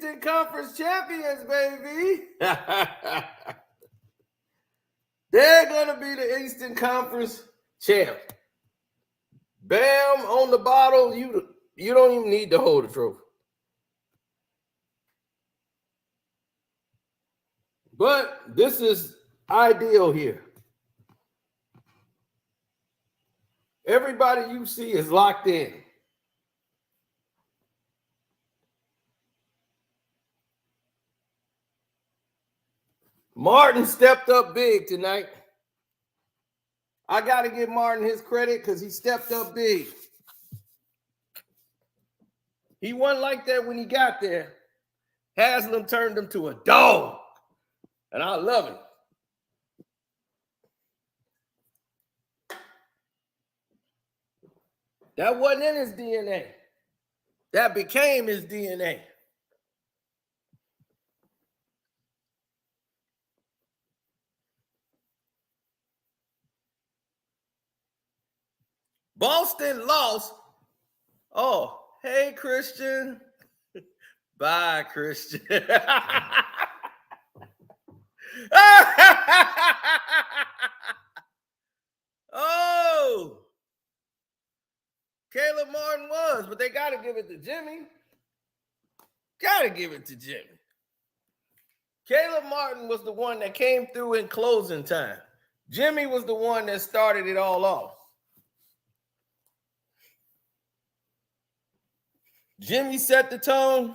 Eastern Conference champions, baby. They're going to be the Eastern Conference champs. Bam, on the bottle, you don't even need to hold the trophy. But this is ideal here. Everybody you see is locked in. Martin stepped up big tonight. I got to give Martin his credit because he stepped up big. He wasn't like that when he got there. Haslam turned him to a dog, and I love it. That wasn't in his DNA. That became his DNA. Boston lost. Oh, hey, Christian. Bye, Christian. Oh, Caleb Martin was, but they got to give it to Jimmy. Got to give it to Jimmy. Caleb Martin was the one that came through in closing time. Jimmy was the one that started it all off. Jimmy set the tone,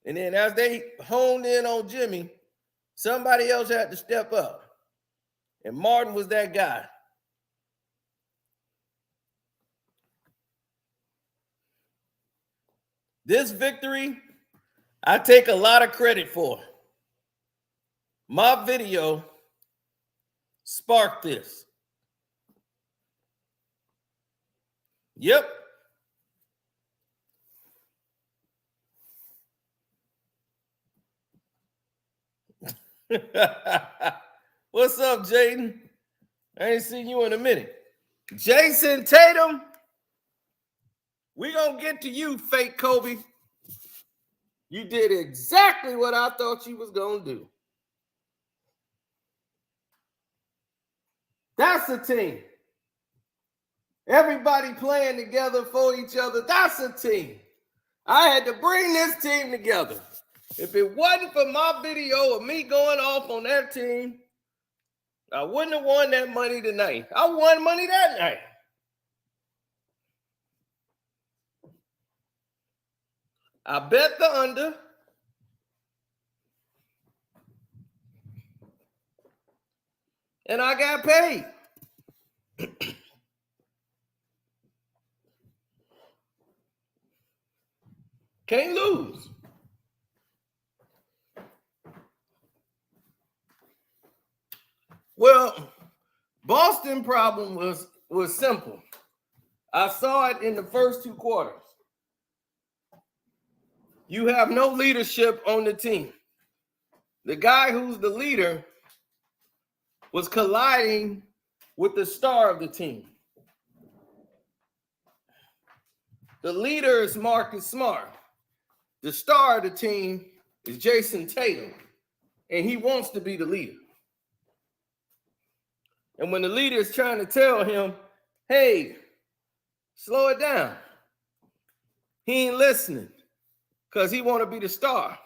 and then as they honed in on Jimmy, somebody else had to step up, and Martin was that guy. This victory, I take a lot of credit for. My video sparked this. Yep. What's up, Jaden? I ain't seen you in a minute. Jason Tatum, we gonna get to you, fake Kobe. You did exactly what I thought you was gonna do. That's a team. Everybody playing together for each other. That's a team. I had to bring this team together. If it wasn't for my video of me going off on that team, I wouldn't have won that money tonight. I won money that night. I bet the under. And I got paid. Can't lose. Well, Boston problem was simple. I saw it in the first two quarters. You have no leadership on the team. The guy who's the leader was colliding with the star of the team. The leader is Marcus Smart. The star of the team is Jason Tatum, and he wants to be the leader. And when the leader is trying to tell him, hey, slow it down, he ain't listening because he want to be the star.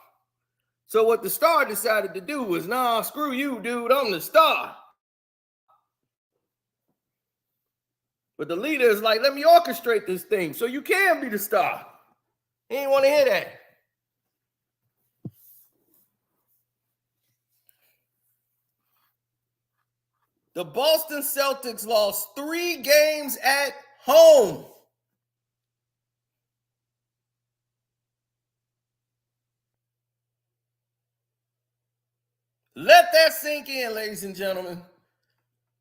So what the star decided to do was, nah, screw you, dude, I'm the star. But the leader is like, let me orchestrate this thing so you can be the star. He ain't want to hear that. The Boston Celtics lost 3 games at home. Let that sink in, ladies and gentlemen.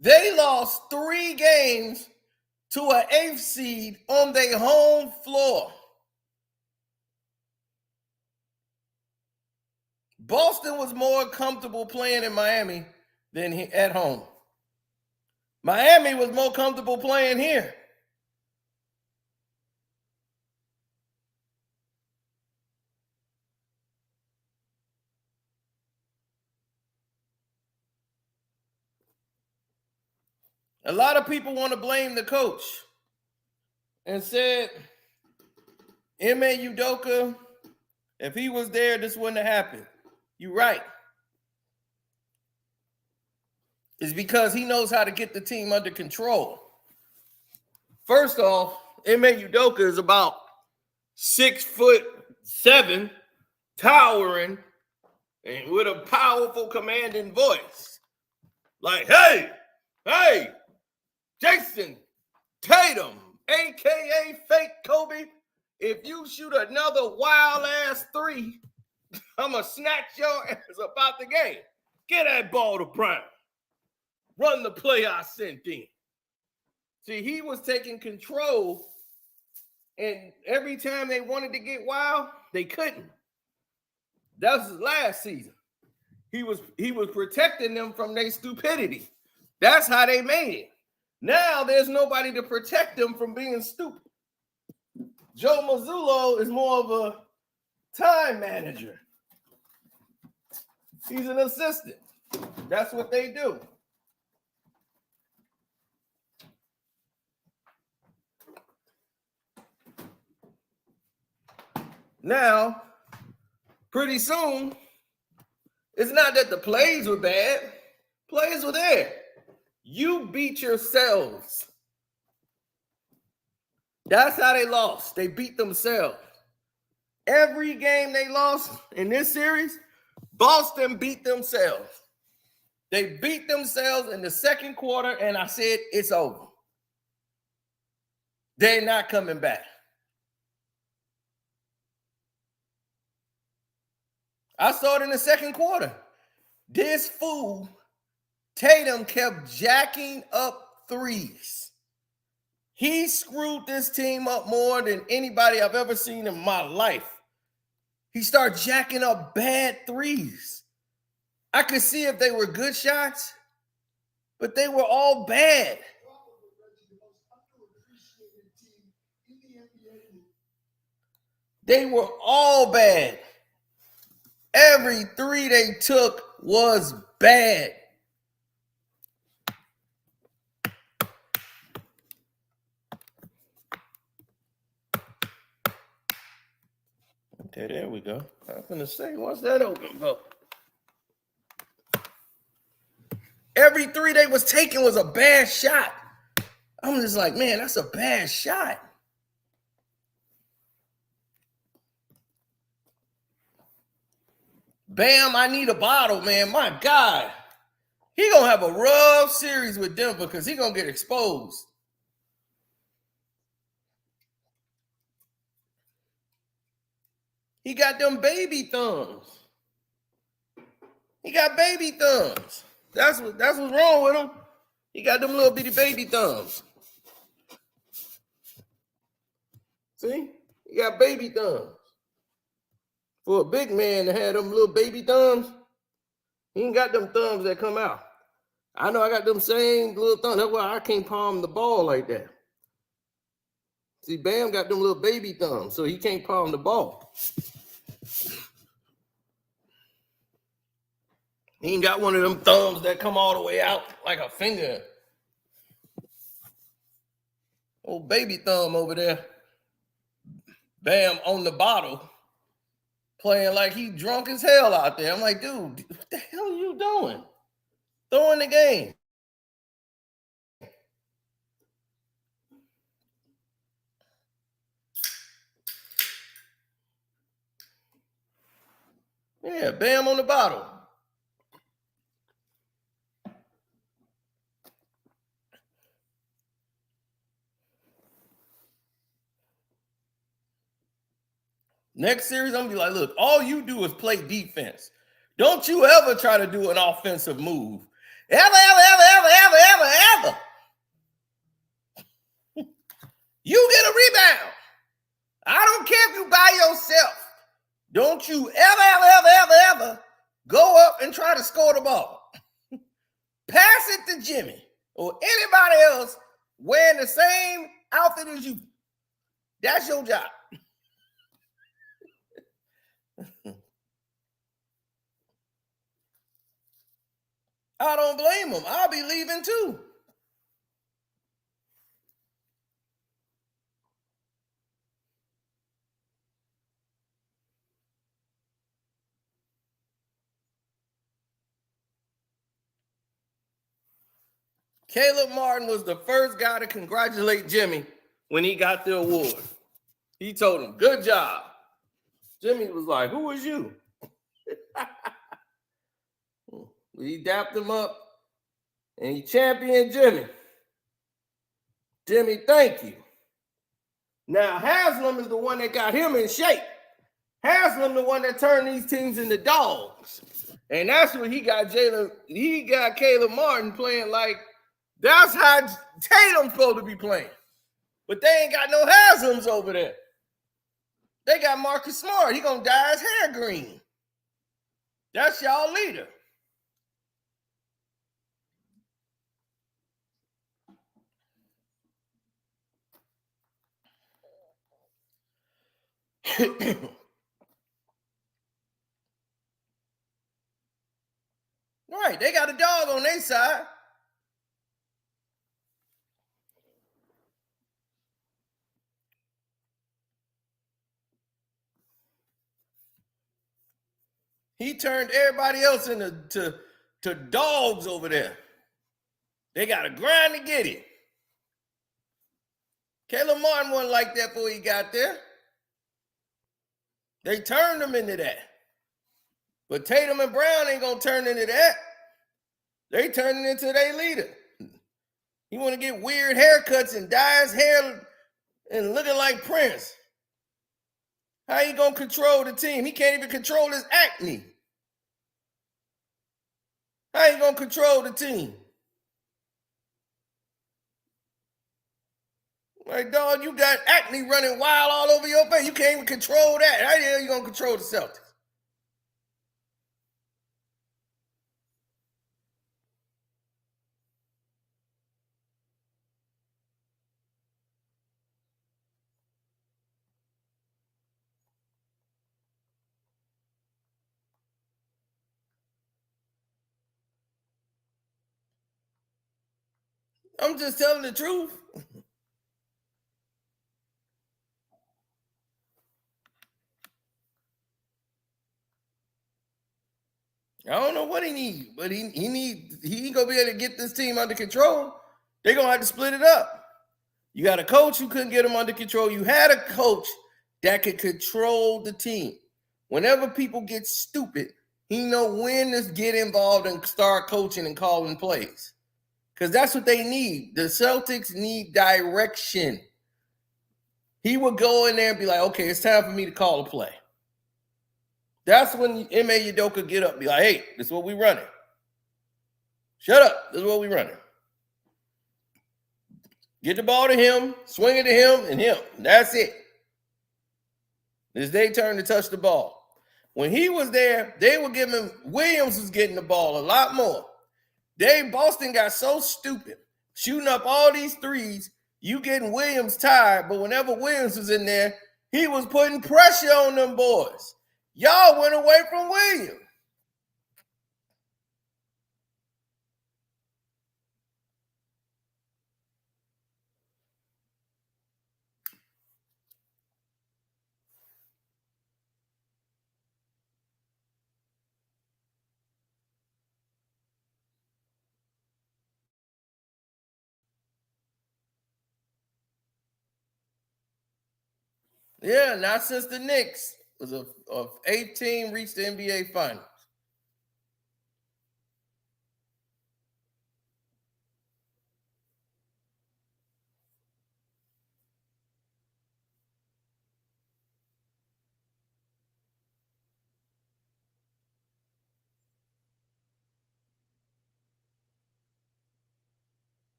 They lost 3 games to an 8th seed on their home floor. Boston was more comfortable playing in Miami than at home. Miami was more comfortable playing here. A lot of people want to blame the coach and said, Ime Udoka, if he was there, this wouldn't have happened. You're right. It's because he knows how to get the team under control. First off, Ime Udoka is about 6'7", towering, and with a powerful commanding voice. Like, hey, Jason Tatum, a.k.a. Fake Kobe, if you shoot another wild-ass three, I'm going to snatch your ass about the game. Get that ball to Brown. Run the play I sent in. See, he was taking control, and every time they wanted to get wild, they couldn't. That was his last season. He was protecting them from their stupidity. That's how they made it. Now there's nobody to protect them from being stupid. Joe Mazzulla is more of a time manager. He's an assistant. That's what they do. Now, pretty soon, it's not that the plays were bad. Plays were there. You beat yourselves. That's how they lost. They beat themselves. Every game they lost in this series, Boston beat themselves. They beat themselves in the second quarter, and I said, it's over. They're not coming back. I saw it in the second quarter. This fool, Tatum, kept jacking up threes. He screwed this team up more than anybody I've ever seen in my life. He started jacking up bad threes. I could see if they were good shots, but they were all bad. They were all bad. Every three they took was bad. Okay, there we go. I was going to say, what's that open for? Every three they was taking was a bad shot. I'm just like, man, that's a bad shot. Bam, I need a bottle, man. My God. He going to have a rough series with Denver because he going to get exposed. He got them baby thumbs. He got baby thumbs. That's what's wrong with him. He got them little bitty baby thumbs. See? He got baby thumbs. For a big man to have them little baby thumbs, he ain't got them thumbs that come out. I know I got them same little thumbs. That's why I can't palm the ball like that. See, Bam got them little baby thumbs, so he can't palm the ball. He ain't got one of them thumbs that come all the way out like a finger. Old baby thumb over there. Bam on the bottle, playing like he drunk as hell out there. I'm like, dude, what the hell are you doing? Throwing the game. Yeah, Bam on the bottle. Next series, I'm going to be like, look, all you do is play defense. Don't you ever try to do an offensive move. Ever. You get a rebound. I don't care if you by yourself. Don't you ever go up and try to score the ball. Pass it to Jimmy or anybody else wearing the same outfit as you. That's your job. I don't blame him. I'll be leaving too. Caleb Martin was the first guy to congratulate Jimmy when he got the award. He told him, good job. Jimmy was like, who was you? He dapped him up and he championed Jimmy. Jimmy, thank you. Now, Haslam is the one that got him in shape. Haslam the one that turned these teams into dogs. And that's when he got Caleb Martin playing like that's how Tatum's supposed to be playing. But they ain't got no Haslams over there. They got Marcus Smart. He gonna dye his hair green. That's y'all leader. Right, they got a dog on their side. He turned everybody else into dogs over there. They got to grind to get it. Caleb Martin wasn't like that before he got there. They turned him into that. But Tatum and Brown ain't going to turn into that. They turning into their leader. He want to get weird haircuts and dye his hair and looking like Prince. How he going to control the team? He can't even control his acne. How he going to control the team? Like, dog, you got acne running wild all over your face. You can't even control that. How the hell you going to control the Celtics? I'm just telling the truth. I don't know what he needs, but he ain't gonna be able to get this team under control. They're gonna have to split it up. You got a coach who couldn't get him under control. You had a coach that could control the team. Whenever people get stupid, he know when to get involved and start coaching and calling plays. Because that's what they need. The Celtics need direction. He would go in there and be like, okay, it's time for me to call a play. That's when Ime Udoka get up and be like, hey, this is what we running. Shut up. This is what we running. Get the ball to him, swing it to him, and him. That's it. It's their turn to touch the ball. When he was there, they were giving Williams was getting the ball a lot more. Boston got so stupid, shooting up all these threes, you getting Williams tired, but whenever Williams was in there, he was putting pressure on them boys. Y'all went away from Williams. Yeah, not since the Knicks was a 18 reached the NBA Finals.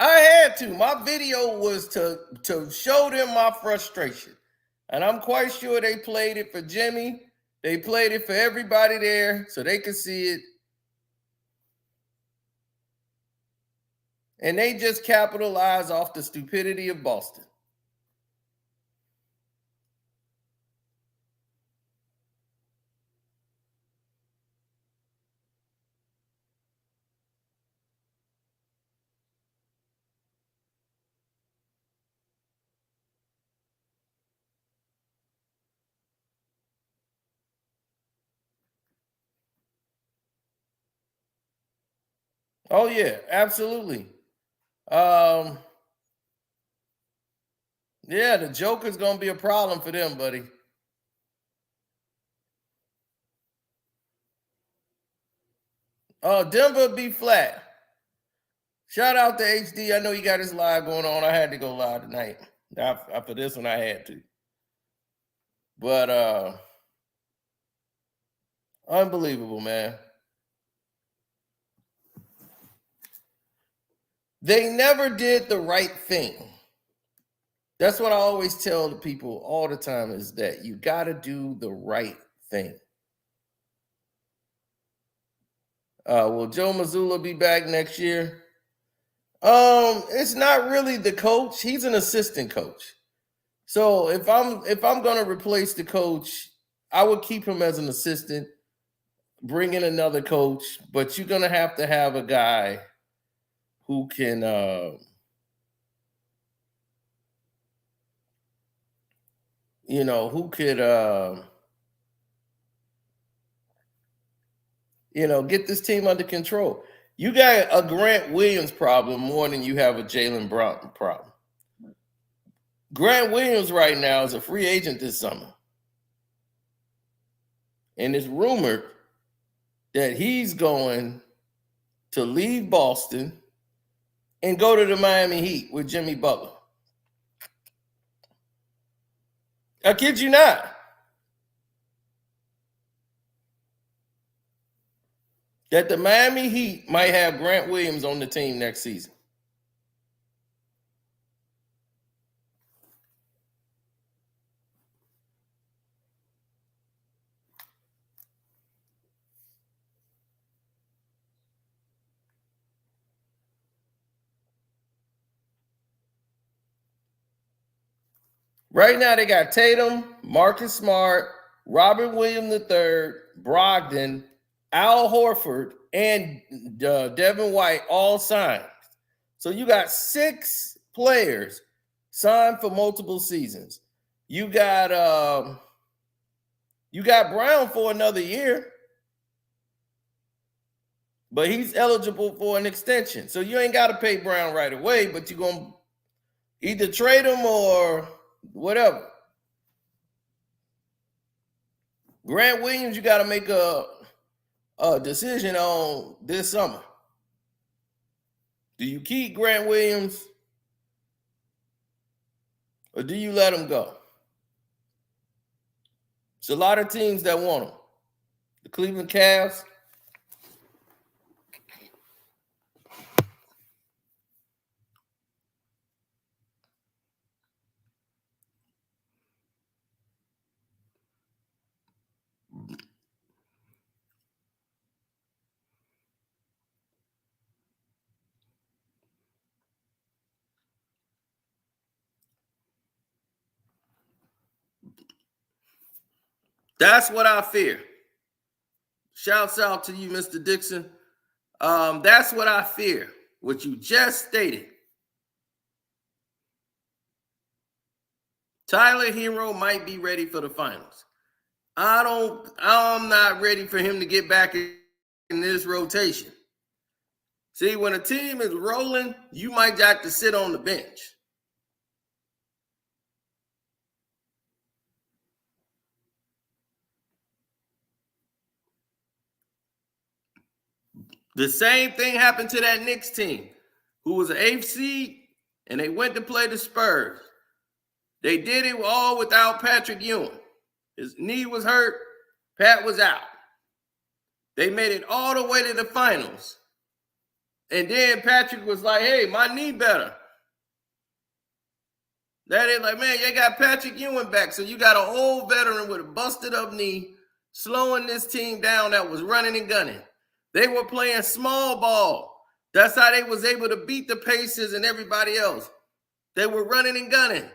I had to. My video was to show them my frustration. And I'm quite sure they played it for Jimmy. They played it for everybody there so they could see it. And they just capitalized off the stupidity of Boston. Oh, yeah, absolutely. Yeah, the Joker's going to be a problem for them, buddy. Oh, Denver be flat. Shout out to HD. I know you got his live going on. I had to go live tonight. After this one, I had to. But unbelievable, man. They never did the right thing. That's what I always tell the people all the time is that you got to do the right thing. Will Joe Mazzulla be back next year? It's not really the coach. He's an assistant coach. So if I'm going to replace the coach, I would keep him as an assistant, bring in another coach, but you're going to have a guy who can who could get this team under control. You got a Grant Williams problem more than you have a Jaylen Brown problem. Grant Williams right now is a free agent this summer. And it's rumored that he's going to leave Boston and go to the Miami Heat with Jimmy Butler. I kid you not. That the Miami Heat might have Grant Williams on the team next season. Right now, they got Tatum, Marcus Smart, Robert Williams III, Brogdon, Al Horford, and Devin White all signed. So you got 6 players signed for multiple seasons. You got Brown for another year, but he's eligible for an extension. So you ain't got to pay Brown right away, but you're going to either trade him or whatever. Grant Williams, you got to make a decision on this summer. Do you keep Grant Williams or do you let him go? It's a lot of teams that want him. The Cleveland Cavs. That's what I fear. Shouts out to you, Mr. Dixon. That's what I fear. What you just stated. Tyler Herro might be ready for the finals. I'm not ready for him to get back in this rotation. See, when a team is rolling, you might have to sit on the bench. The same thing happened to that Knicks team, who was an 8th seed, and they went to play the Spurs. They did it all without Patrick Ewing. His knee was hurt. Pat was out. They made it all the way to the finals. And then Patrick was like, hey, my knee better. That is like, man, you got Patrick Ewing back. So you got an old veteran with a busted up knee slowing this team down that was running and gunning. They were playing small ball. That's how they was able to beat the Pacers and everybody else. They were running and gunning.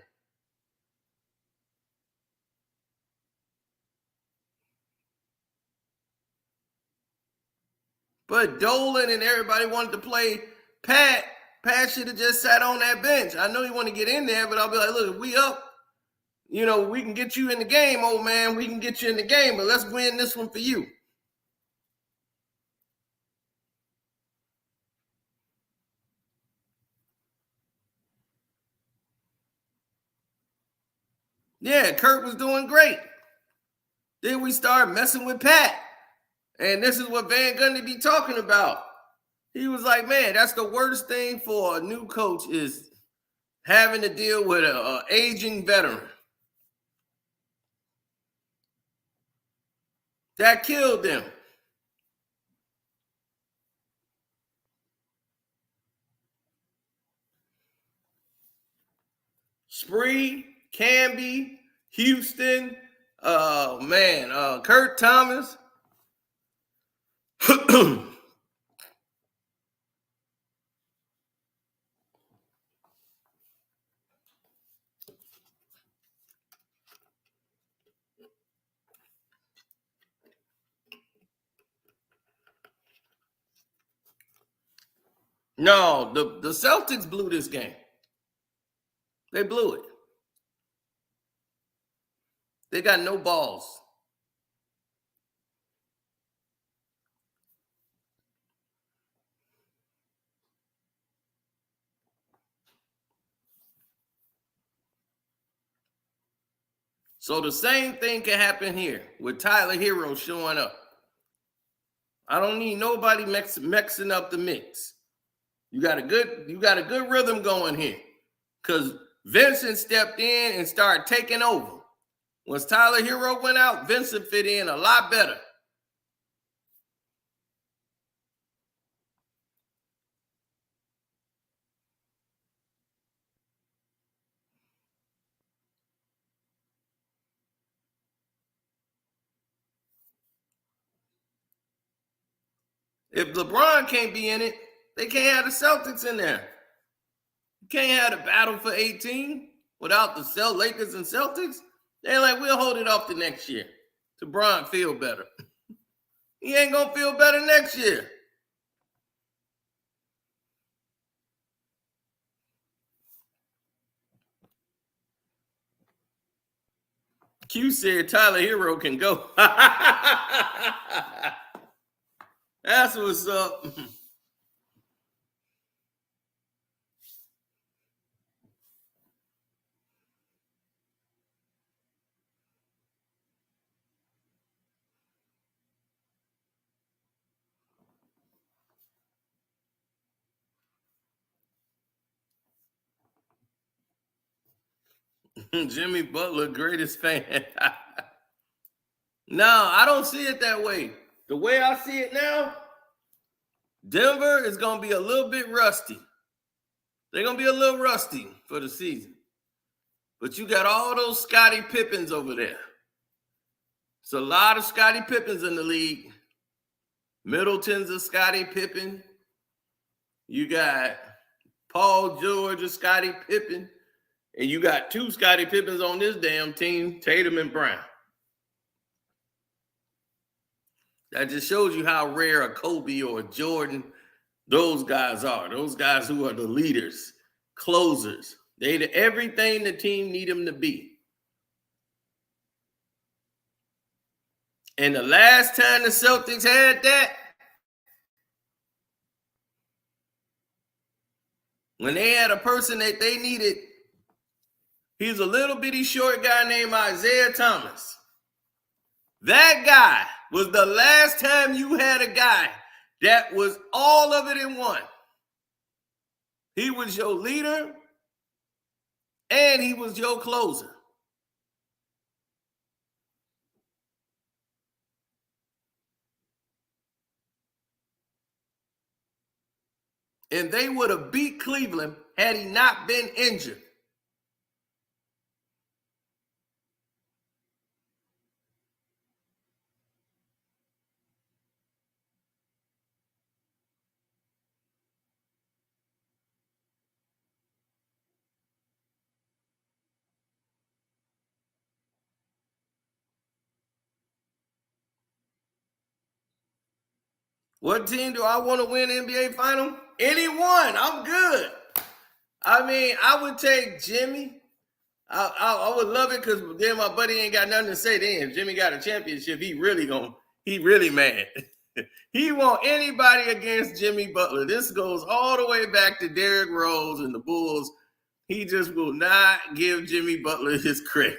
But Dolan and everybody wanted to play Pat. Pat should have just sat on that bench. I know he want to get in there, but I'll be like, look, if we up, we can get you in the game, old man. We can get you in the game, but let's win this one for you. Yeah, Kurt was doing great. Then we started messing with Pat. And this is what Van Gundy be talking about. He was like, man, that's the worst thing for a new coach is having to deal with an aging veteran. That killed them. Spree, Camby, Houston, Kurt Thomas. No, the Celtics blew this game. They blew it. They got no balls. So the same thing can happen here with Tyler Herro showing up. I don't need nobody mixing up the mix. You got a good rhythm going here. Because Vincent stepped in and started taking over. Once Tyler Herro went out, Vincent fit in a lot better. If LeBron can't be in it, they can't have the Celtics in there. You can't have the battle for 18 without the Lakers and Celtics. They're like, we'll hold it off to next year. To Bron feel better. He ain't going to feel better next year. Q said Tyler Herro can go. That's what's up. Jimmy Butler, greatest fan. No, I don't see it that way. The way I see it now, Denver is going to be a little bit rusty. They're going to be a little rusty for the season. But you got all those Scottie Pippens over there. It's a lot of Scottie Pippens in the league. Middleton's a Scottie Pippen. You got Paul George, a Scottie Pippen. And you got two Scottie Pippens on this damn team, Tatum and Brown. That just shows you how rare a Kobe or a Jordan those guys are. Those guys who are the leaders, closers. They everything the team need them to be. And the last time the Celtics had that, when they had a person that they needed, he's a little bitty short guy named Isaiah Thomas. That guy was the last time you had a guy that was all of it in one. He was your leader and he was your closer. And they would have beat Cleveland had he not been injured. What team do I want to win NBA Final? Anyone. I'm good. I mean, I would take Jimmy. I would love it because then my buddy ain't got nothing to say then. If Jimmy got a championship, he really mad. He want anybody against Jimmy Butler. This goes all the way back to Derrick Rose and the Bulls. He just will not give Jimmy Butler his credit.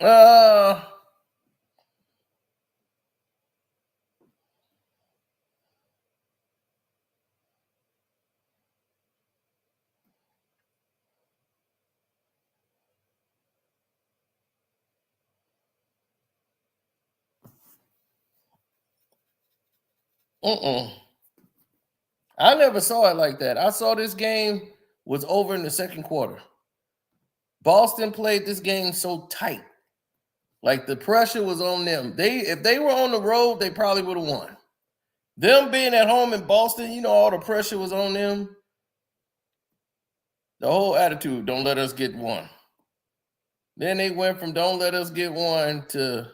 Uh, I never saw it like that. I saw this game was over in the second quarter. Boston played this game so tight. Like the pressure was on them. If they were on the road, they probably would have won. Them being at home in Boston, all the pressure was on them. The whole attitude, don't let us get one. Then they went from don't let us get one to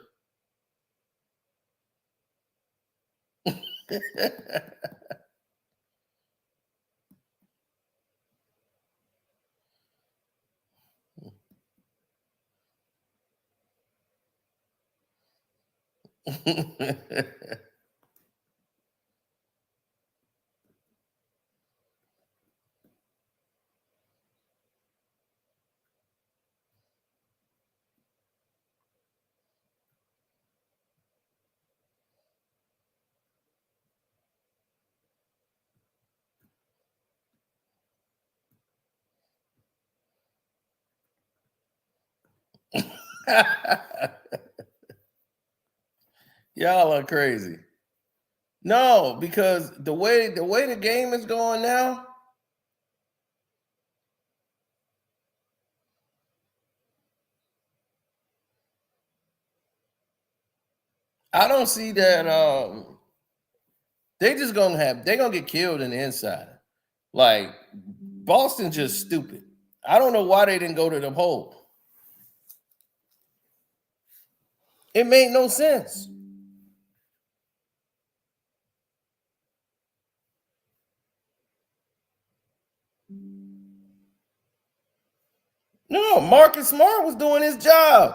y'all are crazy. No, because the way the game is going now, I don't see that. They're gonna get killed in the inside. Like Boston's just stupid. I don't know why they didn't go to the hole. It made no sense. No, Marcus Smart was doing his job.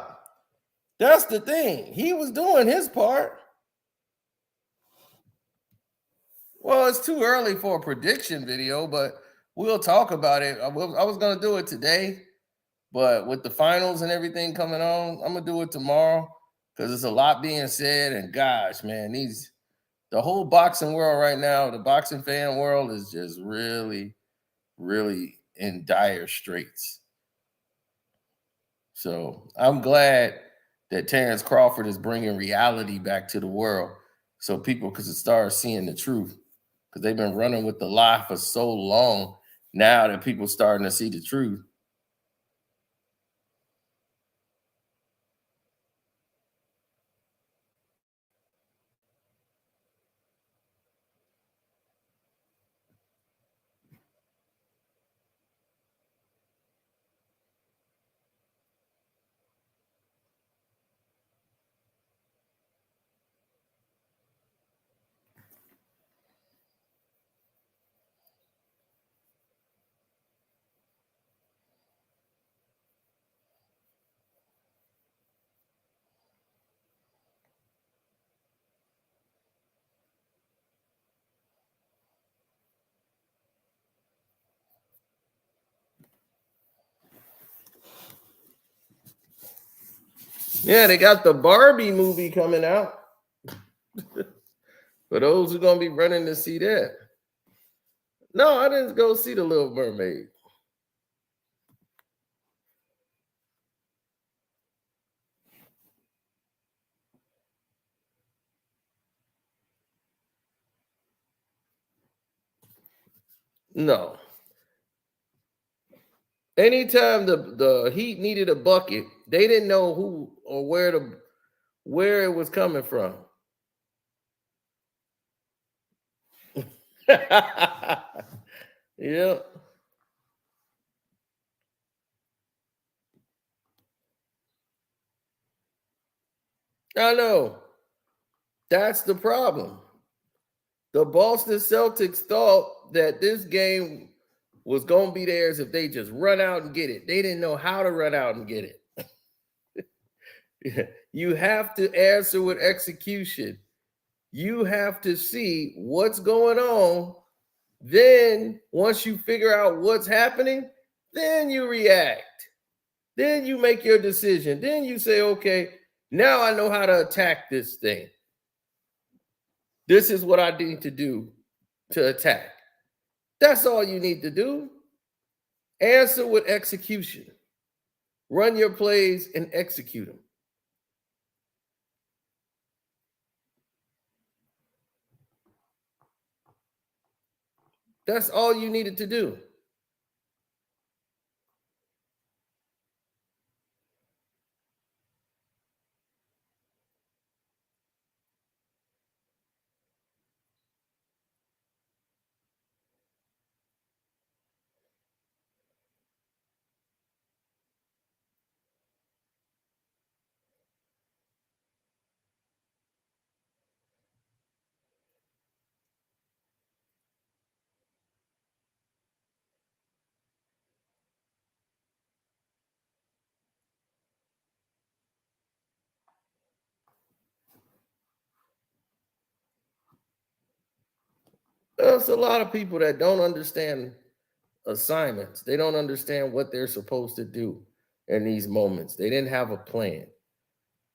That's the thing. He was doing his part. Well, it's too early for a prediction video, but we'll talk about it. I was going to do it today, but with the finals and everything coming on, I'm going to do it tomorrow because there's a lot being said. And gosh, man, the whole boxing world right now, the boxing fan world is just really, really in dire straits. So I'm glad that Terence Crawford is bringing reality back to the world so people could start seeing the truth because they've been running with the lie for so long now that people starting to see the truth. Yeah, they got the Barbie movie coming out. For those who are going to be running to see that. No, I didn't go see The Little Mermaid. No. Anytime the Heat needed a bucket, they didn't know who or where it was coming from. Yeah. I know. That's the problem. The Boston Celtics thought that this game was going to be theirs if they just run out and get it. They didn't know how to run out and get it. You have to answer with execution. You have to see what's going on. Then, once you figure out what's happening, then you react. Then you make your decision. Then you say, okay, now I know how to attack this thing. This is what I need to do to attack. That's all you need to do. Answer with execution. Run your plays and execute them. That's all you needed to do. There's a lot of people that don't understand assignments. They don't understand what they're supposed to do in these moments. They didn't have a plan.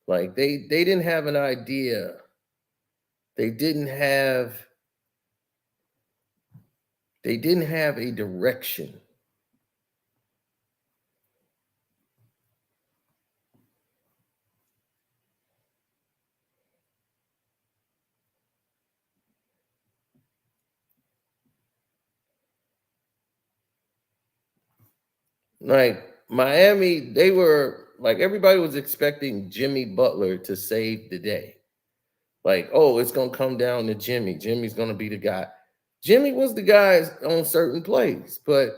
Like they didn't have an idea. They didn't have a direction. Like Miami, they were like everybody was expecting Jimmy Butler to save the day. Like, oh, it's gonna come down to Jimmy. Jimmy's gonna be the guy. Jimmy was the guy on certain plays, but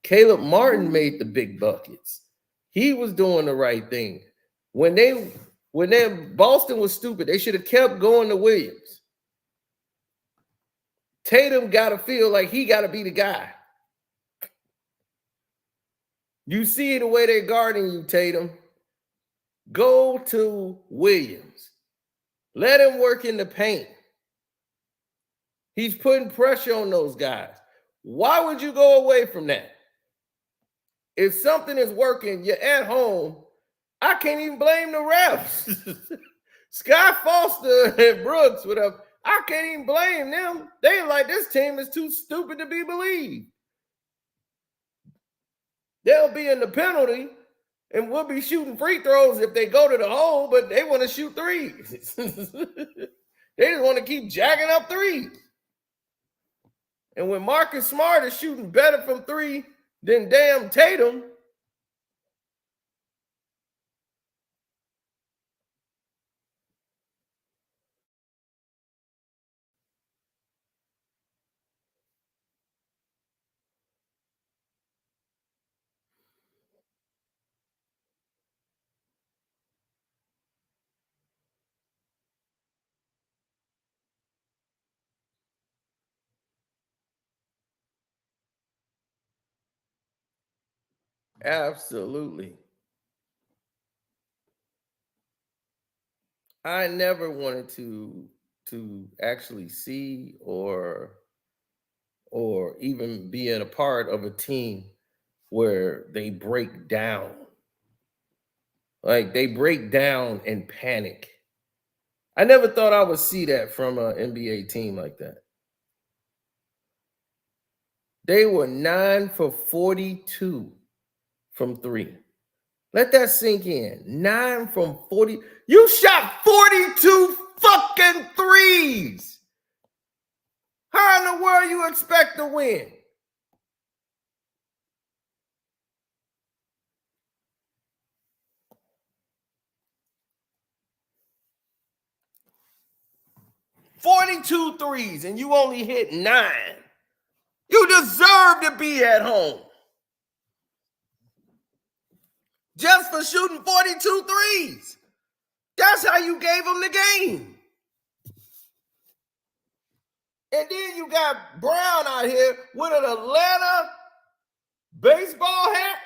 Caleb Martin made the big buckets. He was doing the right thing. When Boston was stupid, they should have kept going to Williams. Tatum got to feel like he got to be the guy. You see the way they're guarding you, Tatum. Go to Williams. Let him work in the paint. He's putting pressure on those guys. Why would you go away from that? If something is working, you're at home. I can't even blame the refs. Scott Foster and Brooks, whatever. I can't even blame them. They like, this team is too stupid to be believed. They'll be in the penalty, and we'll be shooting free throws if they go to the hole, but they want to shoot threes. They just want to keep jacking up threes. And when Marcus Smart is shooting better from three than damn Tatum, absolutely. I never wanted to actually see or even be in a part of a team where they break down. Like they break down and panic. I never thought I would see that from an NBA team like that. They were 9 for 42 from three. Let that sink in. 9 from 40. You shot 42 fucking threes. How in the world you expect to win? "42 threes and you only hit 9. You deserve to be at home. Just for shooting 42 threes. That's how you gave them the game. And then you got Brown out here with an Atlanta baseball hat.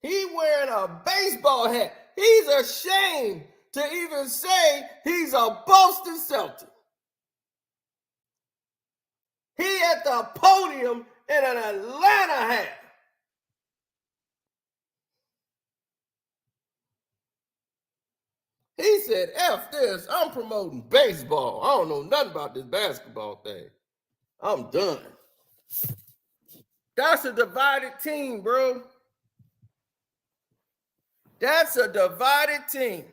He wearing a baseball hat. He's ashamed to even say he's a Boston Celtic. He at the podium in an Atlanta hat. He said, F this, I'm promoting baseball. I don't know nothing about this basketball thing. I'm done. That's a divided team, bro. That's a divided team.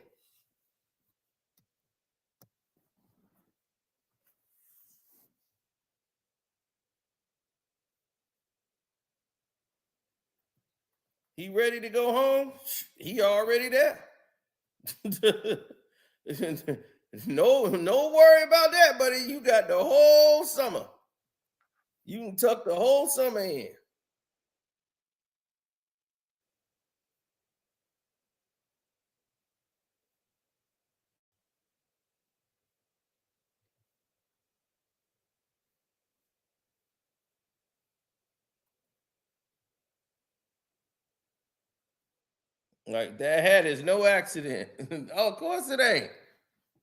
He ready to go home? He already there. No worry about that, buddy. You got the whole summer. You can tuck the whole summer in. Like, that hat is no accident. Oh, of course it ain't.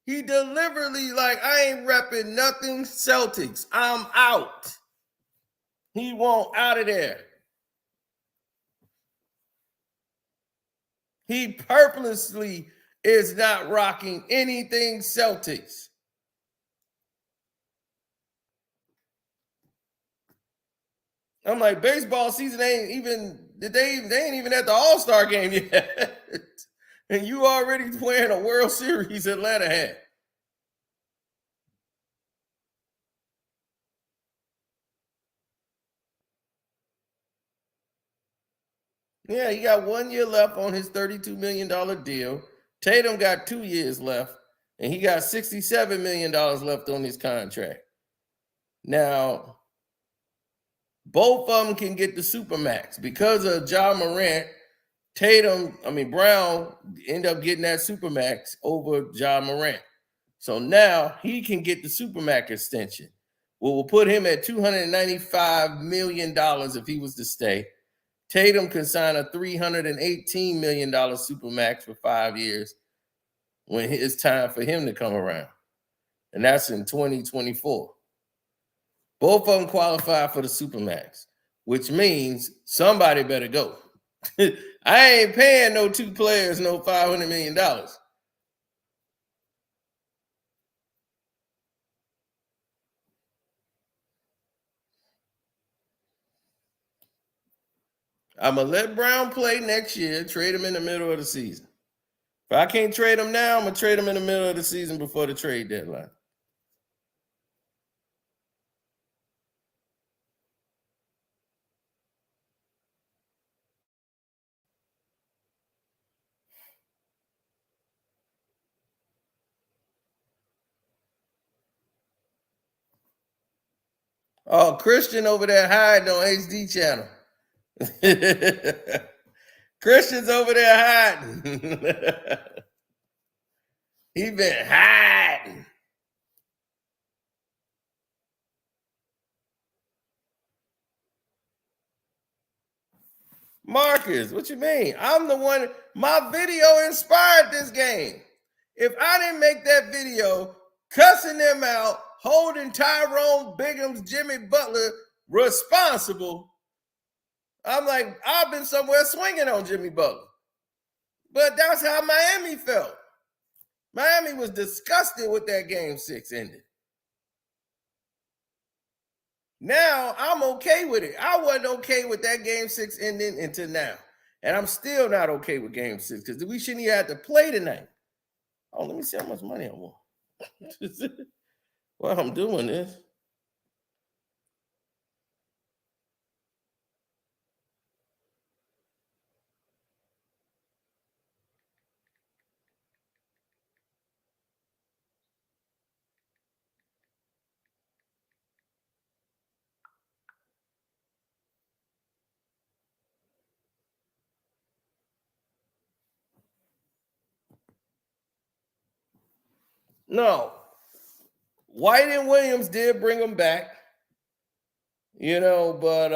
He deliberately, like, I ain't repping nothing Celtics. I'm out. He won't out of there. He purposely is not rocking anything Celtics. I'm like, baseball season ain't even, they ain't even at the All-Star game yet. And you already wearing a World Series Atlanta hat. Yeah, he got 1 year left on his $32 million deal. Tatum got 2 years left, and he got $67 million left on his contract. Now, both of them can get the Supermax. Because of Ja Morant, Brown end up getting that Supermax over Ja Morant. So now he can get the Supermax extension. We'll put him at $295 million if he was to stay. Tatum can sign a $318 million Supermax for 5 years when it's time for him to come around. And that's in 2024. Both of them qualify for the Supermax, which means somebody better go. I ain't paying no two players no $500 million. I'm going to let Brown play next year, trade him in the middle of the season. If I can't trade him now, I'm going to trade him in the middle of the season before the trade deadline. Oh, Christian over there hiding on HD channel. Christian's over there hiding. He been hiding. Marcus, what you mean? I'm the one, my video inspired this game. If I didn't make that video cussing them out, holding Tyrone Bigham's Jimmy Butler responsible, I'm like, I've been somewhere swinging on Jimmy Butler. But that's how Miami felt. Miami was disgusted with that game 6 ending. Now I'm okay with it. I wasn't okay with that game 6 ending until now. And I'm still not okay with game 6 because we shouldn't even have to play tonight. Oh, let me see how much money I want. While I'm doing this. No. White and Williams did bring them back, but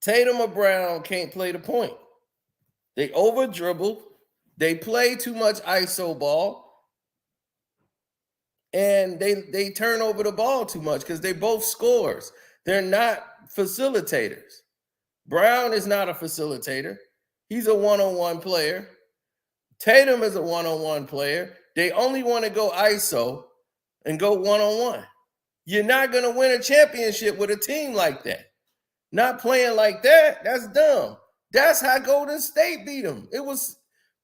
Tatum or Brown can't play the point. They over dribble. They play too much ISO ball. And they turn over the ball too much because they both scores. They're not facilitators. Brown is not a facilitator. He's a one-on-one player. Tatum is a one-on-one player. They only want to go ISO and go one-on-one. You're not going to win a championship with a team like that. Not playing like that, that's dumb. That's how Golden State beat them.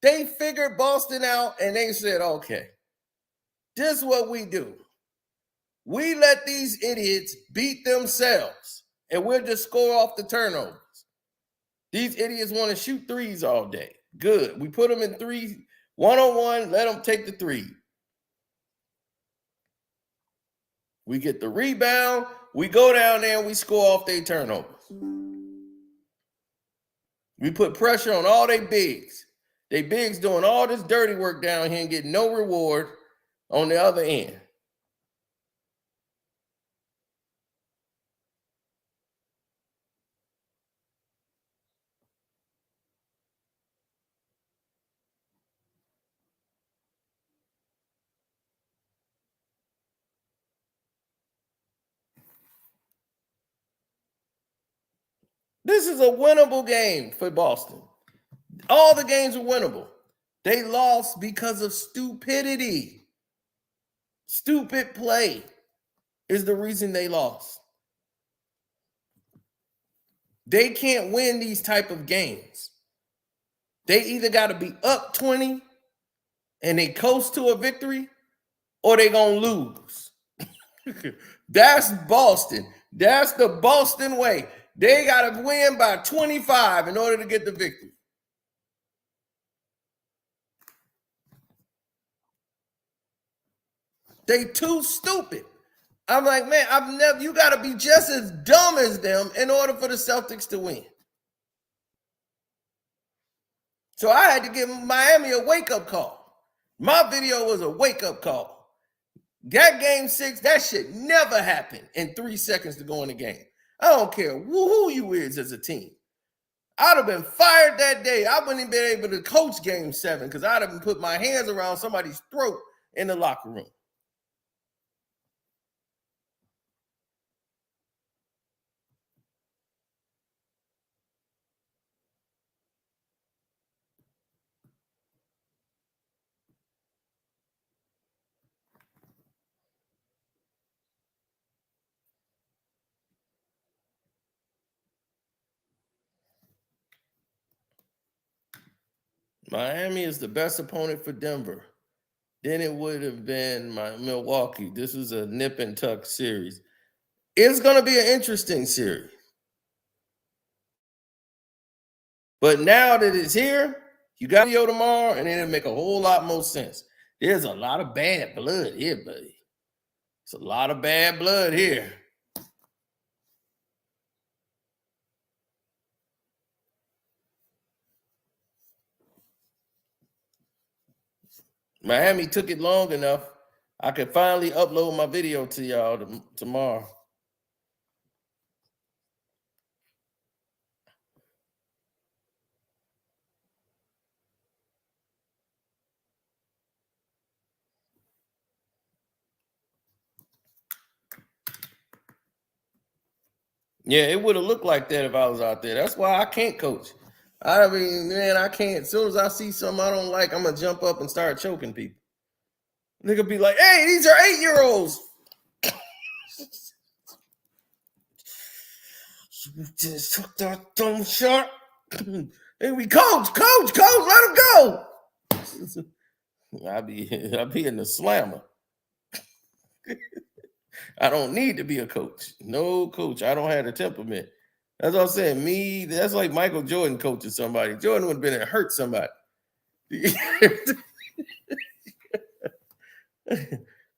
They figured Boston out and they said, okay, this is what we do. We let these idiots beat themselves and we'll just score off the turnovers. These idiots want to shoot threes all day. Good. We put them in three, one-on-one, let them take the three. We get the rebound, we go down there and we score off their turnovers. We put pressure on all their bigs. They bigs doing all this dirty work down here and getting no reward on the other end. This is a winnable game for Boston. All the games are winnable. They lost because of stupidity. Stupid play is the reason they lost. They can't win these type of games. They either got to be up 20 and they coast to a victory, or they going to lose. That's Boston. That's the Boston way. They got to win by 25 in order to get the victory. They too stupid. I'm like, man, you got to be just as dumb as them in order for the Celtics to win. So I had to give Miami a wake-up call. My video was a wake-up call. That game 6, that shit never happened in 3 seconds to go in the game. I don't care who you is as a team. I'd have been fired that day. I wouldn't have been able to coach game 7 because I'd have put my hands around somebody's throat in the locker room. Miami is the best opponent for Denver. Then it would have been Milwaukee. This is a nip and tuck series. It's going to be an interesting series. But now that it's here, you got video tomorrow, and it'll make a whole lot more sense. There's a lot of bad blood here, buddy. It's a lot of bad blood here. Miami took it long enough. I could finally upload my video to y'all tomorrow. Yeah, it would have looked like that if I was out there. That's why I can't coach. I mean, man, I can't. As soon as I see something I don't like, I'm going to jump up and start choking people. Nigga be like, hey, these are 8-year-olds. You just took that dumb shot. Hey, we coach, let him go. I be in the slammer. I don't need to be a coach. No coach. I don't have the temperament. That's what I'm saying. That's like Michael Jordan coaching somebody. Jordan would have been and hurt somebody.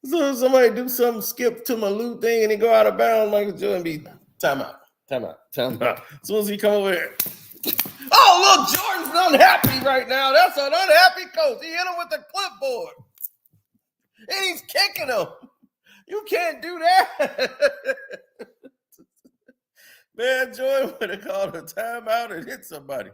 So if somebody do something, skip to my loot thing, and they go out of bounds, Michael Jordan be time out. As soon as he come over here, oh, look, Jordan's unhappy right now. That's an unhappy coach. He hit him with the clipboard. And he's kicking him. You can't do that. Man, Jordan would have called a timeout and hit somebody.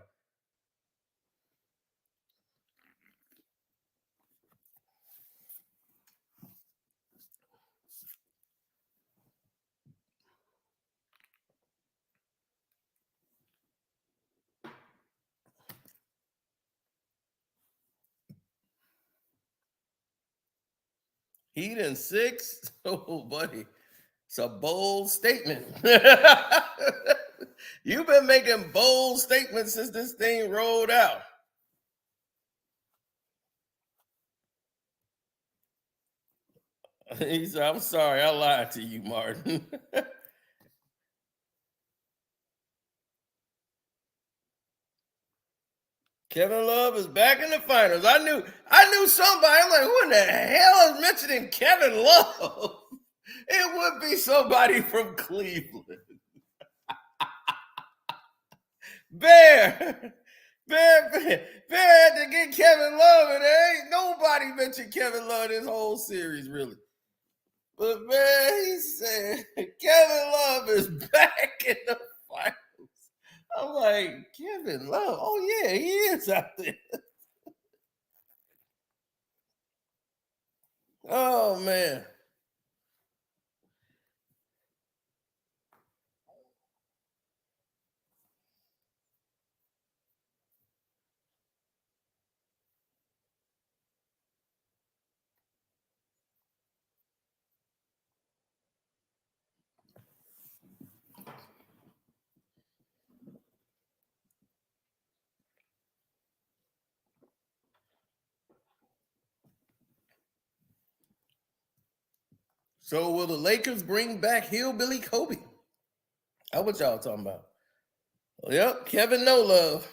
Heat in 6? Oh, buddy. It's a bold statement. You've been making bold statements since this thing rolled out. He said, I'm sorry, I lied to you, Martin. Kevin Love is back in the finals. I knew somebody. I'm like, who in the hell is mentioning Kevin Love? It would be somebody from Cleveland. Bear had to get Kevin Love, and there ain't nobody mentioned Kevin Love this whole series, really. But man, he said Kevin Love is back in the finals. I'm like, Kevin Love? Oh yeah, he is out there. Oh man. So will the Lakers bring back Hillbilly Kobe? How what y'all talking about? Yep, Kevin No Love.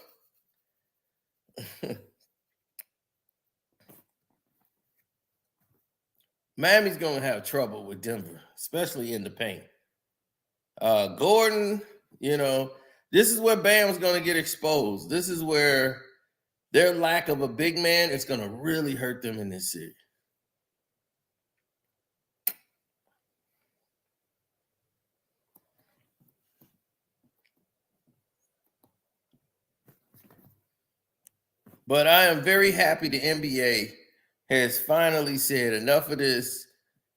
Miami's gonna have trouble with Denver, especially in the paint. Gordon, this is where Bam's gonna get exposed. This is where their lack of a big man is gonna really hurt them in this series. But I am very happy the NBA has finally said enough of this.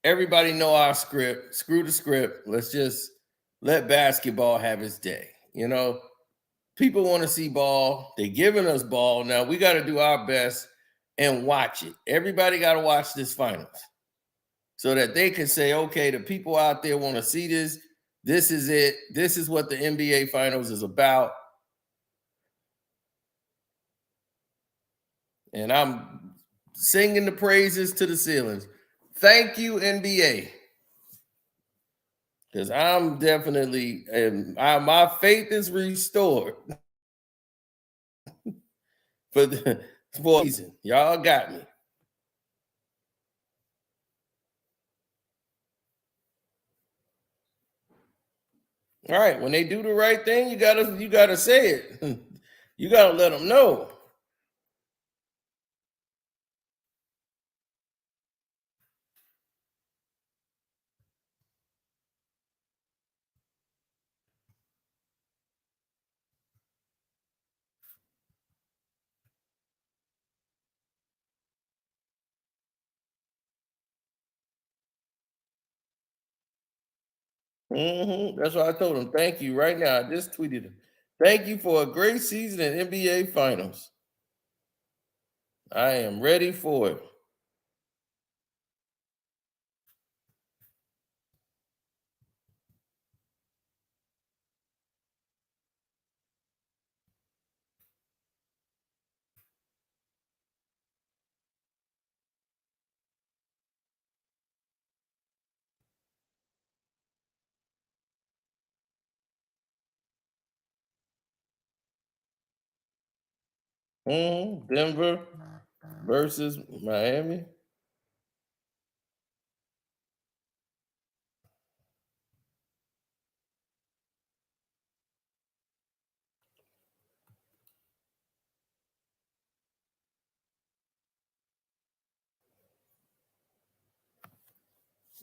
Everybody know our script. Screw the script. Let's just let basketball have its day. People want to see ball. They're giving us ball. Now we got to do our best and watch it. Everybody got to watch this finals so that they can say, okay, the people out there want to see this. This is it. This is what the NBA finals is about. And I'm singing the praises to the ceilings. Thank you, NBA. Because I'm definitely, my faith is restored for the season. Y'all got me. All right, when they do the right thing, you gotta say it. You gotta let them know. That's what I told him. Thank you right now. I just tweeted him. Thank you for a great season in NBA Finals. I am ready for it. Denver versus Miami.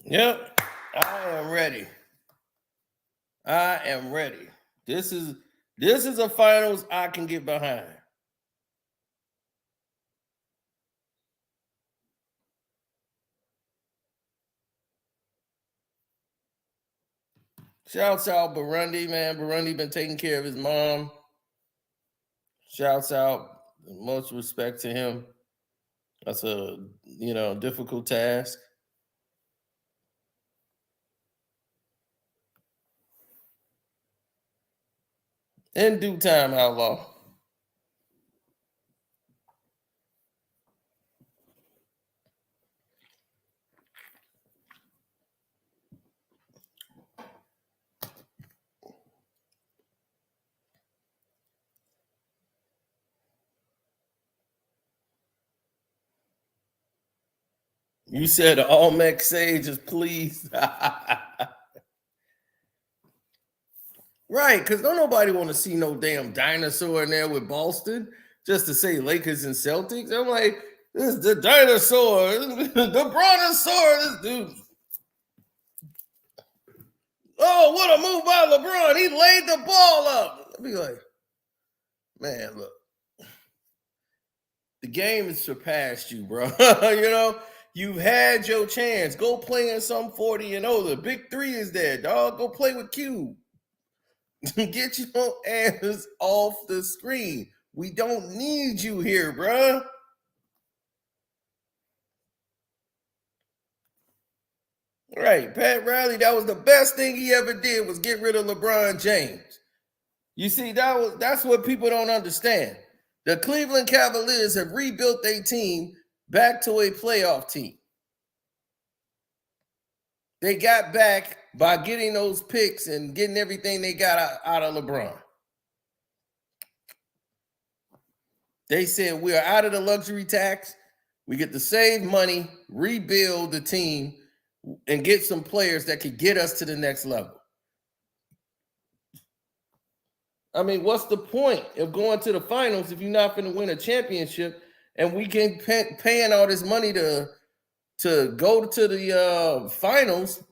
Yep, I am ready. I am ready. This is a finals I can get behind. Shouts out Burundi, man. Burundi been taking care of his mom. Shouts out, much respect to him. That's a difficult task. In due time, Outlaw. You said all Mex sages, please. Right, because don't nobody want to see no damn dinosaur in there with Boston just to say Lakers and Celtics. I'm like, this is the dinosaur, the brontosaur, this dude. Oh, what a move by LeBron. He laid the ball up. I'd be like, man, look. The game has surpassed you, bro. You've had your chance. Go play in some 40 and older. Big three is there, dog. Go play with Q. Get your ass off the screen. We don't need you here, bro. Right, Pat Riley, that was the best thing he ever did was get rid of LeBron James. You see, that's what people don't understand. The Cleveland Cavaliers have rebuilt their team back to a playoff team. They got back by getting those picks and getting everything they got out of LeBron. They said we are out of the luxury tax. We get to save money, rebuild the team, and get some players that could get us to the next level. I mean, what's the point of going to the finals if you're not going to win a championship and we can paying all this money to go to the finals,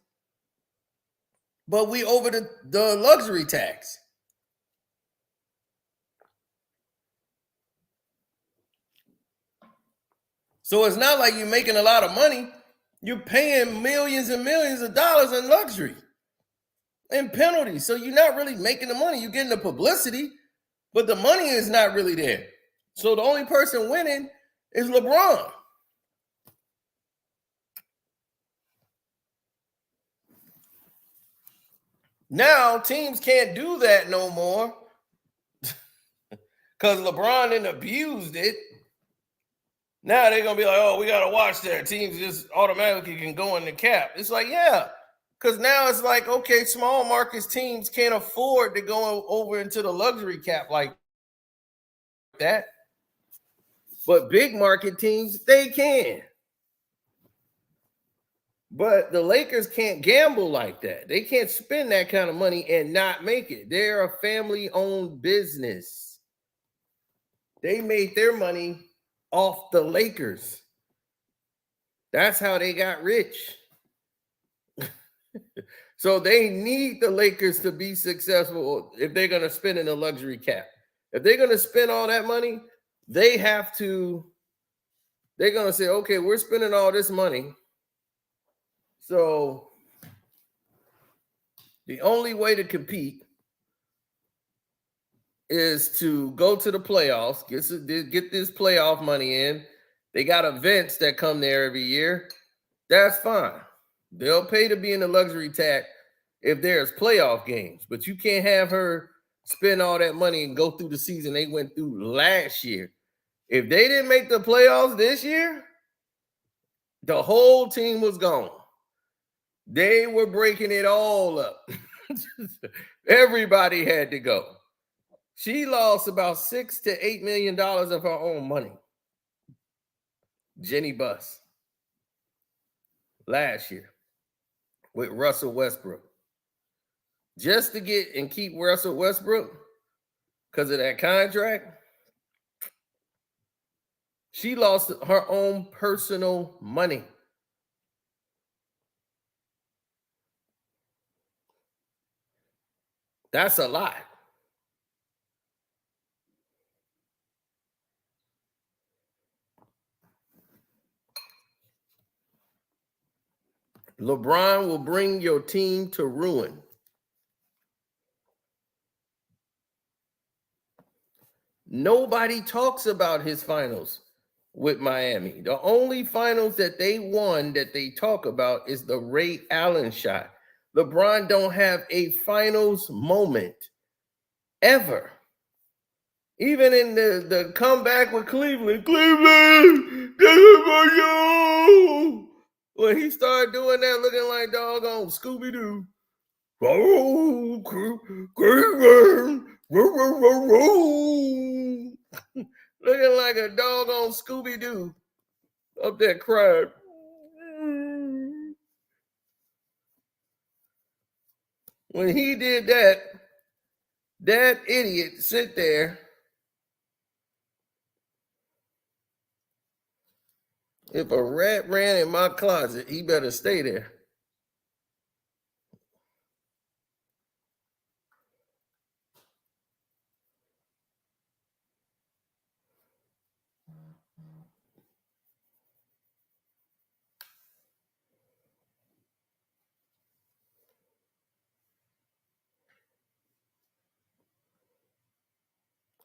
but we over the luxury tax? So it's not like you're making a lot of money. You're paying millions and millions of dollars in luxury and penalties. So you're not really making the money. You're getting the publicity, but the money is not really there. So the only person winning is LeBron. Now teams can't do that no more because LeBron then abused it. Now they're going to be like, oh, we got to watch that. Teams just automatically can go in the cap. It's like, yeah, because now it's like, okay, small markets teams can't afford to go over into the luxury cap like that. But big market teams, they can. But the Lakers can't gamble like that. They can't spend that kind of money and not make it. They're a family-owned business. They made their money off the Lakers. That's how they got rich. So they need the Lakers to be successful if they're going to spend in a luxury cap. If they're going to spend all that money, they're going to say, okay, we're spending all this money. So the only way to compete is to go to the playoffs, get this playoff money in. They got events that come there every year. That's fine. They'll pay to be in the luxury tax if there's playoff games, but you can't have her spend all that money and go through the season they went through last year. If they didn't make the playoffs this year, the whole team was gone. They were breaking it all up. Everybody had to go. She lost about $6 to $8 million of her own money. Jenny Buss last year with Russell Westbrook. Just to get and keep Russell Westbrook because of that contract, she lost her own personal money. That's a lot. LeBron will bring your team to ruin. Nobody talks about his finals with Miami. The only finals that they won that they talk about is the Ray Allen shot. LeBron don't have a finals moment. ever. Even in the comeback with Cleveland, this is for you. When he started doing that, looking like doggone Scooby-Doo. Looking like a doggone Scooby-Doo up there crying. When he did that, that idiot sit there. If a rat ran in my closet, he better stay there.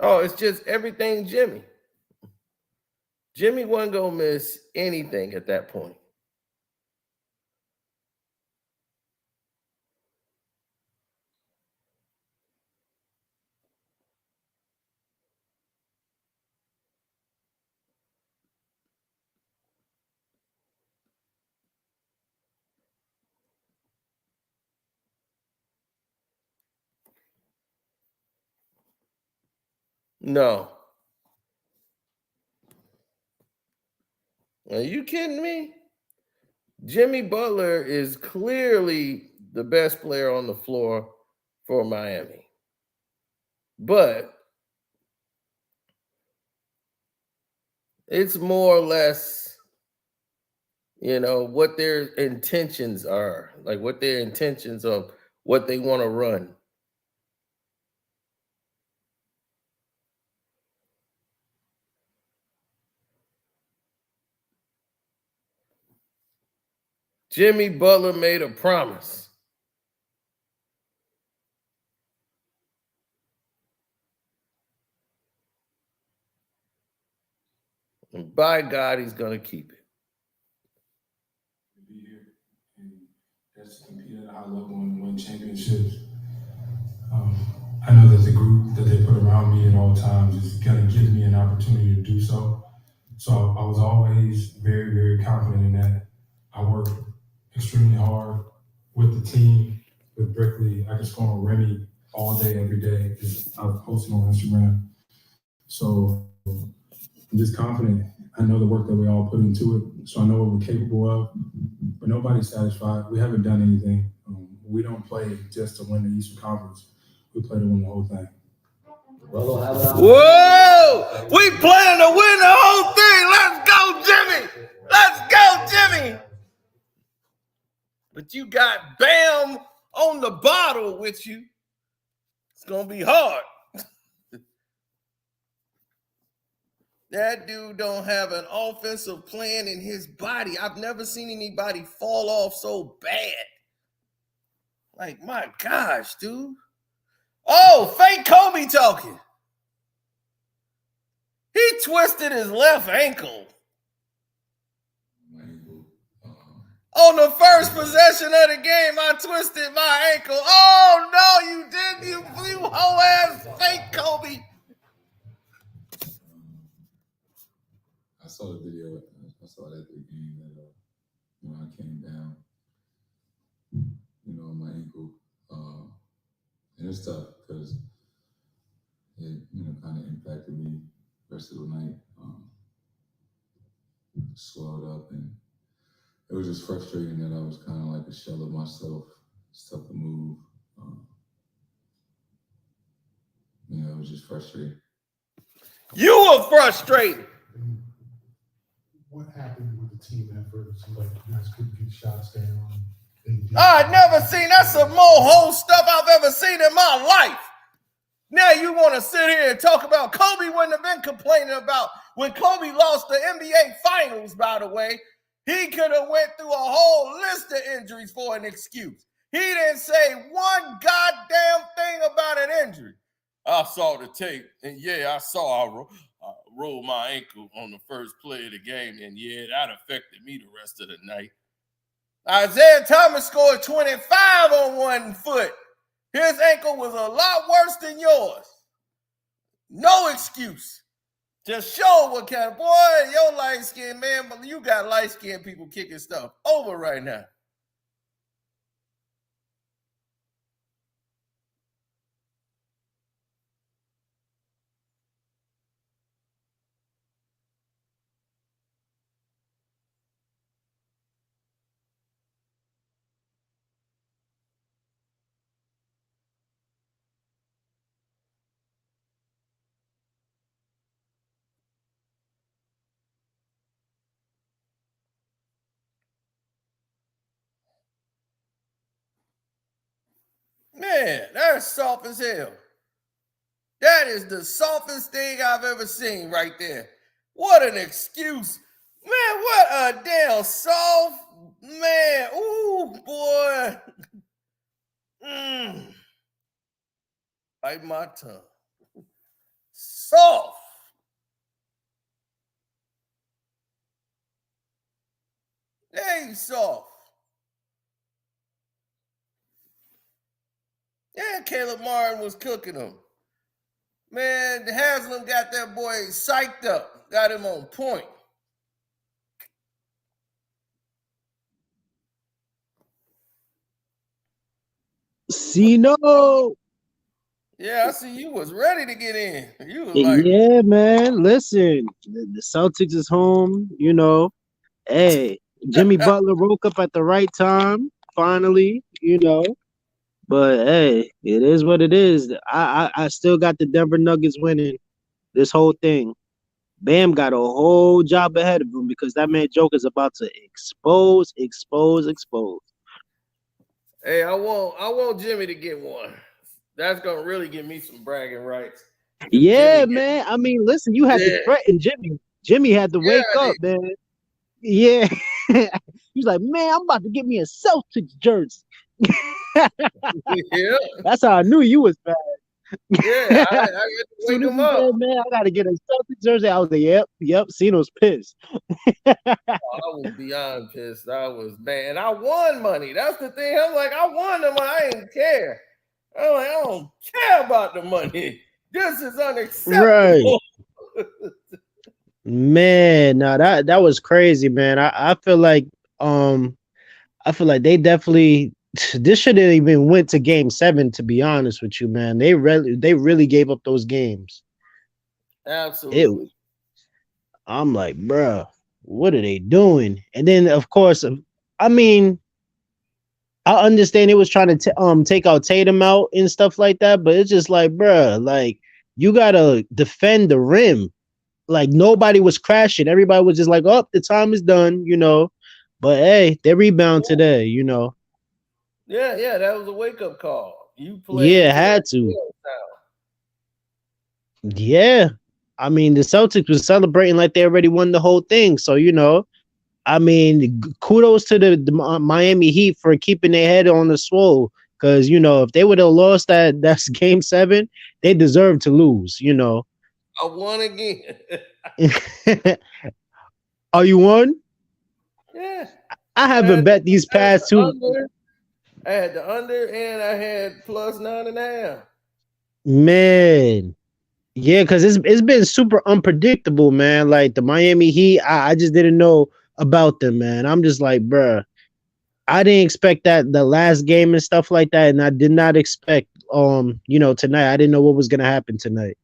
Oh, it's just everything Jimmy. Jimmy wasn't going to miss anything at that point. No. Are you kidding me? Jimmy Butler is clearly the best player on the floor for Miami. But it's more or less, what their intentions are, like what their intentions of what they want to run. Jimmy Butler made a promise. And by God, he's going to keep it. Be here and that's to compete at a high level and win championships. I know that the group that they put around me at all times is going to give me an opportunity to do so. So I was always very, very confident in that. I worked extremely hard with the team, with Brickley. I could score on Remy all day, every day, because I've posted on Instagram. So I'm just confident. I know the work that we all put into it, so I know what we're capable of. But nobody's satisfied. We haven't done anything. We don't play just to win the Eastern Conference. We play to win the whole thing. Whoa! We plan to win the whole thing. Let's go, Jimmy! Let's go, Jimmy! But you got Bam on the bottle with you. It's going to be hard. That dude don't have an offensive plan in his body. I've never seen anybody fall off so bad. Like, my gosh, dude. Oh, fake Kobe talking. He twisted his left ankle. On the first possession of the game, I twisted my ankle. Oh, no, you didn't. You whole ass fake Kobe. I saw the video. I saw that the game that when I came down, my ankle, and it's tough because it kind of impacted me the rest of the night. Swelled up, and it was just frustrating that I was kind of like a shell of myself. It's tough to move. It was just frustrating. You were frustrated. What happened with the team effort? It seemed like you guys couldn't get shots down. I've never seen that's some more whole stuff I've ever seen in my life. Now you want to sit here and talk about Kobe wouldn't have been complaining about when Kobe lost the NBA Finals, by the way. He could have went through a whole list of injuries for an excuse. He didn't say one goddamn thing about an injury. I saw the tape, and I saw I rolled my ankle on the first play of the game, and that affected me the rest of the night. Isaiah Thomas scored 25 on one foot. His ankle was a lot worse than yours. No excuse. Just show what kind of boy, your light skin, man, but you got light skinned people kicking stuff over right now. Man, that's soft as hell. That is the softest thing I've ever seen right there. What an excuse. Man, what a damn soft man. Ooh, boy. Bite my tongue. Soft. Dang soft. Yeah, Caleb Martin was cooking them. Man, Haslam got that boy psyched up. Got him on point. Cino. Yeah, I see you was ready to get in. You was like, Yeah, man. Listen, the Celtics is home. You know, hey, Jimmy Butler woke up at the right time. Finally, you know. But hey, it is what it is. I still got the Denver Nuggets winning this whole thing. Bam got a whole job ahead of him because that man Joker's about to expose. hey, I want Jimmy to get one. That's gonna really give me some bragging rights. Yeah, man. I mean, listen, you had to threaten Jimmy. Jimmy had to wake up, man. Yeah. He's like, man, I'm about to get me a Celtics jersey. Yeah. That's how I knew you was bad. Yeah, I got to wake him up. Said, man, I gotta get a Celtics jersey. I was like, yep. Cino's pissed. I was beyond pissed. I was bad. And I won money. That's the thing. I'm like, I won the money. I didn't care. I'm like, I don't care about the money. This is unacceptable. Right. Man, now that was crazy, man. I feel like they definitely this should have even went to game 7, to be honest with you, man. They really gave up those games. Absolutely. I'm like, bruh, what are they doing? And then, of course, I mean, I understand it was trying to take out Tatum out and stuff like that, but it's just like, bruh, like you gotta defend the rim. Like nobody was crashing. Everybody was just like, oh, the time is done, you know. But hey, they rebound today, you know. Yeah, that was a wake-up call. You played. Yeah, had to. Yeah. I mean, the Celtics was celebrating like they already won the whole thing. So, you know, I mean, kudos to the Miami Heat for keeping their head on the swole. Because, you know, if they would have lost that's game 7, they deserve to lose, you know. I won again. Oh, you won? Yeah. I haven't bet these past 2. I had the under and I had plus 9.5. Man. Yeah, because it's been super unpredictable, man. Like the Miami Heat, I just didn't know about them, man. I'm just like, bruh, I didn't expect that the last game and stuff like that, and I did not expect, you know, tonight. I didn't know what was gonna happen tonight.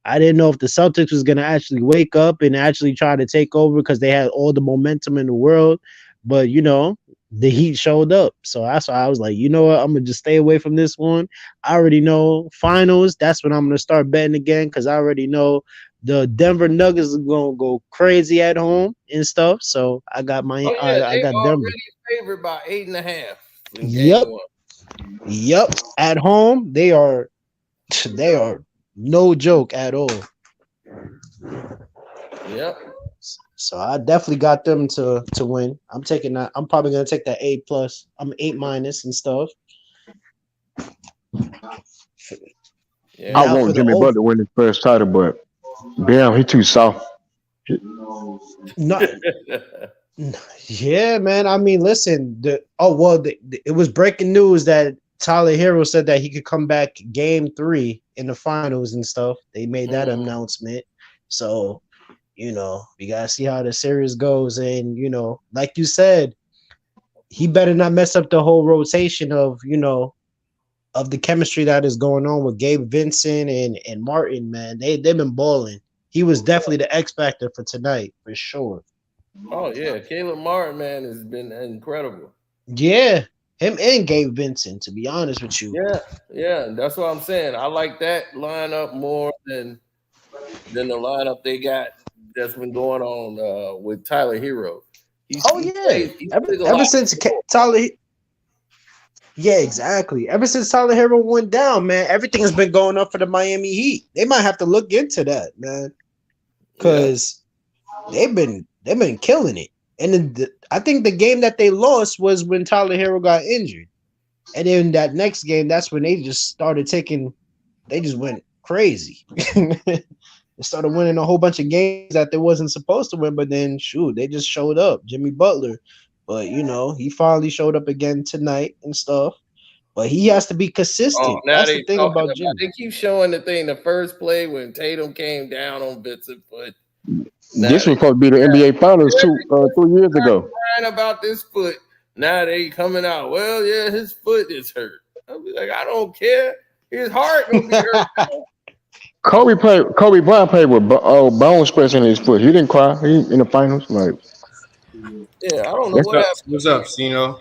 I didn't know if the Celtics was gonna actually wake up and actually try to take over because they had all the momentum in the world, but you know, the Heat showed up. So that's why I was like, you know what? I'm gonna just stay away from this one. I already know finals. That's when I'm gonna start betting again because I already know the Denver Nuggets are gonna go crazy at home and stuff. So I got my I got Denver Favored by 8.5. Yep. At home, they are no joke at all. Yep. So I definitely got them to win. I'm taking that. I'm probably gonna take that 8+. I'm 8- and stuff. Yeah. I want Jimmy Butler to win his first title, but damn, he too soft. Not, yeah, man. I mean, listen. It was breaking news that Tyler Herro said that he could come back game 3 in the finals and stuff. They made that announcement. So, we gotta see how the series goes. And, like you said, he better not mess up the whole rotation of the chemistry that is going on with Gabe Vincent and Martin, man. They've been balling. He was definitely the X factor for tonight, for sure. Oh yeah, Caleb Martin, man, has been incredible. Yeah, him and Gabe Vincent, to be honest with you. Yeah, that's what I'm saying. I like that lineup more than the lineup they got that's been going on with Tyler Herro. Ever since Tyler. Yeah, exactly. Ever since Tyler Herro went down, man, everything has been going up for the Miami Heat. They might have to look into that, man, because they've been killing it. And I think the game that they lost was when Tyler Herro got injured, and then that next game, that's when they just started they just went crazy. They started winning a whole bunch of games that they wasn't supposed to win, but then they just showed up. Jimmy Butler. But he finally showed up again tonight and stuff. But he has to be consistent. That's the thing about Jimmy. They keep showing the thing. The first play when Tatum came down on Vincent foot. This was supposed to be the NBA Finals 3 years ago. Crying about this foot. Now they coming out. Well, yeah, his foot is hurt. I'll be like, I don't care. His heart will be hurt. Kobe Bryant played with bone spurs in his foot. He didn't cry. He in the finals, like. Yeah, I don't know what happened. What's up, Cino?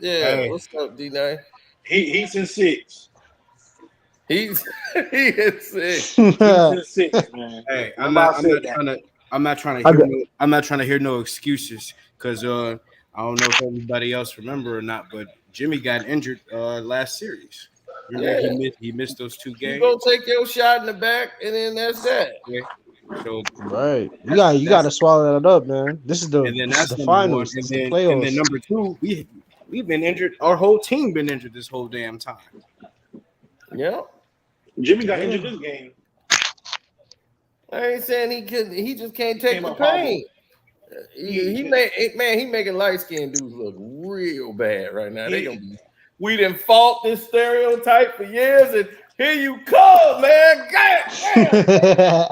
Yeah, hey. What's up, D9? He's in 6. He's in 6. He's in 6, man. Hey, I'm not trying to hear no excuses because I don't know if everybody else remember or not, but Jimmy got injured last series. Remember he missed those 2 games. You go take your shot in the back, and then that's that. Okay. So right, you got to swallow that up, man. This is the finals, and the playoffs. And then number 2, we've been injured. Our whole team been injured this whole damn time. Yeah, Jimmy got injured this game. I ain't saying he couldn't. He just can't take the pain. He making light skinned dudes look real bad right now. We done fought this stereotype for years, and here you come, man. God damn.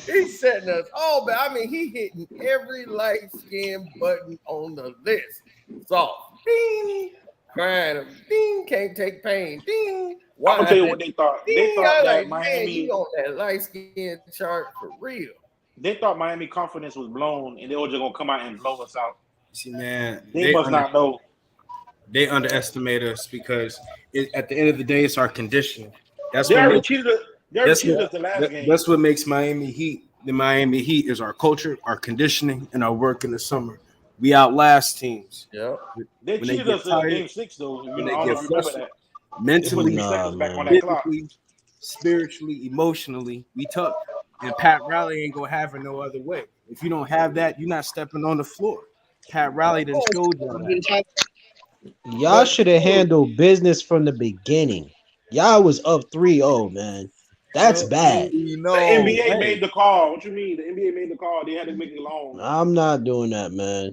He's setting us all back. I mean, he hitting every light skin button on the list. Soft. Ding. Crying. Ding. Can't take pain. Ding. I'm gonna tell you what they thought. Ding. They thought that like, Miami man, on that light skin chart for real. They thought Miami confidence was blown, and they were just gonna come out and blow us out. See, man, they must not know. They underestimate us because at the end of the day, it's our conditioning. That's they what already cheated us the last game. That's what makes Miami Heat. The Miami Heat is our culture, our conditioning, and our work in the summer. We outlast teams. Yeah, they cheated us in game 6 though. When they get frustrated, mentally, physically, spiritually, emotionally, we tough. And Pat Riley ain't gonna have it no other way. If you don't have that, you're not stepping on the floor. Pat Riley done showed you that. Y'all should have handled business from the beginning. Y'all was up 3-0, man. That's bad. The NBA made the call. What you mean? The NBA made the call. They had to make it long. I'm not doing that, man.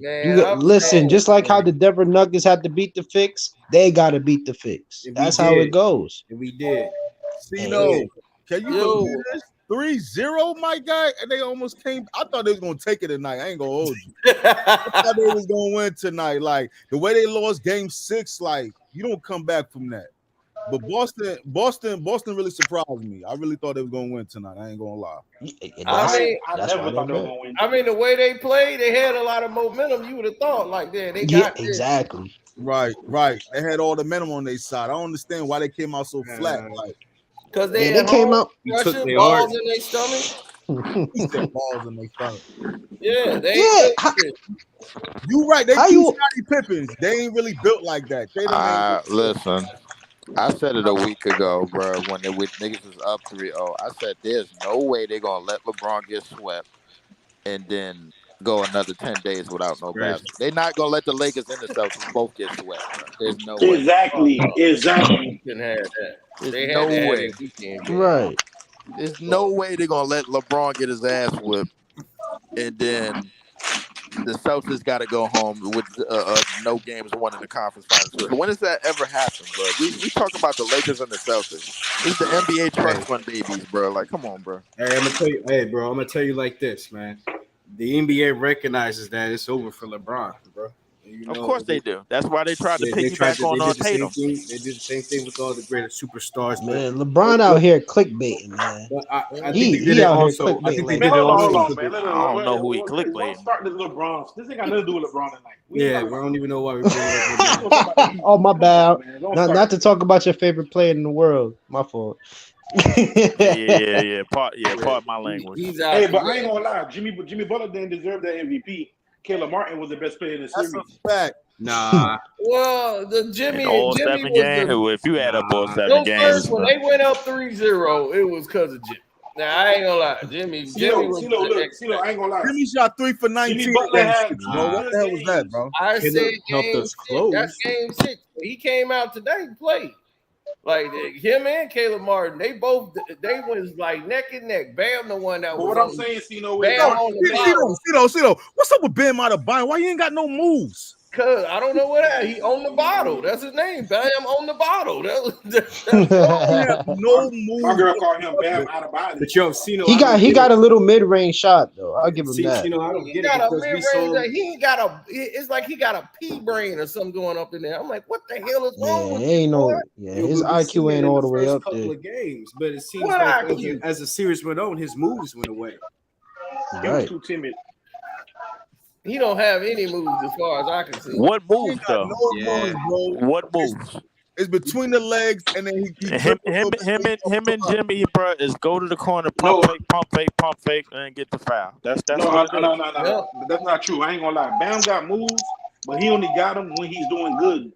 Listen, just like how the Denver Nuggets had to beat the fix, they got to beat the fix. That's how it goes. And we did. Cino, can you believe this? 3-0, my guy, and they almost came. I thought they was gonna take it tonight. I ain't gonna hold you. I thought they was gonna win tonight. Like the way they lost game 6, like you don't come back from that. But Boston really surprised me. I really thought they was gonna win tonight. I ain't gonna lie. I never thought they were gonna win. I mean, the way they played, they had a lot of momentum. You would have thought like that. They got this. Exactly. Right. They had all the momentum on their side. I don't understand why they came out so flat. Like. Because they came out Russian balls in their stomach. Balls in their stomach. Yeah, you right. They keep Scottie Pippins. They ain't really built like that. Listen, I said it a week ago, bro. When niggas was up 3-0, I said there's no way they're gonna let LeBron get swept and then go another 10 days without no basketball. They're not gonna let the Lakers and the Celtics both get swept, bro. There's no way. Exactly. Couldn't have that. There's no way. Right. There's no way they're gonna let LeBron get his ass whipped and then the Celtics got to go home with no games won in the conference finals. So when does that ever happen, bro? We talk about the Lakers and the Celtics. This is the NBA trust fund babies, bro. Like, come on, bro. Hey, I'm gonna tell you, I'm gonna tell you like this, man. The NBA recognizes that it's over for LeBron, bro. Of course they do. That's why they tried to piggyback on Tatum. They did the same thing with all the greatest superstars. Man, LeBron out here clickbaiting, man. But I think He they did it out here also. I clickbaiting think they like did it Hold also. on, man. I don't know who he clickbaiting. Start this LeBron. This ain't got nothing to do with LeBron tonight. Yeah, we don't even know why we bring it up. Oh, my bad. Don't Not start. to talk about your favorite player in the world. My fault. Part my language. He's out. Hey, but I ain't gonna lie. Jimmy Butler didn't deserve that MVP. Caleb Martin was the best player in the That's series. a fact. Nah. Well, the Jimmy all Jimmy 7 was games. the, If you add up all 7 those games, first when they went up 3-0, it was because of Jimmy. Now I ain't gonna lie, Jimmy was CeeLo, I ain't gonna lie. Jimmy shot 3 for 19. Jimmy Butler had Bro, what the hell was that, bro? I Caleb said helped game us 6. close. That's game 6. He came out today and played. Like him and Caleb Martin, they was like neck and neck. Bam, the one that But was what I'm on- saying, CeeLo, Bam on the bottom. CeeLo, what's up with Bam Adebayo? Why you ain't got no moves? Cause I don't know what he on the bottle. That's his name. Bam on the bottle. That's No moves. my girl called him Bam Adebayo. But yo, Cino, he got a little mid-range shot though. I'll give him that. Cino, I don't he get it got a because we mid-range. saw. He ain't got a. It's like he got a pea brain or something going up in there. I'm like, what the hell is wrong Yeah, with he ain't you, boy? no. Yeah, his IQ ain't all the way up couple there. of games, but it seems What like IQ? as the series went on, his moves went away. He was Right. too timid. He don't have any moves as far as I can see. What He moves ain't got though? no Yeah. moves, bro. What moves? It's between the legs, and then he Him dribbles and Jimmy, bro, is go to the corner, pump fake, and get the foul. That's No, what it is. Yeah. That's not true. I ain't gonna lie. Bam got moves, but he only got them when he's doing good.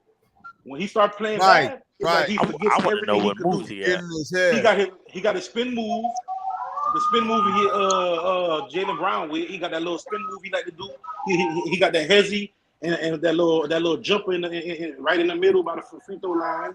When he starts playing bad, it's like he forgets I want to know everything what he could moves do. he in had. his head. He got his spin move. The spin move he Jaylen Brown with. He got that little spin move he like to do. He got that hezzy and that little jumper right in the middle by the free throw line.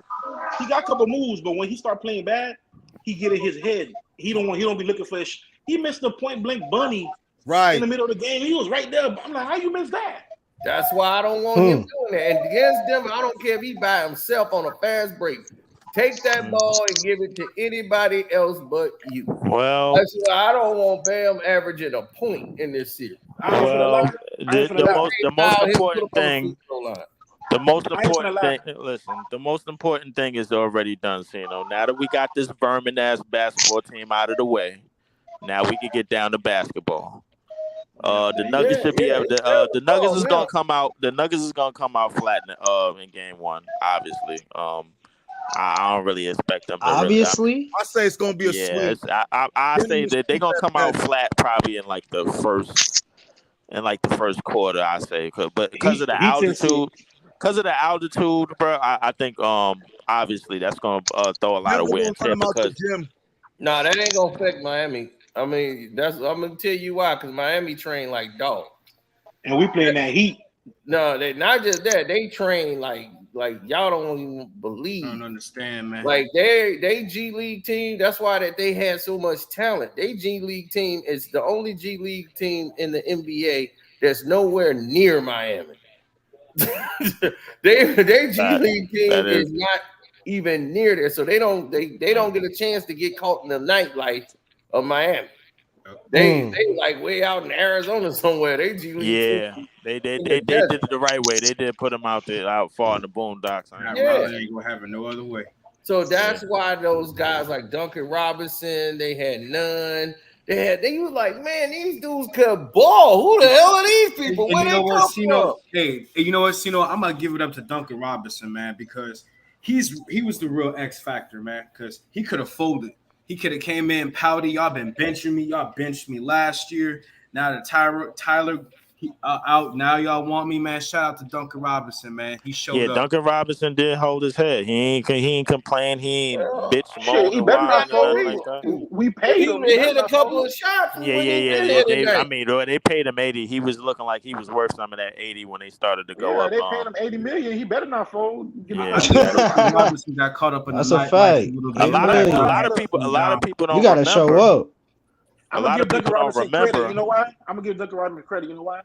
He got a couple moves, but when he start playing bad, he get in his head. He don't be looking for he missed the point blank bunny in Right. the middle of the game. He was right there. I'm like, how you miss that? That's why I don't want him doing that. And against Denver, I don't care if he by himself on a fast break. Take that ball and give it to anybody else but you. Well, That's why I don't want Bam averaging a point in this series. the most important thing. The most important thing, the most important thing is already done, Cino. Now that we got this vermin ass basketball team out of the way, now we can get down to basketball. The Nuggets should be able to. The Nuggets is gonna come out. The Nuggets is gonna come out flat in game 1. Obviously, I don't really expect them. Obviously, I say it's gonna be a sweep. I say that they're gonna come out flat probably in like the first quarter. I say, but because of the altitude. Because of the altitude, bro, I think obviously that's gonna throw a lot of wear and tear. Because no, that ain't gonna affect Miami. I mean, I'm gonna tell you why. Because Miami train like dogs, and we playing that heat. No, they not just that. They train like y'all don't even believe. I don't understand, man. Like they G League team. That's why that they had so much talent. They G League team is the only G League team in the NBA that's nowhere near Miami. Their G League team is not even near there, so they don't get a chance to get caught in the nightlife of Miami. They like way out in Arizona somewhere. They G League. Yeah, they did it the right way. They did put them out far in the boondocks. They ain't gonna have it no other way. So that's why those guys like Duncan Robinson, they had none. They was like, man, these dudes could ball. Who the hell are these people? And Where you they know what, come Cino? from? Hey, you know what, Cino? I'm gonna give it up to Duncan Robinson, man, because he was the real X factor, man. Because he could have folded. He could have came in pouty. Y'all been benching me. Y'all benched me last year. Now that Tyler out, now y'all want me, man. Shout out to Duncan Robinson, man. He showed up. Duncan Robinson did hold his head. He ain't complain. He ain't bitch moan He and better whine not and fold. nothing like that. We paid him. He hit a couple of shots. I mean, they paid him 80. He was looking like he was worth some of that 80 when they started to go up. They paid him $80 million. He better not fold. Robinson got caught up in that's the a fact. A lot of people don't. You gotta show up. I'm gonna give Duncan Robinson credit. You know why? I'm gonna give Duncan Robinson credit. You know why?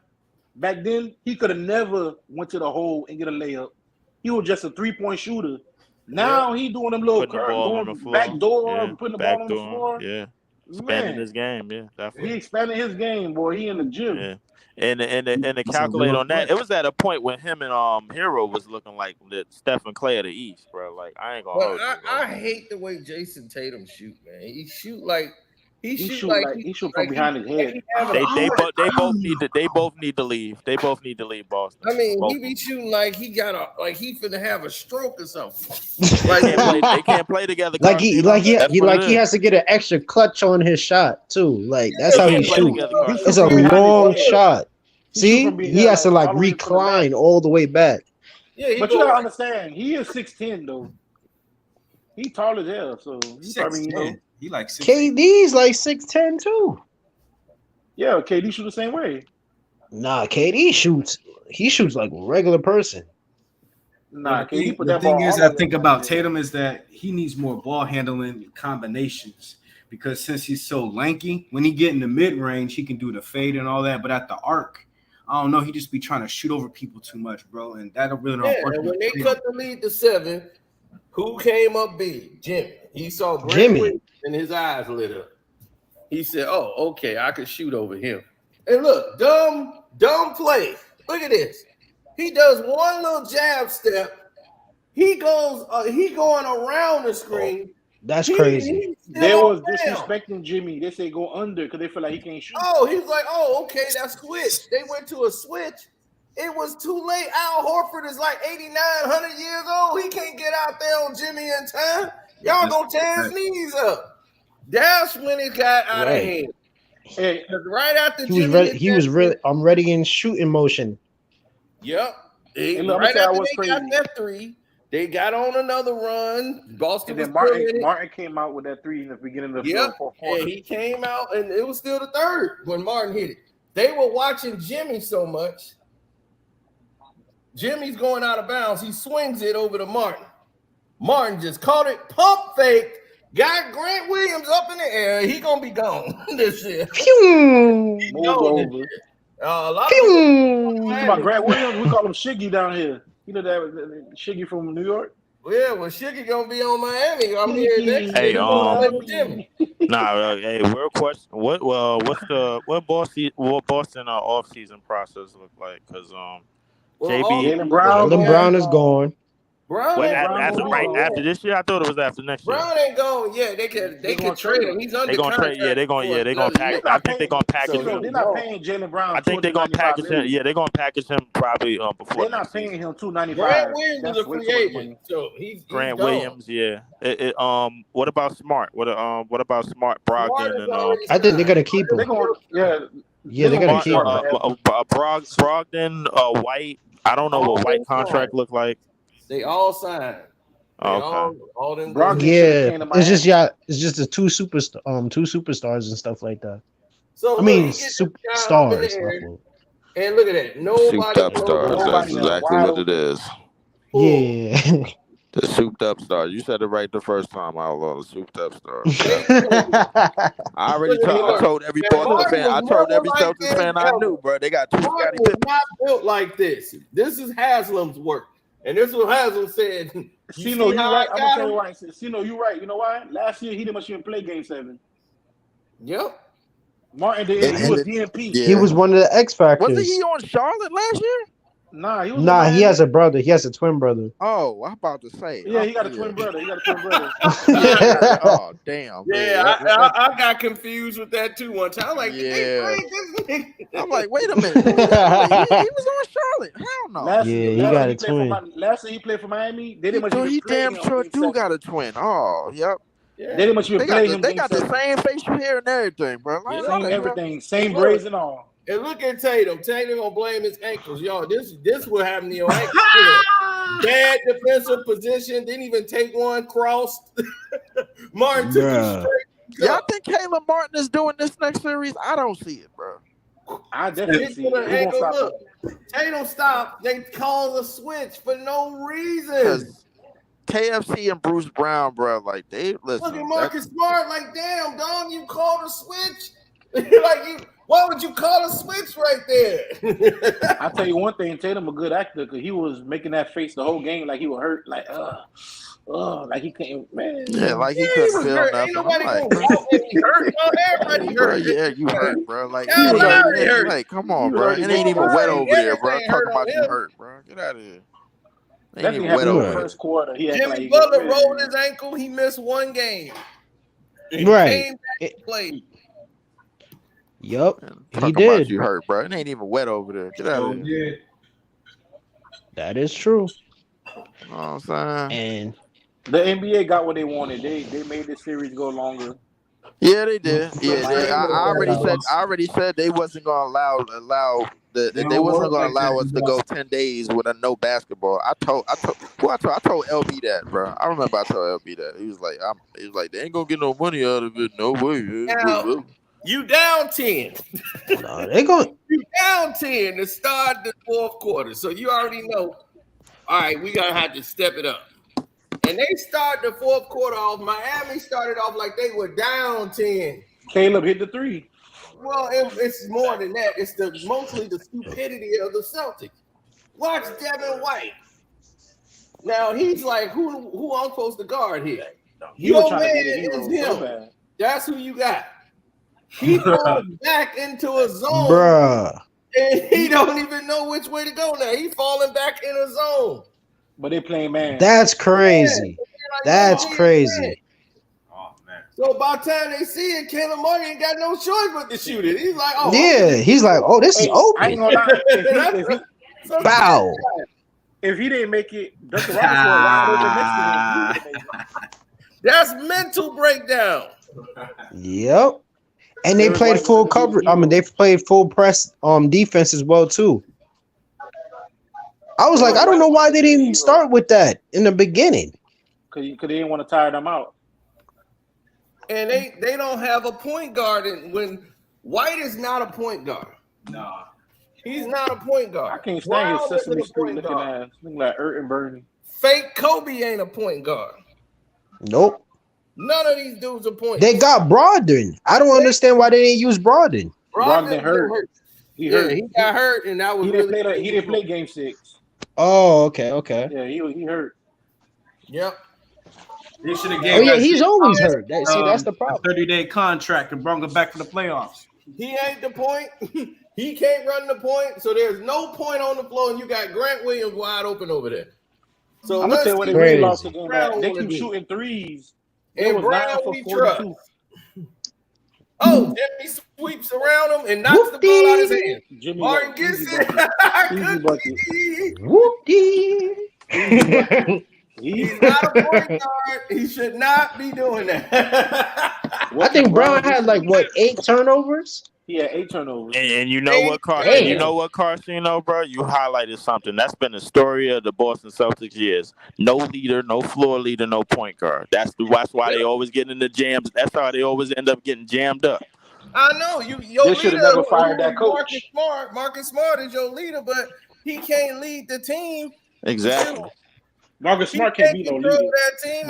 back then, he could have never went to the hole and get a layup. He was just a 3-point shooter. Now he doing them little Putting the ball on the going floor. back door, Yeah. putting the Back ball on the door. floor. Yeah. Expanding Man, his game. Yeah, definitely. he expanded his game, boy. He in the gym. Yeah. And the calculate on that, it was at a point when him and Herro was looking like the Steph and Clay of the East, bro. Like I ain't gonna But hold you, bro. I hate the way Jason Tatum shoot, man. He shoot like he shoot from behind his head. They both need to leave. They both need to leave Boston. I mean, both he be shooting like he finna have a stroke or something. Like they can't play together. Like he has to get an extra clutch on his shot too. Like that's how he shoots. It's a long shot. See, he has to like recline all the way back. Yeah, but you gotta understand, he is 6'10" though. He tall as hell, so he probably he like 6'10". KD's like 6'10" too. Yeah, KD shoot the same way. Nah, KD shoots. He shoots like a regular person. Nah, KD put the that thing ball. is, I think about Tatum is that he needs more ball handling combinations because since he's so lanky, when he get in the mid range, he can do the fade and all that. But at the arc, I don't know. He just be trying to shoot over people too much, bro, and that'll really not work. And when they cut the lead to 7, who came up big? Jimmy. He saw Jimmy, and his eyes lit up. He said, "Oh, okay, I can shoot over him." And look, dumb play. Look at this. He does one little jab step. He goes. He going around the screen. That's crazy. They was disrespecting Jimmy. They say go under because they feel like he can't shoot. Oh, he was like, "Oh, okay, that's switch." They went to a switch. It was too late. Al Horford is like 8,900 years old. He can't get out there on Jimmy in time. Y'all gonna tear his knees up. That's when it got out of hand. Hey, right after he was really I'm ready in shooting motion. Yep. Right after they got that 3, they got on another run. Boston and then Martin came out with that 3 in the beginning of the fourth quarter. And he came out, and it was still the 3rd when Martin hit it. They were watching Jimmy so much. Jimmy's going out of bounds. He swings it over to Martin. Martin just caught it, pump fake, got Grant Williams up in the air. He gonna be gone this year. Pew! A lot of about Grant Williams, we call him Shiggy down here. You know that Shiggy from New York? Yeah, well, Shiggy gonna be on Miami. I'm here next year. Hey, real question. What Boston off-season process look like? Because Jaylen Brown is gone. After this year, I thought it was after next year. Brown ain't going. Yeah, they can trade him. He's under contract. They're gonna package. I think they're gonna package him. They're not paying Jaylen Brown. I think they're gonna package him. Yeah, they're gonna package him probably before. They're not paying him $295. Grant Williams is a free agent, so he's Grant gone. Williams. Yeah. What about Smart? What about Smart, Brogdon, and I think they're gonna keep him. They're gonna, they're gonna keep him. Brogdon, White. I don't know what White contract look like. They all signed. Okay. All them. It's just the two superstars and stuff like that. So I mean, superstars. And look at that. Nobody. Souped up stars. That's exactly what it is. Yeah. The souped up stars. You said it right the first time. I love the souped up stars. I already told every Boston fan. I told every Celtics fan I knew, bro. They got 2 Scottie Pippen. Not built like this. This is Haslam's work. And this is what Haslam said. Cino, you're right. I'm gonna tell you why. Cino, you're right. You know why? Last year he didn't much even play Game 7. Yep. Martin did. He was DNP. Yeah. He was one of the X factors. Wasn't he on Charlotte last year? Nah, he has a brother. He has a twin brother. Oh, I'm about to say. Yeah, he got a twin brother. Oh, damn. Yeah, I got confused with that too one time. I'm like, I'm like, wait a minute. He was on Charlotte. Hell no. He got a twin. Last year he played for Miami. They didn't much he damn sure do got a twin. Oh, yep. Yeah. They didn't much even play him. They got the same facial hair and everything, bro. Same everything. Same braids and all. And look at Tatum. Tatum gonna blame his ankles, y'all. This what happened to your ankles. Bad defensive position. Didn't even take one. Crossed. Martin took you straight. Y'all think Caleb Martin is doing this next series? I don't see it, bro. I definitely see it. Look, Tatum stopped. They called a switch for no reason. KFC and Bruce Brown, bro, like they listen. Look at Marcus Smart. Like, damn, dog, you called a switch. Why would you call a switch right there? I'll tell you one thing, Tatum a good actor because he was making that face the whole game like he was hurt, like he couldn't, man. Yeah, like he he couldn't was feel hurt. nothing. Ain't nobody I'm like, gonna walk when he hurt. No, everybody bro, hurt. yeah, you hurt, bro. Like, Kyle he Lowry hurt. hurt. Like, come on, You bro. hurt It again. ain't even wet over there, bro. Everything Talking hurt about on you him. hurt, bro. Get out of here. It ain't That thing even happened wet in over the there. first quarter. He acted like Jimmy he Butler got rolled his ankle. He missed one game. He Right. came back and played. Yup. He Talking about did. you hurt, bro. It ain't even wet over there. Get out of here. That is true. You know what I'm saying? And The NBA got what they wanted. They made the series go longer. Yeah, they did. Yeah, I Miami- already said they wasn't gonna allow They they don't wasn't work gonna like allow that us to in go 10 days with a no basketball. I told LB that, bro. I remember I told LB that. He was like, they ain't gonna get no money out of it. No way. Now, you down 10. no, they going. You down 10 to start the fourth quarter. So you already know, all right, we gonna have to step it up. And they start the fourth quarter off. Miami started off like they were down 10. Caleb hit the three. Well, it's more than that. It's mostly the stupidity of the Celtics. Watch Devin White. Now he's like, who I'm supposed to guard here? He was Your trying to man be the hero is so him. bad. That's who you got. He goes back into a zone, Bruh. and he don't even know which way to go now. He's falling back in a zone. But they playing man. That's crazy. That's crazy. So by the time they see it, Caleb Martin ain't got no choice but to shoot it. He's like, Yeah, he's like, oh, this is I ain't open. gonna lie. Bow. If he didn't make it, Duncan Robinson was wide open next to him. That's mental breakdown. Yep. And they played full coverage. I mean, they played full press defense as well too. I was like, I don't know why they didn't start with that in the beginning. Because they didn't want to tire them out. And they don't have a point guard when White is not a point guard. Nah. He's not a point guard. I can't stand his Brown Sesame isn't a Street point looking guard. ass. Looking like Ert and Bernie. Fake Kobe ain't a point guard. Nope. None of these dudes are point They got Brogdon. I don't understand why they didn't use Brogdon. Brogdon hurt. He hurt. He got hurt, and that was He didn't play game 6. Oh, okay. Yeah, he hurt. Yep. They should have Oh gave. yeah, he's always hurt. See, that's the problem. 30-day contract and brought him back for the playoffs. He ain't the point. He can't run the point, so there's no point on the floor, and you got Grant Williams wide open over there. So I'm gonna tell you what they really lost the game. They keep shooting threes. And Brown, we trust. Oh, Jimmy sweeps around him and knocks the ball out of his hand. Jimmy Martin gets it. Whoopty. He's not a point guard. He should not be doing that. I think Brown had like 8 turnovers. He had 8 turnovers. And you know what, Karceno, bro? You highlighted something. That's been the story of the Boston Celtics years. No leader, no floor leader, no point guard. That's why they always get in the jams. That's how they always end up getting jammed up. I know your They should have leader, never fired that coach. Marcus Smart is your leader, but he can't lead the team. Exactly. Marcus Smart can't be no leader. That team.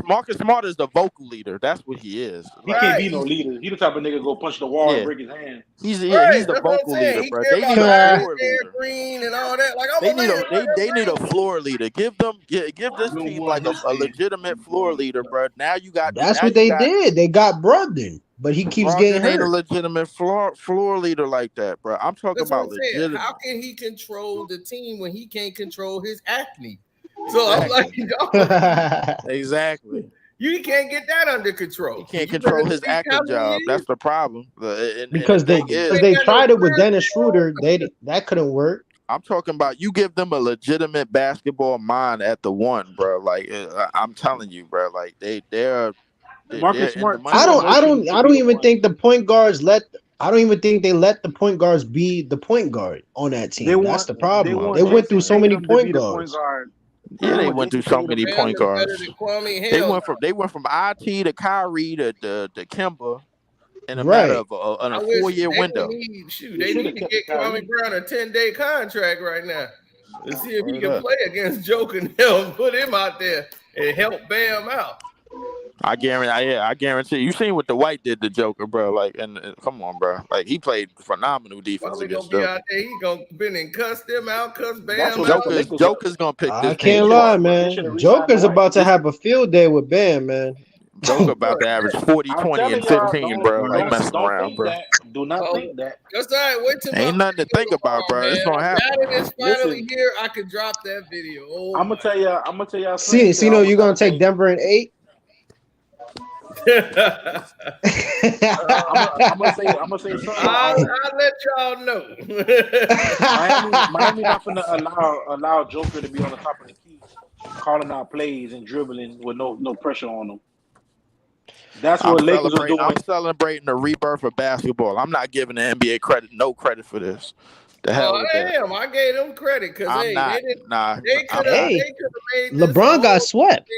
Marcus Smart is the vocal leader. That's what he is. He can't be no leader. He the type of nigga go punch the wall and break his hand. He's the vocal leader, bro. They need a floor leader. Green and all that. Like they need a floor leader. Give this team like a legitimate floor leader, bro. Now you got. That's what they did. They got Brogdon, but he keeps getting hurt. Ain't a legitimate floor leader like that, bro. I'm talking about legitimate. How can he control the team when he can't control his acne? So I'm like, exactly. You can't get that under control. He can't control his acting job. That's the problem. Because they tried it with Dennis Schroeder, that couldn't work. I'm talking about you give them a legitimate basketball mind at the one, bro. Like I'm telling you, bro. Like they're Marcus Smart. I don't even think the point guards I don't even think they let the point guards be the point guard on that team. That's the problem. They went through so many point guards. Yeah, they went through so many point guards. They went from IT to Kyrie to Kemba in a matter of a 4-year window. They need to get Kwame Brown a 10-day contract right now to see if he can play against Joker and put him out there and help Bam out. I guarantee. You seen what the White did to Joker, bro? Like, and come on, bro. Like, he played phenomenal defense Probably gonna against be Joker. out there. He gonna been and cuss them out, cuss That's Bam what out. Joker's gonna pick I this team can't lie, apart, bro. They should man. have re-signed Joker's the White. about to have a field day with Bam, man. Joker about to average 40, I'm 20, telling and y'all, 15, bro. Like messing don't around, think bro. that. Do not Oh, think that. that's all right. Wait till my Ain't nothing to video think about, tomorrow, bro. It's man. gonna happen. Now that it's finally Listen, here, I can drop that video. Oh I'm gonna tell y'all See, something. you gonna take Denver in 8? I'm gonna say something. I'll let y'all know. Miami not gonna allow Joker to be on the top of the key, calling out plays and dribbling with no pressure on them. That's what Lakers are doing. I'm celebrating the rebirth of basketball. I'm not giving the NBA no credit for this. The hell with that. Damn, I gave them credit because I'm not. they could have made this LeBron got swept.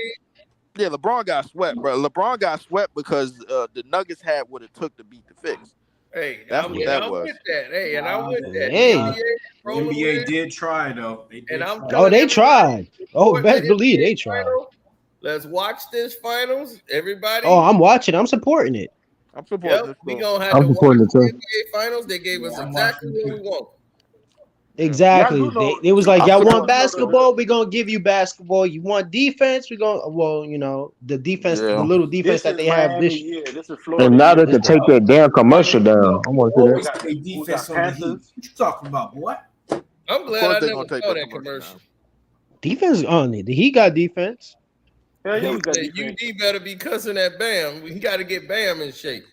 Yeah, LeBron got swept, bro. LeBron got swept because the Nuggets had what it took to beat the Knicks. Hey, that's I'm what that was. with that. Hey, and I'm with that. Hey. The NBA did try though. They tried. Oh, best believe they tried. Let's watch this finals, everybody. Oh, I'm watching. I'm supporting it. I'm supporting this. We gonna have I'm to watch supporting it the too. NBA finals. They gave us exactly what we want. Exactly. It was like, y'all want basketball? that. We're gonna give you basketball. You want defense? We're gonna, the defense, the little defense that they have this. This is Florida. And now they can take that damn commercial down. I want to Always see that. play defense on the Heat. What you talking about, boy? I'm glad I never saw that commercial. Defense on it. He got defense. Hell yeah, we got defense. UD better be cussing at Bam. He got to get Bam in shape.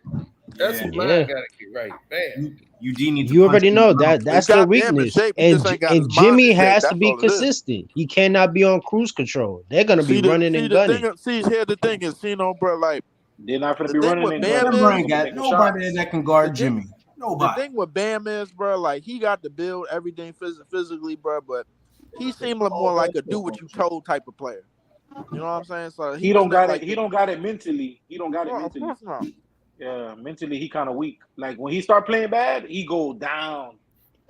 That's what mine got to get right. Bam. You already know that's their weakness. And Jimmy has to be consistent. He cannot be on cruise control. They're gonna be running and gunning. Here the thing is, bro, like they're not gonna be running and gunning. Nobody that can guard Jimmy. Nobody. The thing with Bam is, bro, like he got to build everything physically, bro, but he seemed more like a do what you told type of player. You know what I'm saying? So he don't got it. He don't got it mentally. He don't got it mentally. Of course not. Yeah, mentally he kind of weak. Like when he start playing bad, he go down.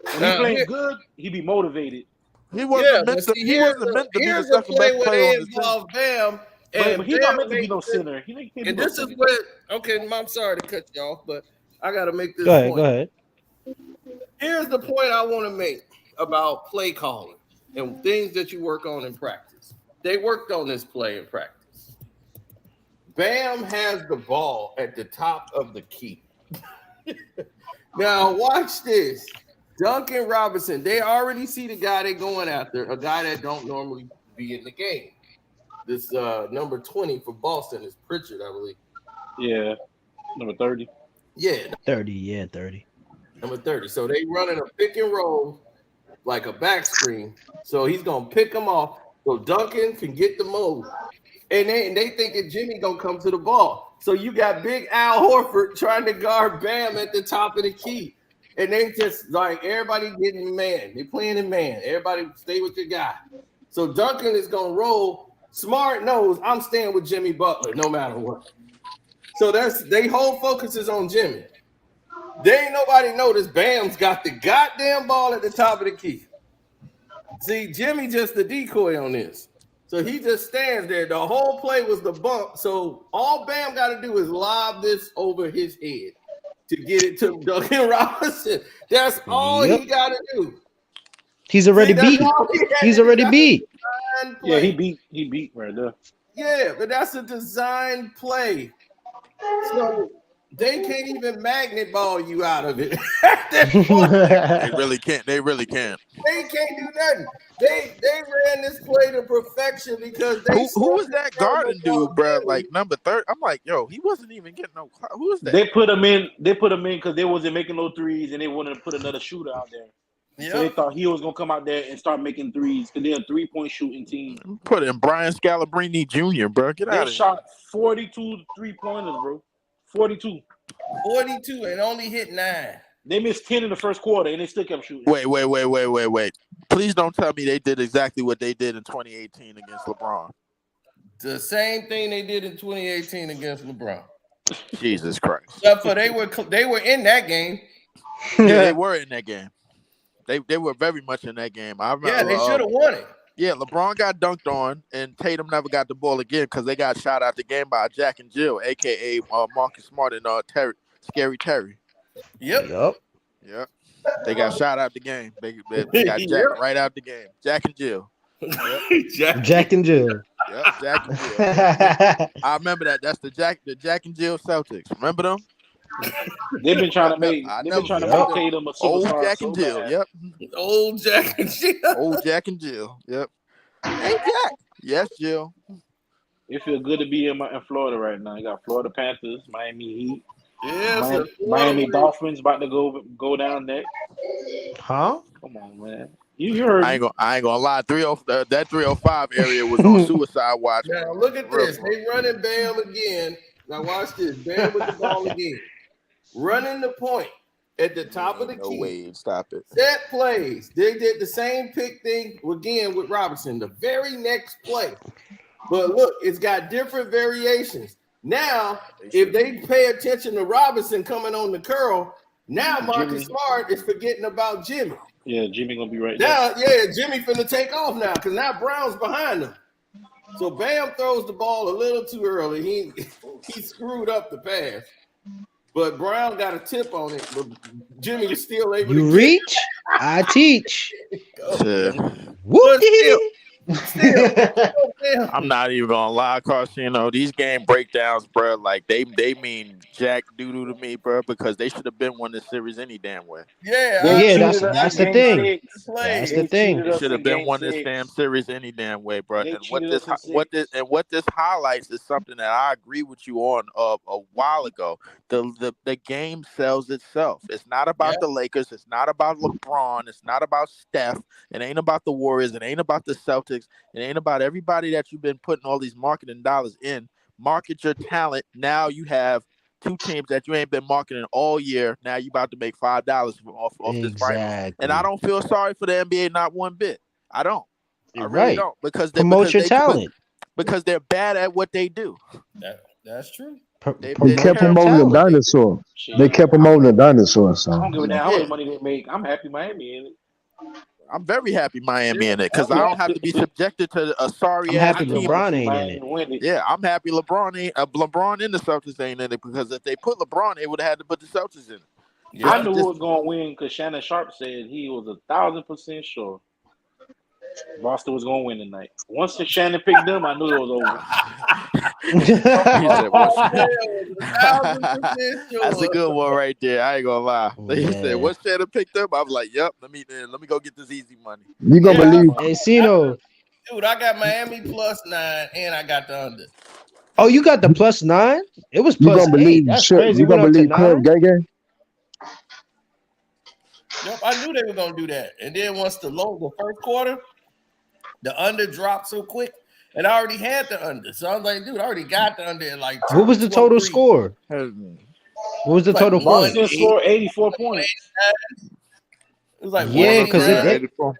When he playing good, he be motivated. He wasn't meant to be the second best player on the team. Bam, but he's not meant to be no center. And this is what. Okay, I'm sorry to cut you off, but I got to make this point. Go ahead. Here's the point I want to make about play calling and things that you work on in practice. They worked on this play in practice. Bam has the ball at the top of the key. Now, watch this. Duncan Robinson, they already see the guy they're going after, a guy that don't normally be in the game. This number 20 for Boston is Pritchard, I believe. Yeah, number 30. Yeah. 30. Number 30. So they running a pick and roll like a back screen. So he's going to pick them off so Duncan can get the move. And they thinking Jimmy gonna come to the ball. So you got big Al Horford trying to guard Bam at the top of the key. And they just like everybody getting man. They playing in man. Everybody stay with your guy. So Duncan is gonna roll. Smart knows I'm staying with Jimmy Butler no matter what. So they whole focus is on Jimmy. They ain't nobody notice Bam's got the goddamn ball at the top of the key. See, Jimmy just the decoy on this. So he just stands there. The whole play was the bump. So all Bam got to do is lob this over his head to get it to Duncan Robinson. That's all he got to do. He's already beat. He's already beat. Yeah, he beat right there. Yeah, but that's a design play. So they can't even magnet ball you out of it. They really can't. They can't do nothing. They ran this play to perfection because who was that guarding dude, bro? Like number 30. I'm like, yo, he wasn't even getting no. Who was that? They put him in because they wasn't making no threes and they wanted to put another shooter out there. Yep. So they thought he was gonna come out there and start making threes because they're a 3-point shooting team. Put in Brian Scalabrine Jr., bro. Get out of here. They shot 42 3-pointers, bro. 42 and only hit 9. They missed 10 in the first quarter and they still kept shooting. Wait. Please don't tell me they did exactly what they did in 2018 against LeBron. The same thing they did in 2018 against LeBron. Jesus Christ. Except for they were in that game. Yeah, they were in that game. They were very much in that game. I remember, they should have won it. Yeah, LeBron got dunked on, and Tatum never got the ball again because they got shot out the game by Jack and Jill, a.k.a. Marcus Smart and Scary Terry. Yup. Yep. They got shot out the game. They got Jack right out the game. Jack and Jill. Yep. Jack and Jill. Yep, Jack and Jill. Yep. I remember that. That's the Jack and Jill Celtics. Remember them? They've been trying to make Tatum a superstar. Old Jack and Jill. Bad. Yep. Old Jack and Jill. Old Jack and Jill. Yep. Hey Jack. Yes, Jill. It feels good to be in Florida right now. You got Florida Panthers, Miami Heat. Yeah, Miami Dolphins about to go down there. Huh? Come on, man. You heard. I ain't gonna lie. That 305 area was on suicide watch. Now look at this. They running Bam again. Now watch this. Bam with the ball again. Running the point at the top of the key. No way. Stop it. Set plays. They did the same pick thing again with Robinson. The very next play. But look, it's got different variations. Now, if they pay attention to Robinson coming on the curl, now Marcus Smart is forgetting about Jimmy. Yeah, Jimmy gonna be right now. there. Yeah, Jimmy finna take off now because now Brown's behind him. So Bam throws the ball a little too early. He screwed up the pass, but Brown got a tip on it. But Jimmy is still able to reach. I teach. I'm not even gonna lie, Karceno. These game breakdowns, bro, like they mean jack doo-doo to me, bro, because they should have been won this series any damn way. Yeah, that's the thing. That's the thing. They should have been won this damn series any damn way, bro. And what this highlights is something that I agree with you on a while ago. The game sells itself. It's not about the Lakers. It's not about LeBron. It's not about Steph. It ain't about the Warriors. It ain't about the Celtics. It ain't about everybody that you've been putting all these marketing dollars in. Market your talent. Now you have two teams that you ain't been marketing all year. Now you about to make $5 off this final. And I don't feel sorry for the NBA not one bit. I don't. I really don't. Because promote your talent. Because they're bad at what they do. That's true. They kept promoting the dinosaur. They kept promoting the dinosaur. So. I don't give a damn how much money they make. I'm happy Miami in it. I'm very happy Miami in it because I don't have to be subjected to a sorry ass team. LeBron ain't in it. Yeah, I'm happy LeBron ain't. LeBron and the Celtics ain't in it because if they put LeBron, they would have had to put the Celtics in it. Yeah, I knew who was going to win because Shannon Sharp said he was 1,000% sure Boston was going to win tonight. Once Shannon picked them, I knew it was over. That's a good one right there. I ain't gonna lie. He said, "Once Shannon picked them, I was like, yep. Let me go get this easy money." You gonna believe? Hey, Cino. Dude, I got Miami +9 and I got the under. Oh, you got the +9? It was you +8. gonna believe? That's crazy. You gonna believe Club Gang? Yep, I knew they were gonna do that. And then once the first quarter, the under dropped so quick, and I already had the under. So I was like, dude, I already got the under. Like, what was the total score? What was the total point? Boston scored 84 points. It was like because it 84.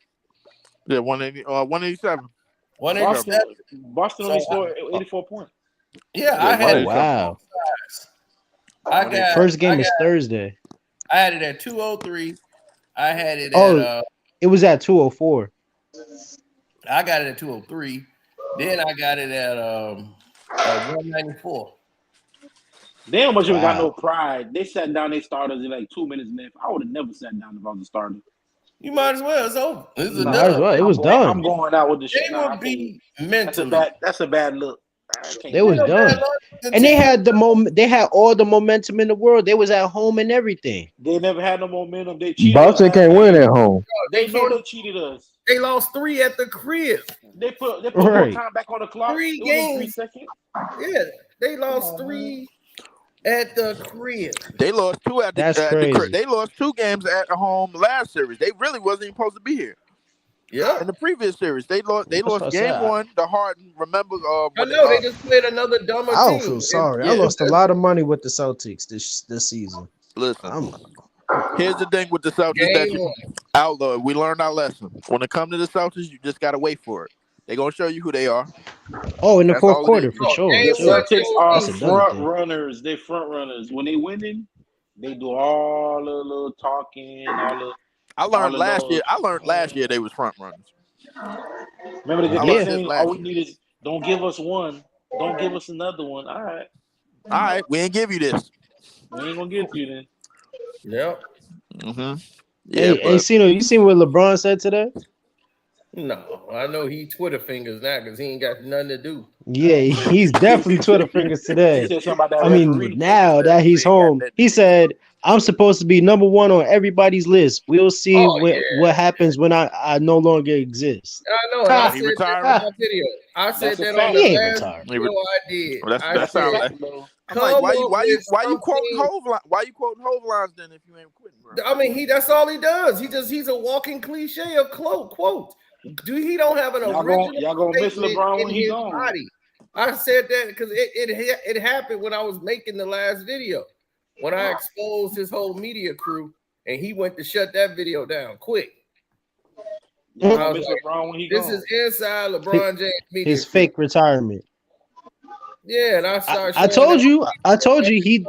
Yeah, 180, 187. 187. Boston only scored 84 points. Yeah, I had it. Wow. I got first game is Thursday. I had it at 203. I had it at it was at 204. I got it at 203. Then I got it at 194. They almost even got no pride. They sat down their starters in like 2 minutes left. I would have never sat down if I was a starter. You might as well. It's over. It's It was done. I'm going out with the shit. They would be mentally. That's a bad look. They was done. And they had the moment. They had all the momentum in the world. They was at home and everything. They never had no momentum. They cheated. Boston can't win at home. They know they cheated us. They lost 3 at the crib. They put more time back on the clock. 3 games. 3 seconds. Yeah, they lost 3 at the crib. They lost 2 at the crib. They lost 2 games at home last series. They really wasn't even supposed to be here. Yeah. In the previous series, they lost game 1 to Harden. Remember? I know they just played another dumber team. I don't feel sorry. I lost a lot of money with the Celtics this season. Listen, here's the thing with the Celtics outlaw. We learned our lesson. When it comes to the Celtics, you just gotta wait for it. They're gonna show you who they are. Oh, in the fourth quarter, for sure. The Celtics are front runners. They're front runners. When they winning, they do all the little talking, all the. I learned last year they was front runners. Remember they I kept learned this saying, all last we year. need is don't give us one, don't give us another one. All right, we ain't give you this. We ain't gonna get to you then. Yep. Yeah, hey, Cino, you seen what LeBron said today? No, I know he Twitter fingers now because he ain't got nothing to do. Yeah, he's definitely Twitter fingers today. He said something about that I mean, referee. now that he's home, he said, "I'm supposed to be number one on everybody's list. We'll see what happens when I no longer exist." I know, and I said that in my video. I said that on the last video I did. That's how. I'm like, why you quoting Hove lines? Why you quoting Hove lines then if you ain't quitting, bro? I mean, that's all he does. He's a walking cliche of quote. He don't have an original. Y'all gonna miss LeBron when he gone. Body. I said that because it happened when I was making the last video, when I exposed his whole media crew, and he went to shut that video down quick. Y'all miss LeBron when he this gone. is inside LeBron James media. His fake retirement. Yeah, and I started. I told you he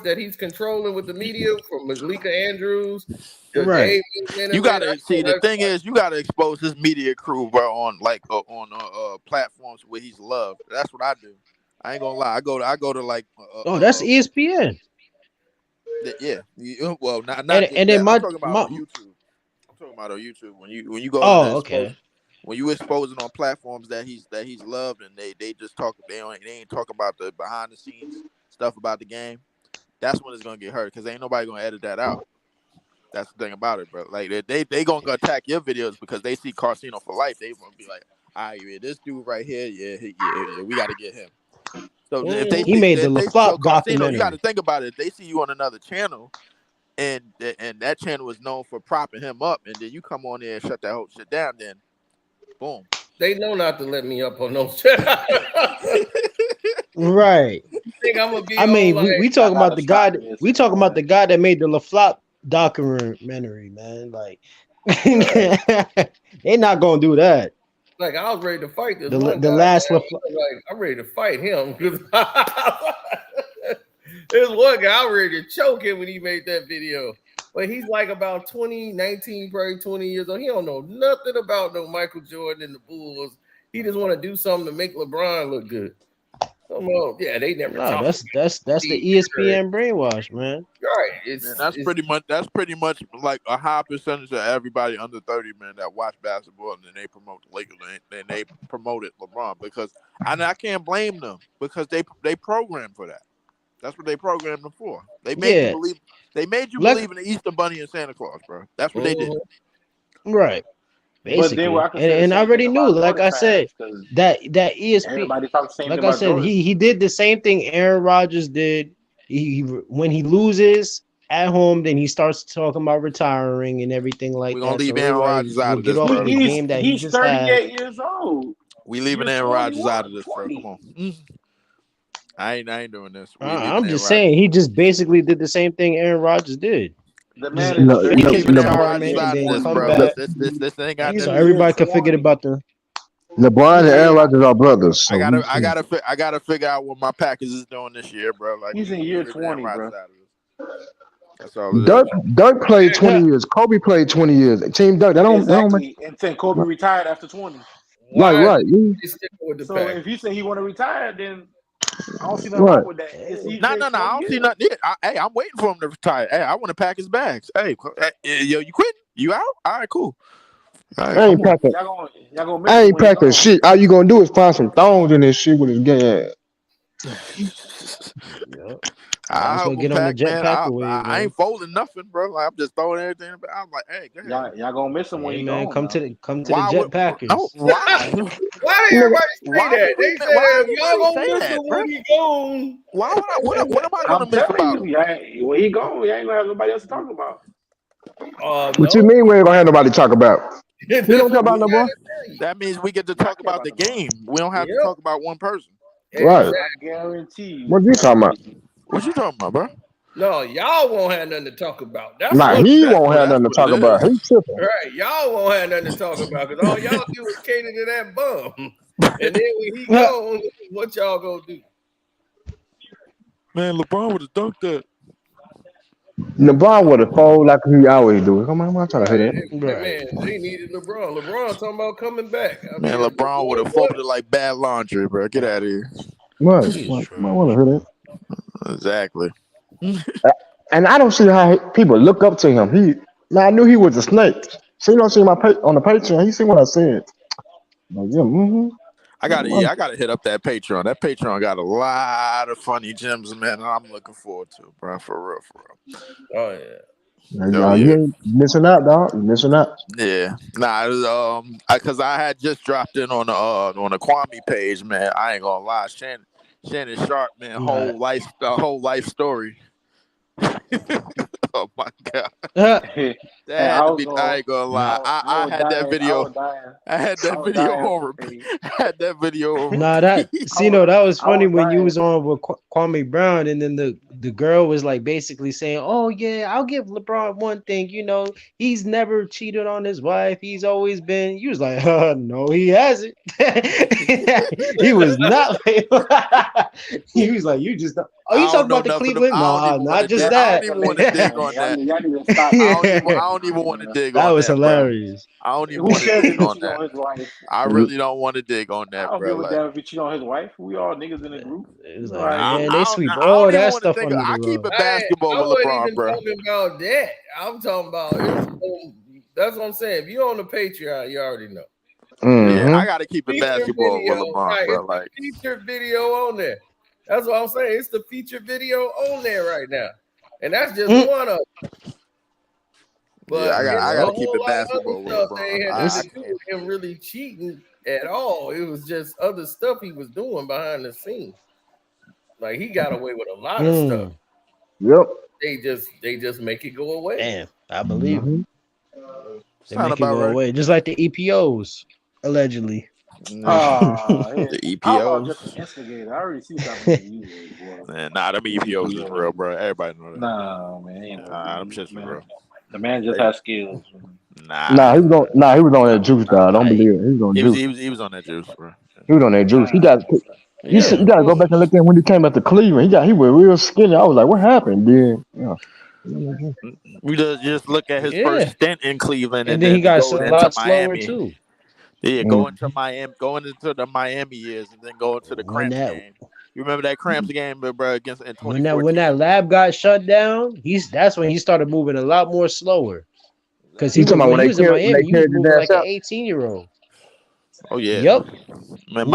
that he's controlling with the media from Malika Andrews. Right. You gotta see. The thing is, you gotta expose his media crew, bro, on platforms where he's loved. That's what I do. I ain't gonna lie. I go to like. That's ESPN. Yeah. Well, not. And then I'm talking about on YouTube. I'm talking about on YouTube when you go. Okay. When you exposing on platforms that he's loved and they just talk, they ain't talk about the behind the scenes stuff about the game. That's when it's gonna get hurt because ain't nobody gonna edit that out. That's the thing about it, bro. Like they gonna go attack your videos because they see Karceno for life. They gonna be like, all right, yeah, this dude right here, yeah, we gotta get him. So if they he made the LaFlop Karceno, documentary. you got to think about it. If they see you on another channel, and that channel is known for propping him up, and then you come on there and shut that whole shit down, then boom. They know not to let me up on those. Right. I mean, we talking about the guy. We talking about the guy that made the LaFlop documentary, man. Like, they not gonna do that. Like I was ready to fight this. The guy, last like I'm ready to fight him because there's one guy I'm ready to choke him when he made that video. But he's like about 19, probably 20 years old. He don't know nothing about no Michael Jordan and the Bulls. He just want to do something to make LeBron look good. Yeah, they never. No, that's the ESPN brainwash, man. Right. That's pretty much like a high percentage of everybody under 30, man, that watch basketball and then they promote the Lakers and they promoted LeBron because I can't blame them because they programmed for that. That's what they programmed them for. They made you believe. They made you believe in the Easter Bunny and Santa Claus, bro. That's what they did. Right. Basically, and I already knew, like I said, that ESPN. Like I said, he did the same thing Aaron Rodgers did. He when he loses at home, then he starts talking about retiring and everything like that. We're gonna leave Aaron Rodgers out of this, bro. The game that he's just 38 had. years old. We leaving Aaron Rodgers out of this, bro. Come on. I ain't doing this. I'm just saying, he just basically did the same thing Aaron Rodgers did. The man is so everybody can forget about the LeBron and Aaron Rodgers are brothers. So I gotta figure out what my Packers is doing this year, bro. Like he's in year 20, bro. That's all. Dunk played 20 years. Kobe played 20 years. Team Dunk. That don't make. And then Kobe retired after 20. Right. So if you say he want to retire, then I don't see nothing wrong with that. No. I don't see nothing. Hey, I'm waiting for him to retire. Hey, I want to pack his bags. Hey, yo, you quitting? You out? All right, cool. Right, I ain't packing. I ain't packing shit. All you gonna do is find some thongs in this shit with his gay ass. I get on the jetpack. I ain't folding nothing, bro. Like, I'm just throwing everything. I'm like, hey, go ahead. Y'all gonna miss him when he man, gone. come to the jetpackers. No, why? Why did everybody say that? They said y'all gonna miss him when he gone. Why would I? What am I gonna miss about him? When he gone, you ain't gonna have nobody else to talk about. What you mean we ain't gonna have nobody to talk about? We don't talk about no more. That means we get to talk about the game. We don't have to talk about one person. Right. I guarantee. What you talking about? What you talking about, bro? No, y'all won't have nothing to talk about. He won't have nothing to talk about. He tripping. Right, y'all won't have nothing to talk about because all y'all do is cater to that bum. And then when he goes, what y'all gonna do? Man, LeBron would have dunked that. LeBron would have folded like he always do. Come on, I'm trying to hit it. Man, they needed LeBron. LeBron talking about coming back. Man, LeBron would have folded like bad laundry, bro. Get out of here. What? I want to hit it. Exactly. And I don't see how people look up to him. I knew he was a snake. So you don't see my on the Patreon. He see what I said. Like, yeah, I gotta hit up that Patreon. That Patreon got a lot of funny gems, man. I'm looking forward to, bro. For real. Oh yeah. You ain't missing out, dog. You missing out. Yeah. Nah, because I had just dropped in on the Kwame page, man. I ain't gonna lie. Shannon Sharp, man, whole life story. Oh my god. I ain't gonna lie. I had that video. I had that video over. I had that video over. Nah, that was funny when you was on with Kwame Brown, and then the girl was like basically saying, "Oh yeah, I'll give LeBron one thing. You know, he's never cheated on his wife. He's always been." You was like, "No, he hasn't." He was not. He was like, "You just." Oh, you talking about the Cleveland? No, not just that. I don't even want to dig on that. I don't even want to dig on that. That was hilarious. I don't even want to dig on that. I really don't want to dig on that, bro. I don't give a damn if he cheat on his wife. We all niggas in the group. It was like, man, they sweep all that stuff under the rug. I keep it basketball with LeBron, bro. I'm talking about that. I'm talking about that's what I'm saying. If you're on the Patreon, you already know. Yeah, I gotta keep it basketball with LeBron, bro. Like feature video on there. That's what I'm saying. It's the feature video on there right now, and that's just one of them. But yeah, I gotta keep it basketball with LeBron. They had nothing to do with him really cheating at all. It was just other stuff he was doing behind the scenes. Like he got away with a lot of stuff. Yep. They just make it go away. Damn, I believe it. They make it go away, just like the EPOs allegedly. The EPOs. Just instigator. I already see something. Man, them EPOs is real, bro. Everybody know that. Nah, man. Them shit's real. The man just has skills. Nah, he was on that juice, dog. Don't believe it. He was on juice. He was on that juice, bro. He was on that juice. You gotta go back and look at when he came up to Cleveland. He was real skinny. I was like, what happened, dude? Yeah. We just look at his first stint in Cleveland, and then he got a lot slower Miami. too. Yeah, going into the Miami years, and then going to the Cramps game. You remember that Cramps game, bro, against in 2014? When that lab got shut down, that's when he started moving a lot more slower. Because he was in Miami, he was moving like an 18-year-old. Oh yeah. Yep. When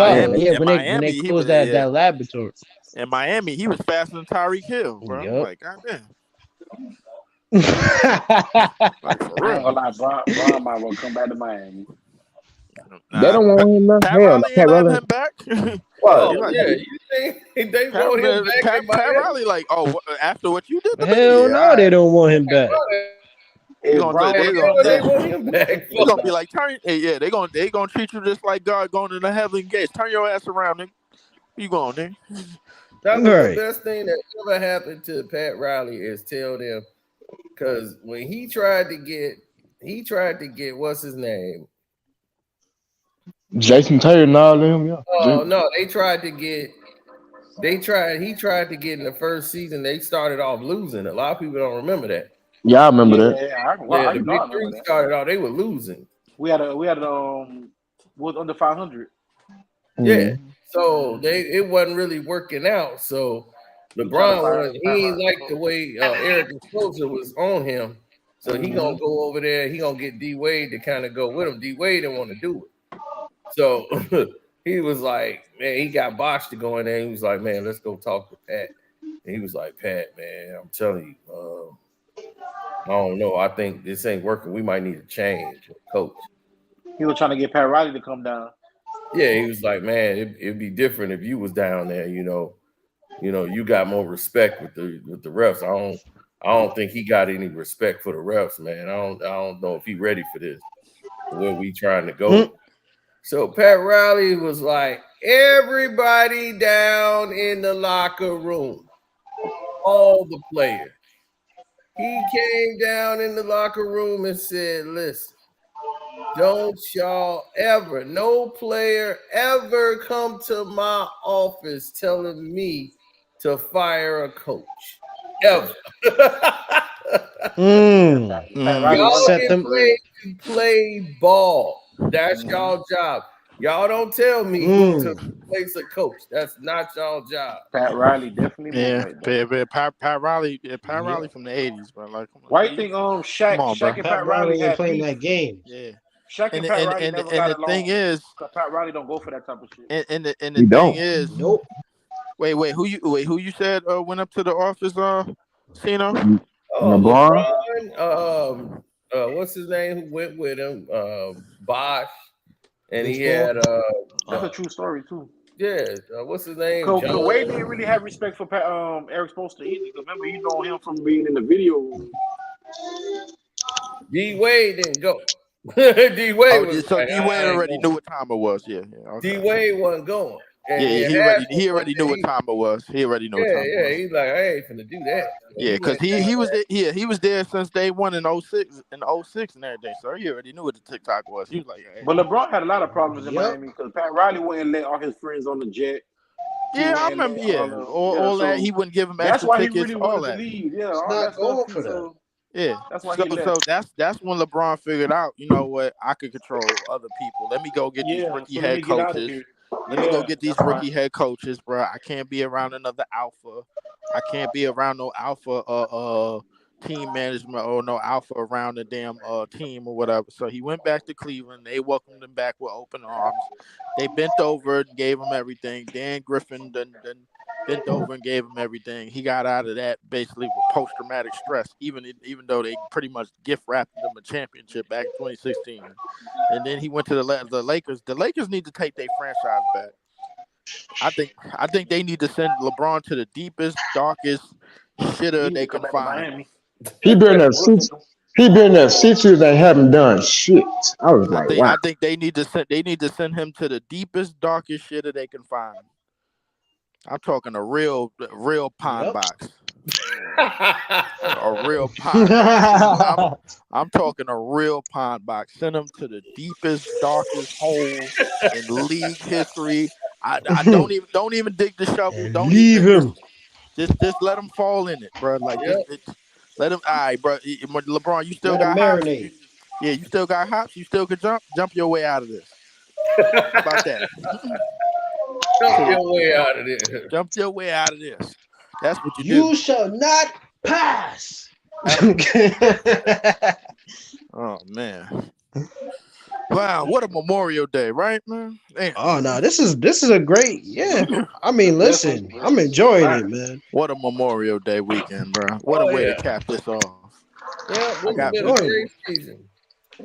they closed that laboratory. In Miami, he was faster than Tyreek Hill, bro. Yep. Like, goddamn. Like, for real. I ain't gonna lie, Bron might well come back to Miami. They don't want him left. Pat Riley him back. You think they want him back? Pat Riley, like, after what you did, hell no, they don't want him back. They want him back. They're gonna be like, they gonna treat you just like God going to the heavenly gates. Turn your ass around, nigga. You going, nigga? That was the best thing that ever happened to Pat Riley is tell them, because when he tried to get what's his name? Jason Taylor and all them, yeah. Oh no, he tried to get in the first season. They started off losing. A lot of people don't remember that. Yeah, I remember that. The big three started off, they were losing. We had was under 500. Yeah. So it wasn't really working out. So LeBron ain't like the way Eric Spoelstra was on him. So he gonna go over there. He gonna get D Wade to kind of go with him. D Wade didn't want to do it. So he was like, man, he got Bosch to go in there. He was like, man, let's go talk to Pat. And he was like, Pat, man, I'm telling you, I don't know. I think this ain't working. We might need to change coach. He was trying to get Pat Riley to come down. Yeah, he was like, man, it'd be different if you was down there. You know, you got more respect with the refs. I don't think he got any respect for the refs, man. I don't know if he ready for this. Where we trying to go? So Pat Riley was like, everybody down in the locker room, all the players. He came down in the locker room and said, listen, don't y'all ever, no player ever come to my office telling me to fire a coach. Ever. Pat Riley Y'all run that Set shit them. get for real. paid to play ball. That's y'all job. Y'all don't tell me who to place a coach. That's not y'all job. Pat Riley definitely moved Yeah, like that. Pat Riley, Pat Riley from the '80s, bro. Like, come on, Why you think come on, bro. Shaq and Pat Pat Riley Riley ain't had playing beef? that game. Yeah, Shaq and Pat Riley never and got the thing along. is, Cause Pat Riley don't go for that type of shit. and the He thing don't. is, Nope. wait, who you said went up to the office, Cino? LeBron. LeBron, what's his name? Who went with him? Bosch, and Rich he Paul? had That's a true story too. what's his name? Cause John. Wade didn't really have respect for Eric Spoelstra either. Cause remember, you know him from being in the video room. D Wade didn't go. D Wade was So like, D Wade I ain't already going. knew what time it was. Yeah, D okay. Wade wasn't going, and Yeah, you he asked him already one knew day, what time it was. He already knew what time it was. he's like, I ain't finna do that. So Yeah, because went down he was there. he was there since day one in 06 and everything. So he already knew what the TikTok was. He was like, hey. But LeBron had a lot of problems in Miami because Pat Riley wouldn't let all his friends on the jet. Yeah, I remember. Yeah, all that. He wouldn't give him that's extra why he tickets. really All wanted to that. leave. Yeah, It's all not that stuff. going for that. So Yeah. that's why he left. So that's when LeBron figured out, you know what, I could control other people. Let me go get these rookie so let head me get out of coaches. here. Let me go get these that's why. rookie head coaches, bro. I can't be around another alpha. I can't be around no alpha team management or no alpha around the damn team or whatever. So he went back to Cleveland. They welcomed him back with open arms. They bent over and gave him everything. Dan Griffin then bent over and gave him everything. He got out of that basically with post-traumatic stress, even though they pretty much gift wrapped him a championship back in 2016. And then he went to the Lakers. The Lakers need to take their franchise back. I think they need to send LeBron to the deepest, darkest shitter they can find. He been there since. He been there 6 years and haven't done shit. I was like, wow. I think they need to send him to the deepest, darkest shitter they can find. I'm talking a real pond box. A real pond box. I'm talking a real pond box. Send him to the deepest, darkest hole in league history. I don't even dig the shovel. Don't leave him. Just let him fall in it, bro. Like let him. All right, bro. LeBron, you still Let got him hops. marinate. You still got hops. You still could jump your way out of this. How about that? Jump your way out of this. Jump your way out of this. That's what you do. You shall not pass. Oh man. Wow, what a Memorial Day, right, man? Damn. Oh no, this is a great, I mean, listen, I'm enjoying it, man. What a Memorial Day weekend, bro. What a way to cap this off. Yeah, I got been a great season.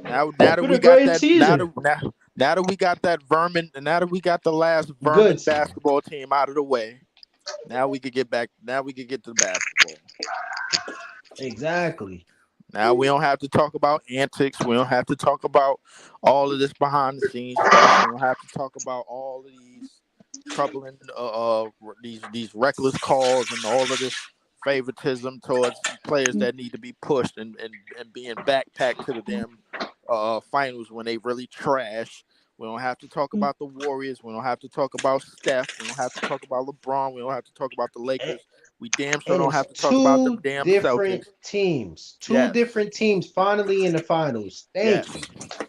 Now that we got that now that we got that vermin, and now that we got the last vermin basketball team out of the way, now we could get back. Now we could get to the basketball. Exactly. Now we don't have to talk about antics. We don't have to talk about all of this behind the scenes stuff. We don't have to talk about all of these troubling, these reckless calls and all of this favoritism towards players that need to be pushed and being backpacked to the damn finals when they really trash. We don't have to talk about the Warriors. We don't have to talk about Steph. We don't have to talk about LeBron. We don't have to talk about the Lakers. We damn sure don't have to talk about the damn Celtics. Two different teams finally in the finals. Thank you.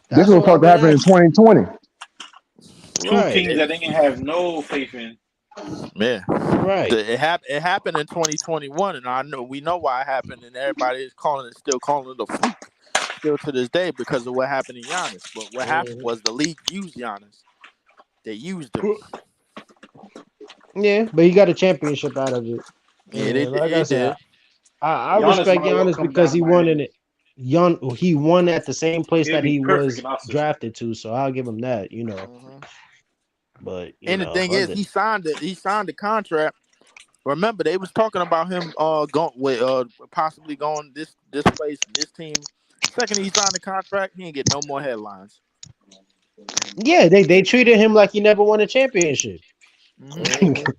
This was supposed to happen in 2020. Two teams that they didn't have no faith in. Yeah, right. It happened in 2021, and we know why it happened, and everybody is still calling it a fluke, still to this day because of what happened to Giannis. But what happened was the league used Giannis. They used him. Yeah, but he got a championship out of it. Yeah, like I said, did. I respect Giannis because he won in it. He won at the same place that he was drafted to, so I'll give him that. But the thing is, he signed the contract. Remember, they was talking about him possibly going this place, this team. Second he signed the contract, he didn't get no more headlines. Yeah, they treated him like he never won a championship. Mm-hmm.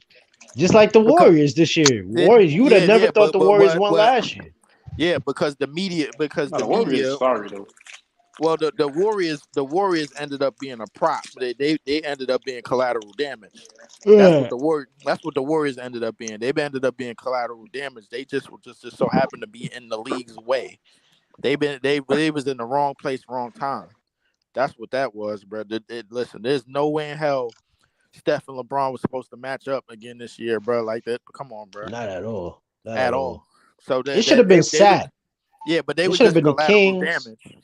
Just like the Warriors this year. Warriors, you would have never thought the Warriors won last year. Yeah, because the media, Warriors, sorry though. Well, the Warriors ended up being a prop. They ended up being collateral damage. That's what the Warriors ended up being. They ended up being collateral damage. They just so happened to be in the league's way. They was in the wrong place, wrong time. That's what that was, bro. Listen, there's no way in hell Steph and LeBron was supposed to match up again this year, bro. Like that. Come on, bro. Not at all. Not At all. So it should have been sat. Yeah, but they It were should have just been the collateral Kings. damage.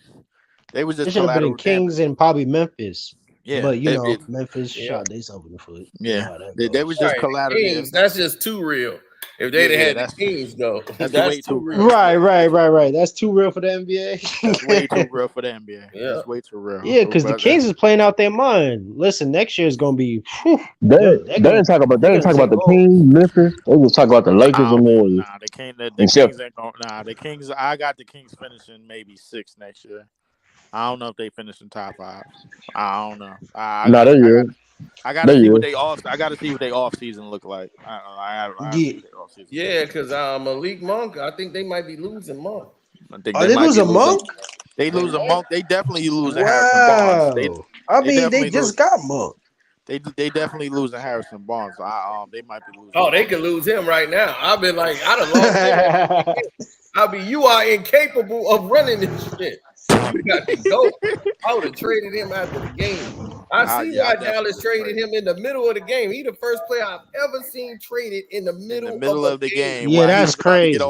They was just It should have been collateral Kings damage. and probably Memphis. Yeah, but Memphis shot themselves in the foot. Yeah, they was just collateral. Kings, that's just too real. If they'd had the Kings, though, that's way too real. Right. That's too real for the NBA. That's way too real for the NBA. Yeah. That's way too real. Yeah, because the Kings is playing out their mind. Listen, next year is gonna be. They didn't talk about the Kings, Memphis. They just talk about the Lakers and then. Nah, the Kings ain't going. Nah, the Kings. I got the Kings finishing maybe 6 next year. I don't know if they finish in top 5. I don't know. I gotta see what they off season look like. Yeah, because Malik Monk, I think they might be losing Monk. Are they losing Monk? They lose a Monk. They definitely losing Harrison Barnes. They just got Monk. They definitely losing Harrison Barnes. They might be losing. Oh, they could lose him right now. I've been like, I done lost him. You are incapable of running this shit. You got to go. I would have traded him after the game. I see why Dallas traded him in the middle of the game. He the first player I've ever seen traded in the middle of the game. Yeah, that's crazy.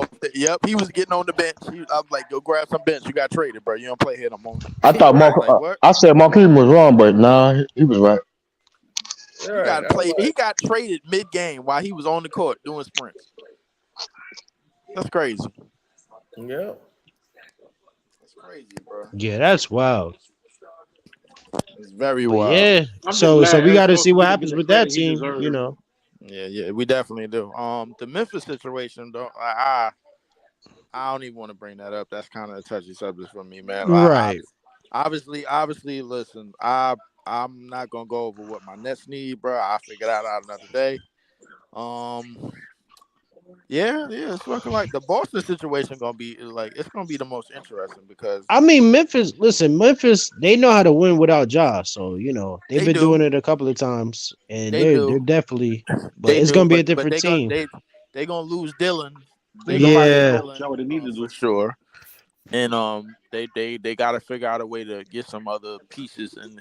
He was getting on the bench. I was like, go grab some bench. You got traded, bro. You don't play here no more. I thought I said Marquise was wrong, but nah, he was right. He got traded mid-game while he was on the court doing sprints. That's crazy. Yeah. Crazy, bro. Yeah, that's wild. It's very wild. Yeah. So we got to see what happens with that team. Yeah, we definitely do. The Memphis situation, though, I don't even want to bring that up. That's kind of a touchy subject for me, man. Right. Obviously, listen. I'm not gonna go over what my Nets need, bro. I'll figure that out another day. Yeah, it's looking like the Boston situation gonna be it's gonna be the most interesting because Memphis. Listen, Memphis, they know how to win without Ja, so they've been doing it a couple of times, and they're definitely. But it's gonna be a different team. They're gonna lose Dylan. What they need to do for sure. And they got to figure out a way to get some other pieces and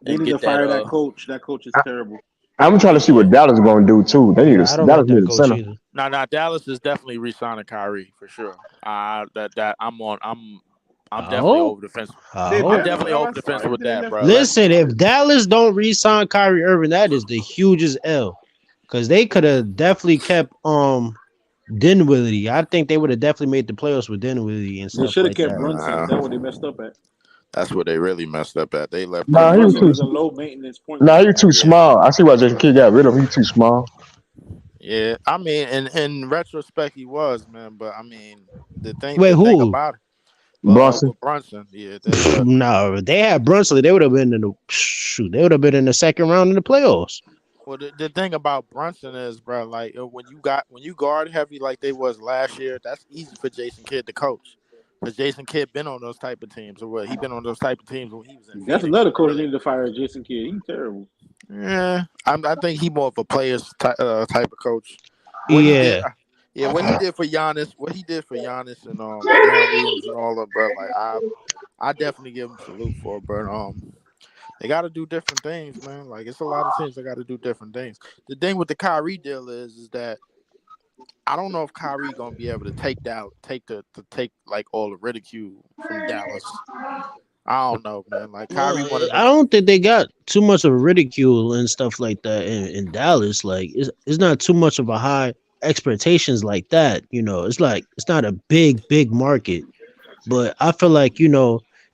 they need to fire that coach. That coach is terrible. I'm trying to see what Dallas is going to do too. They need to Dallas need a center. Nah, Dallas is definitely re-signing Kyrie for sure. I'm definitely over the fence. I'm definitely over the fence with that, bro. Listen, if Dallas don't re-sign Kyrie Irving, that is the hugest L, because they could have definitely kept Dinwiddie. I think they would have definitely made the playoffs with Dinwiddie and stuff. They should have kept Brunson. That's what they messed up at. That's what they really messed up at. They left. Nah, he was a low maintenance point. Nah, he's too small. I see why Jason Kidd got rid of him. He's too small. Yeah, I mean, in retrospect, he was, man. But I mean, the thing about it, Brunson. Yeah. No, they had Brunson. They would have been in the They would have been in the second round in the playoffs. Well, the thing about Brunson is, bro, like when you guard heavy like they was last year, that's easy for Jason Kidd to coach. Because Jason Kidd been on those type of teams, or what? He been on those type of teams when he was in. That's Phoenix. Another coach needed to fire Jason Kidd. He's terrible. Yeah, I think he more of a player's type of coach. What he did for Giannis, and Williams and all that, bro. Like I definitely give him salute for it, bro. They got to do different things, man. Like it's a lot of teams that got to do different things. The thing with the Kyrie deal is that I don't know if Kyrie gonna be able to take like all the ridicule from Dallas. I don't know, man. Like Kyrie, I don't think they got too much of ridicule and stuff like that in Dallas. Like it's not too much of a high expectations like that. It's like it's not a big market, but I feel like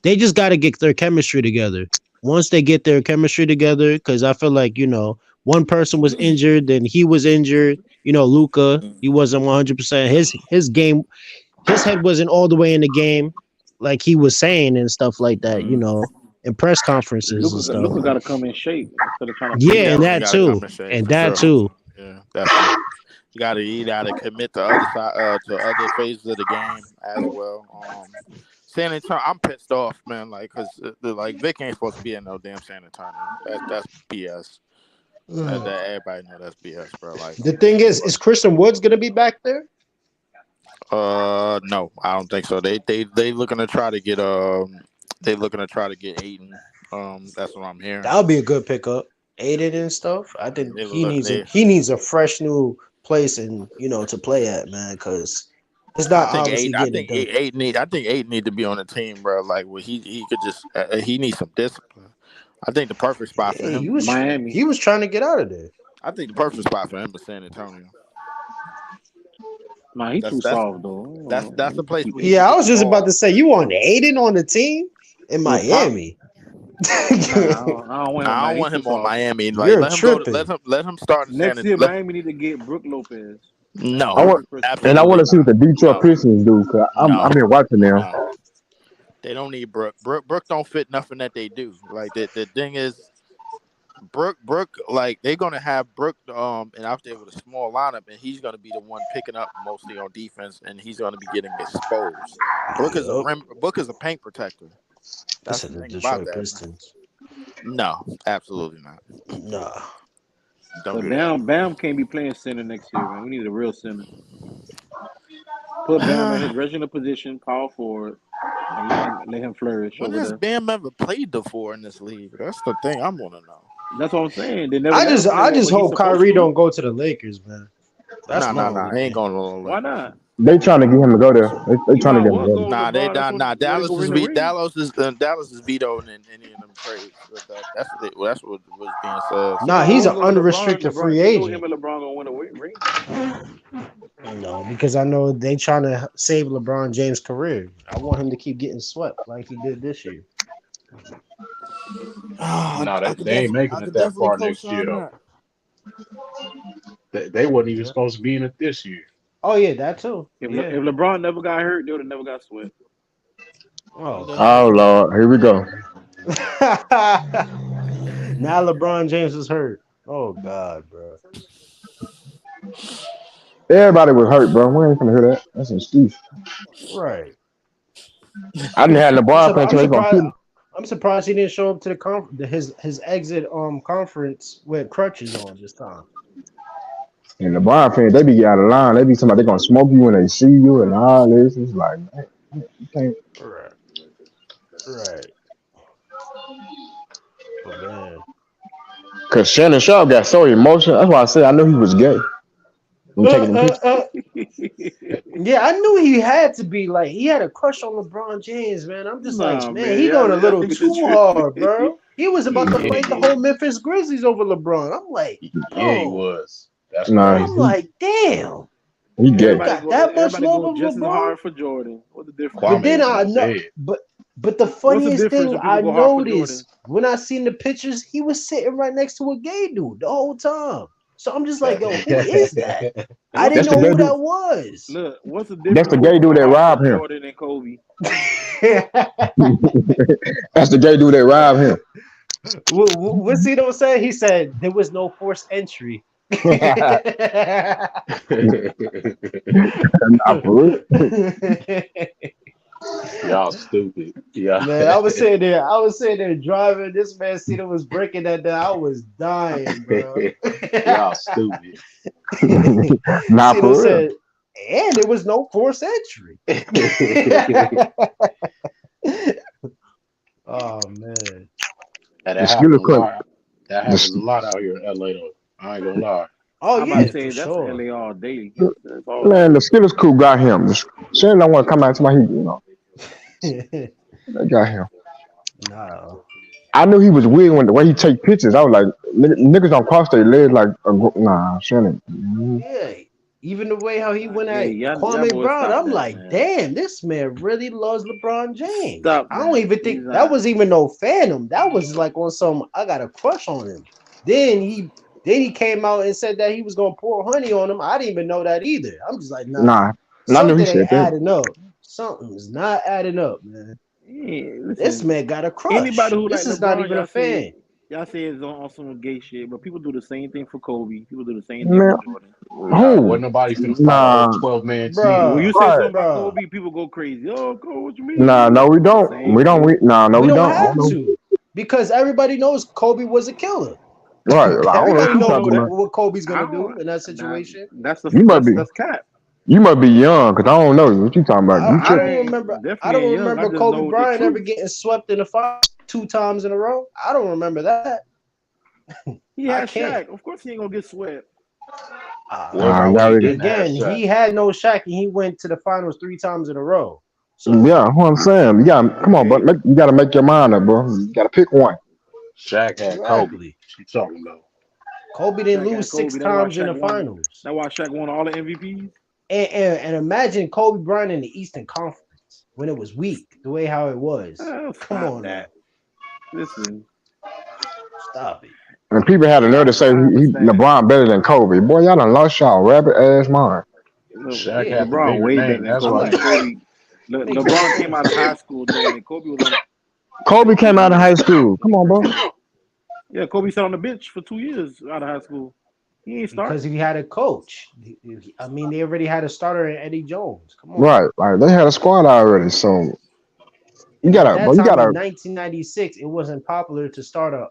they just got to get their chemistry together. Once they get their chemistry together, because I feel like one person was injured, then he was injured. Luka, he wasn't 100%. His game, his head wasn't all the way in the game, like he was saying and stuff like that. In press conferences and stuff. Luka got to come in shape instead of trying to. Yeah, and that too, too. Yeah, definitely. You gotta commit to other phases of the game as well. San Antonio, I'm pissed off, man. Like, cause like Vic ain't supposed to be in no damn San Antonio. That's BS. That everybody know that's BS, bro. Like, the thing is Christian Woods gonna be back there? No, I don't think so. They looking to try to get Aiden. That's what I'm hearing. That would be a good pickup. Aiden and stuff. I think he needs a fresh new place and to play at, man, because it's not obviously getting it done. I think Aiden need to be on the team, bro. Like, well, he could just he needs some discipline. I think the perfect spot for him. Miami. He was trying to get out of there. I think the perfect spot for him is San Antonio. Man, he's too soft though. That's the place. I was just about to say, you want Aiden on the team in Miami? I don't want him on Miami. Like, You're let him start. Next year, Miami need to get Brook Lopez. No, I want to see what the Detroit Pistons do, because I've been watching them. No. They don't need Brook. Brook don't fit nothing that they do. Like, the thing is, Brook, like, they're gonna have Brook and out there with a small lineup, and he's gonna be the one picking up mostly on defense, and he's gonna be getting exposed. Brook is a paint protector. That's the thing about that. Pistons. No, absolutely not. No. Bam can't be playing center next year, man. We need a real center. Put Bam in his original position, power forward, and let him flourish. When has Bam ever played before in this league? That's the thing I want to know. That's what I'm saying. I just hope Kyrie don't go to the Lakers, man. That's he ain't going to the Lakers. Why not? They trying to get him to go there. They trying to get him to go there. Dallas is vetoing any of them trades. That's what was being said. Nah, he's an unrestricted free agent. Him and LeBron gonna win a ring. No, because I know they trying to save LeBron James' career. I want him to keep getting swept like he did this year. No, they ain't making it that far next year, though. They wasn't even supposed to be in it this year. Oh, yeah, that too. If LeBron never got hurt, they would have never got swept. Oh, Lord. Here we go. Now LeBron James is hurt. Oh, God, bro. Everybody was hurt, bro. We ain't gonna hear that. That's an excuse. Right. I didn't have LeBron. I'm surprised he didn't show up to the his exit conference with crutches on this time. And LeBron fans, they be out of line. They be talking about they gonna smoke you when they see you and all this. It's like, man, you can't. Right. But man, because Shannon Sharp got so emotional. That's why I said I knew he was gay. Yeah, I knew he had to be. Like, he had a crush on LeBron James, man. I'm just man, he going a little too hard, bro. He was about to fight the whole Memphis Grizzlies over LeBron. I'm like, he was. That's I'm like, damn. He gay. Got that much love of just LeBron. as hard for Jordan. What the difference? But then I know, but the funniest thing I noticed when I seen the pictures, he was sitting right next to a gay dude the whole time. So I'm just like, yo, who is that? I didn't know who that was. Look, what's the difference? That's the gay dude that robbed him. Jordan and Kobe. That's the gay dude that robbed him. What's he don't say? He said there was no forced entry. Y'all stupid. Yeah, man. I was sitting there driving. This man Cena was breaking that down. I was dying, bro. Y'all stupid. Nah, for real. Said, and there was no forced entry. Oh man, that happens a lot out here in LA though. I ain't gonna lie. Oh I'm yeah, for that's sure. LA all day. Man, the Skillers crew got him. Shannon don't want to come out to my heat, They got him. No. I knew he was weird when the way he take pictures. I was like, niggas don't cross their legs like, nah, Shannon. Yeah, even the way how he went at y'all Kwame boys Brown, stop I'm that, like, man. damn, this man really loves LeBron James. Stop, I don't man. even think He's that not. was even no fandom. That was like on some, I got a crush on him. Then he came out and said that he was gonna pour honey on him. I didn't even know that either. I'm just like, nah. Something ain't adding up. Something's not adding up, man. Yeah, listen, this man got a crush. anybody who this like is LeBron, not even a fan. Y'all say it's on some gay shit, but people do the same thing for Kobe. People do the same thing Man, for Jordan. Nah, wasn't who? nobody finna fight a whole Nah, 12-man team. When you Bruh, say something right. about bruh. Kobe, people go crazy. Oh, Kobe, what you Nah, mean? no, we The don't. same We don't. shit. No, We we don't don't. I don't have know. to because everybody knows Kobe was a killer. Right. Like, I don't know what Everybody I you don't knows know talking what, that. about. what Kobe's I gonna do don't. in that Nah, situation. You must be. that's cap. You must be young, cause I don't know what you talking about. You I I tripping? don't ain't remember. I definitely don't ain't young. I remember just Kobe know the Bryant ever truth. getting swept in the finals 2 times in a row. I don't remember that. He I had can't. Shaq. Of course, he ain't gonna get swept. What about when Y'all he really. didn't have Again, Shaq? he had no Shaq and he went to the finals 3 times in a row. So Yeah, what I'm saying. You got come on, Okay, but you got to make your mind up, bro. You got to pick one. Shaq had Kobe. exactly, What you talking about? Kobe didn't Shaq had lose six Kobe. That's why times in Shaq the won. finals. That's why Shaq won all the MVPs. And imagine Kobe Bryant in the Eastern Conference when it was weak, the way how it was. Oh, Come stop on now, that. Listen, stop it. And people had the nerve to say I understand. LeBron better than Kobe. Boy, y'all done lost y'all rabbit ass mind. Shaq had the LeBron bigger way better name. than That's I'm Kobe. why. like, Kobe. make no LeBron came out of sense high school doing it. Kobe was on. Kobe came out of high school. Come on, bro. Yeah, Kobe sat on the bench for 2 years out of high school. He ain't start. because he had a coach. I mean, they already had a starter in Eddie Jones. Come on, Right, like they had a squad already. So you and at gotta, that bro. You time in gotta, 1996, it wasn't popular to start a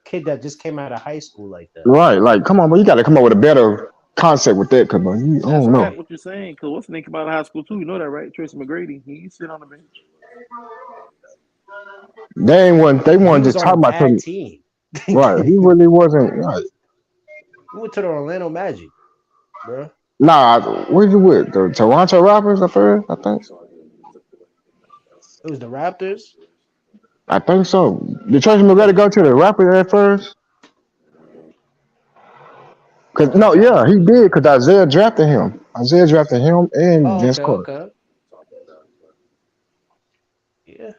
kid that just came out of high school like that. right. Like, come on, bro. You gotta come up with a better concept with that, cause bro, I That's don't know. cat what you're saying. Cause what's the name came out of high school too? You know that, right? Tracy McGrady. He sit on the bench. They ain't want. They And he weren't was just on a talking about bad him. team. Right. He He really wasn't. Right. went to the Orlando Magic, bro. Nah, where you with? The Toronto Raptors at first, I think. It was the Raptors. I think so. Did Tracy McGrady Yeah. go to the Raptors at first? Cause The no, yeah, he Raptors. did. Cause Isaiah drafted him. Isaiah drafted him and Oh, Vince okay, Carter. okay. Yeah.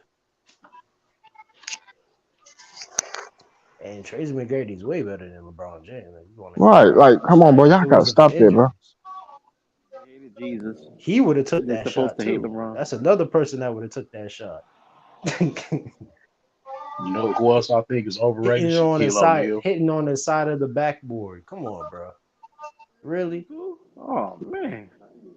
And Tracy McGrady's way better than LeBron James. Like, you want to Right, like, come on, bro, Shaq if y'all it gotta wasn't for stop that, bro. injuries. They hated Jesus. He would have took They're that supposed shot to hate too. LeBron. That's another person that would have took that shot. You know who else I think is overrated? hitting on the Shaquille side, O'Neal. hitting on the side of the backboard. Come on, bro. Really? Oh man,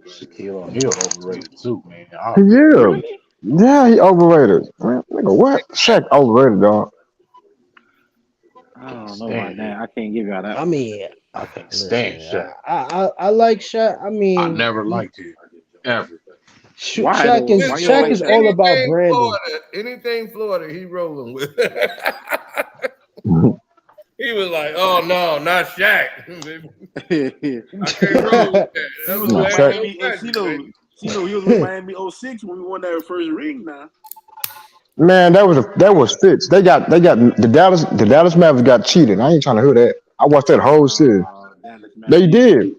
Shaquille O'Neal overrated too, man. Yeah, really? yeah, he overrated. Man, nigga, what? Shaq overrated, dog. I Can't don't know about stand him. that. I can't give y'all that I one. mean, I can't stand listen, Shaq. I like Shaq. I I mean, never liked him ever. Why Shaq though? is Why you don't Shaq like is Listen, Shaq? all about branding. anything Florida, he rolling with. He was like, "Oh no, not Shaq. I can't roll with that. He That's was Nah, with Shaq. Orlando Miami, and Magic, baby." He was with Miami '06 when we won that first ring. Now, Man, that was fixed. They got the Dallas Mavericks got cheated. I ain't trying to hear that. I watched that whole series. Dallas They Mavericks. did.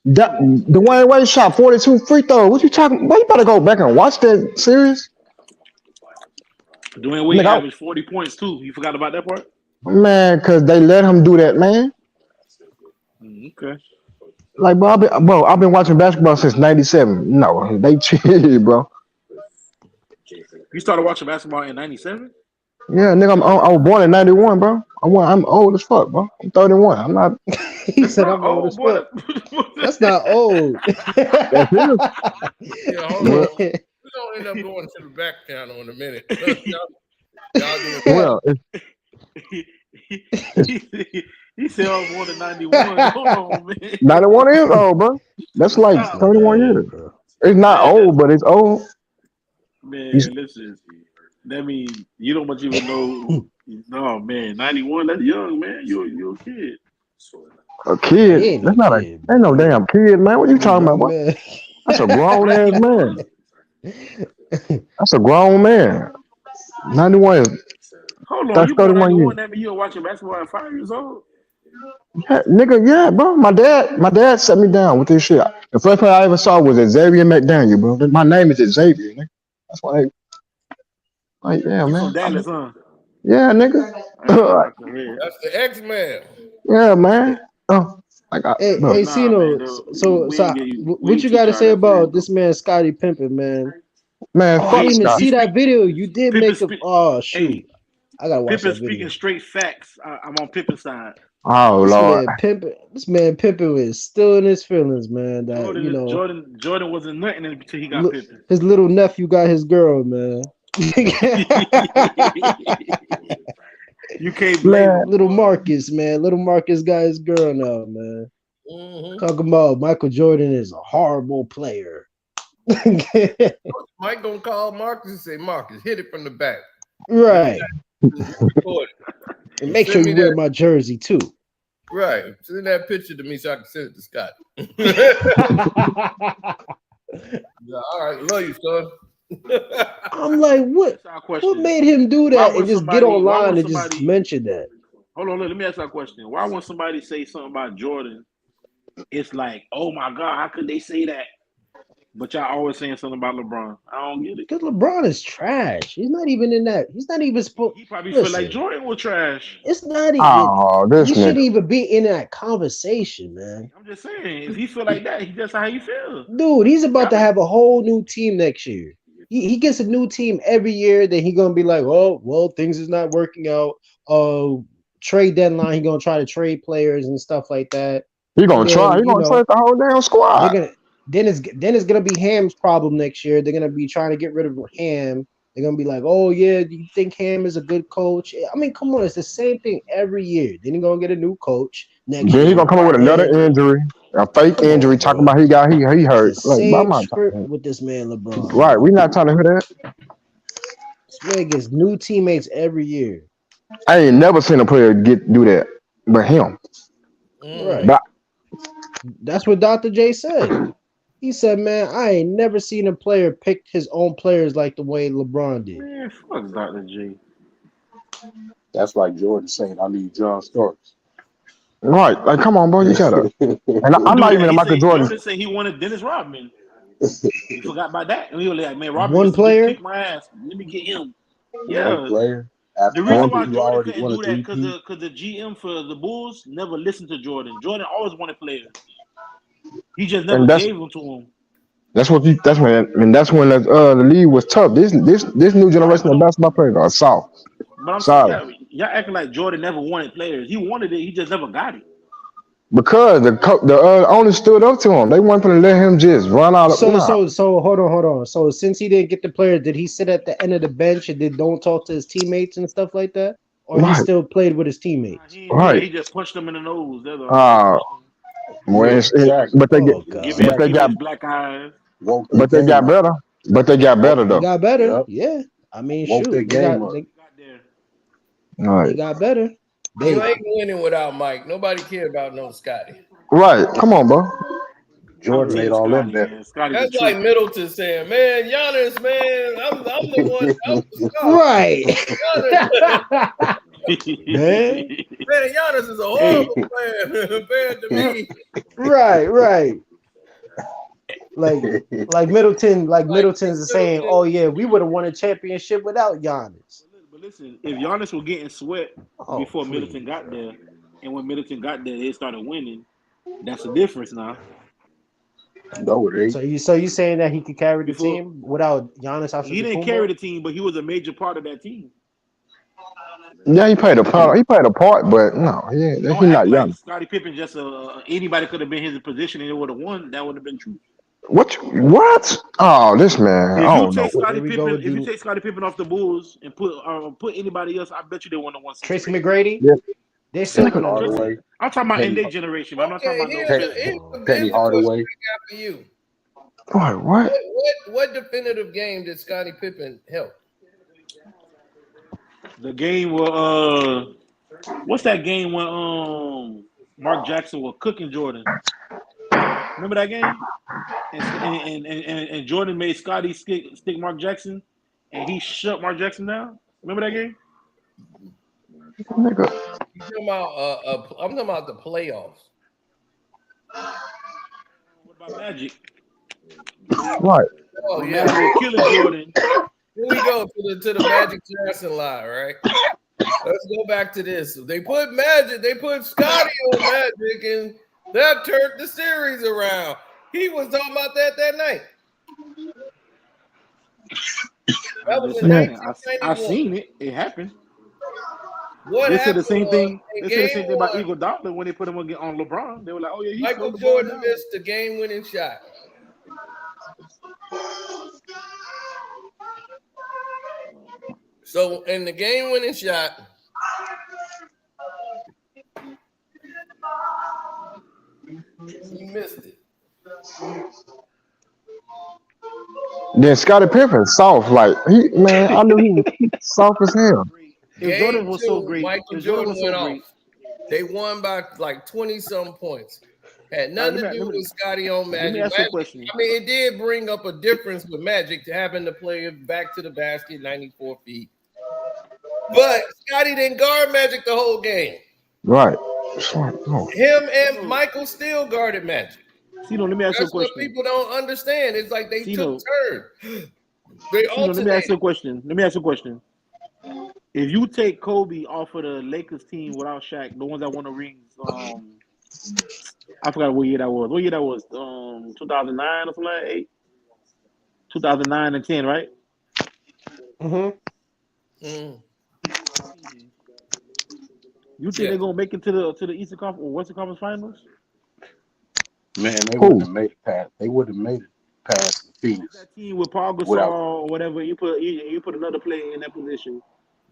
Dwayne Wade shot 42 free throws. What you talking? Boy, you better go back and watch that series. Dwayne Wade Nigga, averaged 40 points too. You forgot about that part? man, cause they let him do that, man. Okay. Like, bro, I've been watching basketball since '97. No, they cheated, bro. You started watching basketball in '97. Yeah, nigga, I was born in '91, bro. I'm old as fuck, bro. I'm 31. I'm not. He That's said not I'm old as old, boy. fuck. That's not old. That's it. Yeah, hold Well, on. We're gonna end up going to the back channel in a minute. y'all doing well, it's he said I was born in '91. Hold on, man. 91 years old, bro. That's like That's Stop, not that 31 man. old, years. bro. It's not Man, old, but it's old. listen. That means you don't much even know. No, man, '91. That's young, man. You a kid. A Man, he kid. ain't That's no not a. kid, Ain't bro. no damn kid, man. What you He a talking about, young boy? man. That's a grown ass man. 91. That's a grown man. 91 is Hold on, that's you born 31 years. '91. That means you were watching basketball at 5 years old. Yeah, nigga, yeah, bro. My dad set me down with this shit. The first player I ever saw was Xavier McDaniel, bro. My name is Xavier, nigga. That's why, like, yeah, You from man. Dallas, huh? Yeah, nigga. I can hear. That's the X-Man. Yeah, man. Oh, like, bro. Hey, Nah, man. Cino. No, we So, ain't get you. We what ain't you got teach to y'all say that for real about though. this man, Scottie Pippen, man? Man, Oh, I fuck didn't even Scott. He see that speak. video. You did Pippen make a. speak. Oh Hey, shoot! I gotta watch Pippen that video. speaking straight facts. I'm on Pippen's side. Oh Lord. This man Pippen is still in his feelings, man. That Jordan wasn't nothing until he got Pippen. His little nephew got his girl, man. You can't blame him. Little Marcus, man. Little Marcus got his girl now, man. Mm-hmm. Talking about Michael Jordan is a horrible player. Mike gonna call Marcus and say, Marcus, hit it from the back. Right. And make sure you wear that. my jersey too. Right. Send that picture to me so I can send it to Scott. Yeah, all right. Love you, son. I'm like, what made him do that and just get online and just mention that? Hold on, let me ask you a question. Why when somebody say something about Jordan, it's like, oh my God, how could they say that? But y'all always saying something about LeBron. I don't get it. Because LeBron is trash. He's not even in that. He's not even supposed. He probably feel like Jordan was trash. It's not even. Oh, this you nigga. shouldn't even be in that conversation, man. I'm just saying, if he feel like that, he just how he feel. Dude, he's about to have a whole new team next year. He gets a new team every year. Then he gonna be like, oh, well, things is not working out. Trade deadline. He gonna try to trade players and stuff like that. He gonna try. He gonna trade the whole damn squad. Then it's gonna be Ham's problem next year. They're gonna be trying to get rid of Ham. They're gonna be like, oh yeah, do you think Ham is a good coach? I mean, come on, it's the same thing every year. Then he's gonna get a new coach next year. Then he gonna come up with another injury, a fake injury, talking about he hurt. It's the same script with this man LeBron. Right, we're not trying to hear that. This man gets new teammates every year. I ain't never seen a player do that, but him. Right. But that's what Dr. J said. He said, man, I ain't never seen a player pick his own players like the way LeBron did. Man, fuck Dr. J. That's like Jordan saying, I need John Starks. Right. Like, come on, bro. You gotta. And I'm not even a Michael Jordan. Jordan said he wanted Dennis Rodman. He forgot about that. And he was like, man, Rodman one player kick my ass. Let me get him. Yeah. One player. The reason why Jordan couldn't do that because the GM for the Bulls never listened to Jordan. Jordan always wanted players. He just never gave them to him. That's when the league was tough. This new generation of basketball players are soft. But I'm saying y'all acting like Jordan never wanted players. He wanted it. He just never got it. Because the owners stood up to him. They weren't going to let him just run out of. So hold on. So since he didn't get the players, did he sit at the end of the bench and don't talk to his teammates and stuff like that, or he still played with his teammates? He just punched them in the nose. But they got black eyes. But they got better. But they got better though. They got better. Yep. Yeah. I mean, shoot. They got better. You ain't winning without Mike. Nobody care about no Scotty. Right. Come on, bro. Jordan made all them better. That's like Middleton saying, man, Giannis, man, I'm the one. I'm the star. Right. Man, Giannis is a horrible player compared to me. Right. Like Middleton's saying, oh yeah, we would have won a championship without Giannis. But listen, if Giannis was getting sweat before Middleton got there, and when Middleton got there, they started winning. That's the difference now. No, it ain't. So you saying that he could carry the team without Giannis? He didn't carry the team, but he was a major part of that team. Yeah, he played a part. But no, he's not young. Like Scottie Pippen just anybody could have been his position and it would have won. That would have been true. What? Oh, this man. If you take Scottie Pippen off the Bulls and put anybody else, I bet you they wouldn't have won. Tracy McGrady. Yeah. They're second. Hardaway. I'm talking about in their generation, but I'm not talking about Penny Hardaway. After you. What? What definitive game did Scottie Pippen help? The game was what's that game when Mark Jackson was cooking Jordan? Remember that game? And Jordan made Scottie stick Mark Jackson, and he shut Mark Jackson down. Remember that game? I'm talking about the playoffs. What about Magic? What? Oh yeah, killing Jordan. Here we go to the Magic Johnson lie, right? Let's go back to this. They put Scotty on Magic, and that turned the series around. He was talking about that night. That was in 1991. I seen it. It happened. What They said the happened same was thing. in They said the game same thing about one, Eagle Dolphin when they put him on LeBron. They were like, "Oh yeah, he Michael slowed the ball Jordan down." missed the game-winning shot. So in the game-winning shot, he missed it. Then Scottie Pippen, soft like I knew he was soft as hell. If Game Jordan was so 2, great, Michael if Jordan Jordan was so went great, off. They won by like 20-some points. Had all right, nothing to do with Scotty on let me Magic. ask you a question. I mean, it did bring up a difference with Magic to having to play back to the basket 94 feet. But Scotty didn't guard Magic the whole game. Right. Him and Michael still guarded Magic. Let me ask you a That's what question. people don't understand. It's like they took turns. They let me ask you a alternated. question. Let me ask you a question. If you take Kobe off of the Lakers team without Shaq, the ones that won the rings, I forgot what year that was. What year that was? 2009 or something like that? 2009 and 10, right? You think they're gonna make it to the Eastern Conference or Western Conference Finals? Man, they wouldn't have made it past. They wouldn't have made it past Phoenix. That team with Paul Gasol or whatever, you put another player in that position.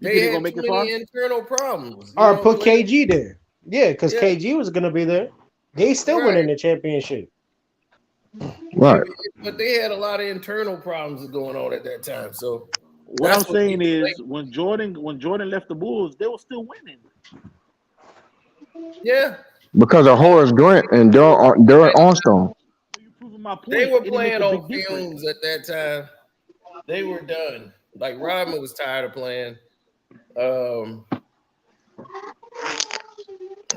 You think they're gonna make it far? Internal problems. Or put KG there. Yeah, because KG was gonna be there. They still winning the championship. Right. But they had a lot of internal problems going on at that time. So what I'm saying is when Jordan left the Bulls, they were still winning. Yeah. Because of Horace Grant and Derek Armstrong. They were playing on fumes at that time. They were done. Like Rodman was tired of playing.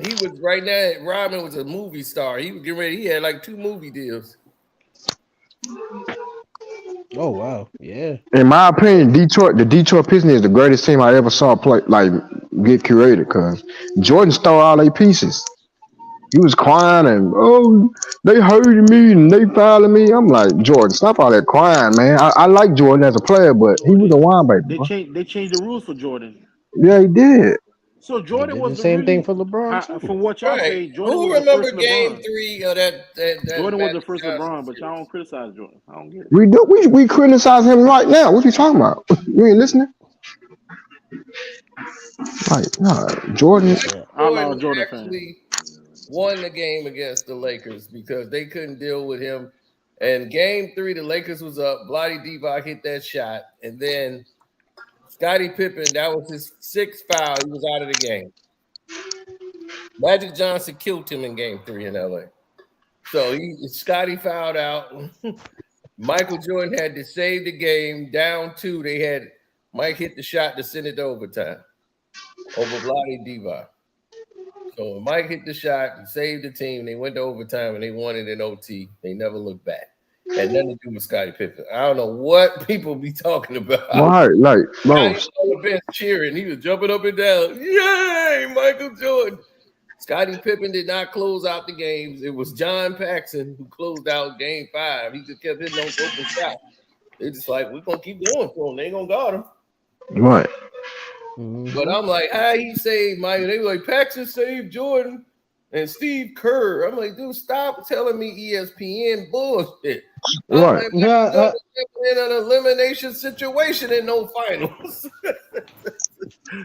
He was right now. Rodman was a movie star. He was getting ready. He had like 2 movie deals. Oh wow, yeah. In my opinion, the Detroit Pistons is the greatest team I ever saw play get curated because Jordan stole all their pieces. He was crying and they hurting me and they fouling me. I'm like, Jordan, stop all that crying, man. I like Jordan as a player, but he was a wine baby. They changed the rules for Jordan. Yeah, he did. So Jordan was the same thing for LeBron too. From what y'all say, Jordan Who was the first remember Game LeBron. 3 of that Jordan was the first LeBron, but y'all don't criticize Jordan. I don't get it. We do. We criticize him right now. What you talking about? You ain't listening? Like, nah, Jordan. Jordan actually won the game against the Lakers because they couldn't deal with him. And Game 3, the Lakers was up. Bloody Divac hit that shot, and then Scottie Pippen, that was his 6th foul. He was out of the game. Magic Johnson killed him in Game 3 in LA. So Scottie fouled out. Michael Jordan had to save the game. Down 2, they had Mike hit the shot to send it to overtime over Bloody Divac. So when Mike hit the shot, he saved the team. They went to overtime and they won it in OT. They never looked back. Had nothing to do with Scottie Pippen. I don't know what people be talking about. Right, like, bro. He was on the bench cheering. He was jumping up and down. Yay, Michael Jordan. Scottie Pippen did not close out the games. It was John Paxson who closed out Game 5. He just kept hitting those open shots. They're just like, we're going to keep going for him. They ain't going to guard him. Right. But I'm like, how he saved Michael? They were like, Paxson saved Jordan and Steve Kerr. I'm like, dude, stop telling me ESPN bullshit. Right. I'm like, in an elimination situation in no finals.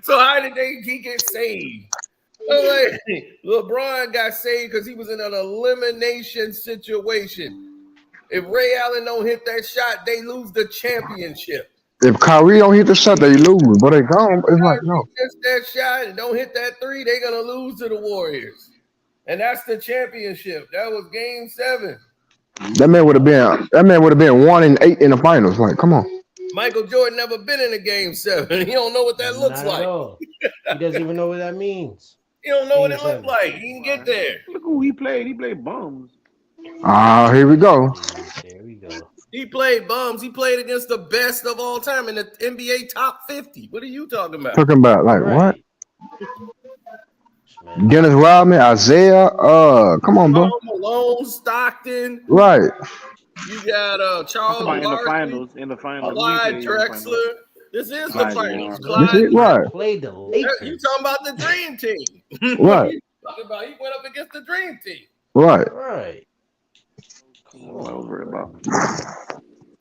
So how did he get saved? I'm like, LeBron got saved because he was in an elimination situation. If Ray Allen don't hit that shot, they lose the championship. If Kyrie don't hit the shot, they lose. But they gone. It's like, no. Hits that shot and don't hit that 3, they're gonna lose to the Warriors. And that's the championship. That was Game 7. That man would have been 1-8 in the finals. Like, come on. Michael Jordan never been in a Game 7. He don't know what that looks like. He doesn't even know what that means. He don't know what it looks like. He can get there. Look who he played. He played bums. Here we go. There we go. He played bums. He played against the best of all time in the NBA top 50. What are you talking about? Talking about like what? Dennis Rodman, Isaiah. Come on, bro. Malone, Stockton. Right. You got Charles in the finals. Clyde Drexler. This is the Clyde finals. Warren. This Clyde, is right. Played the you Lakers. talking about the dream team. What are Right. you talking about? He went up against the dream team. Right. Right. I'm over it, bro.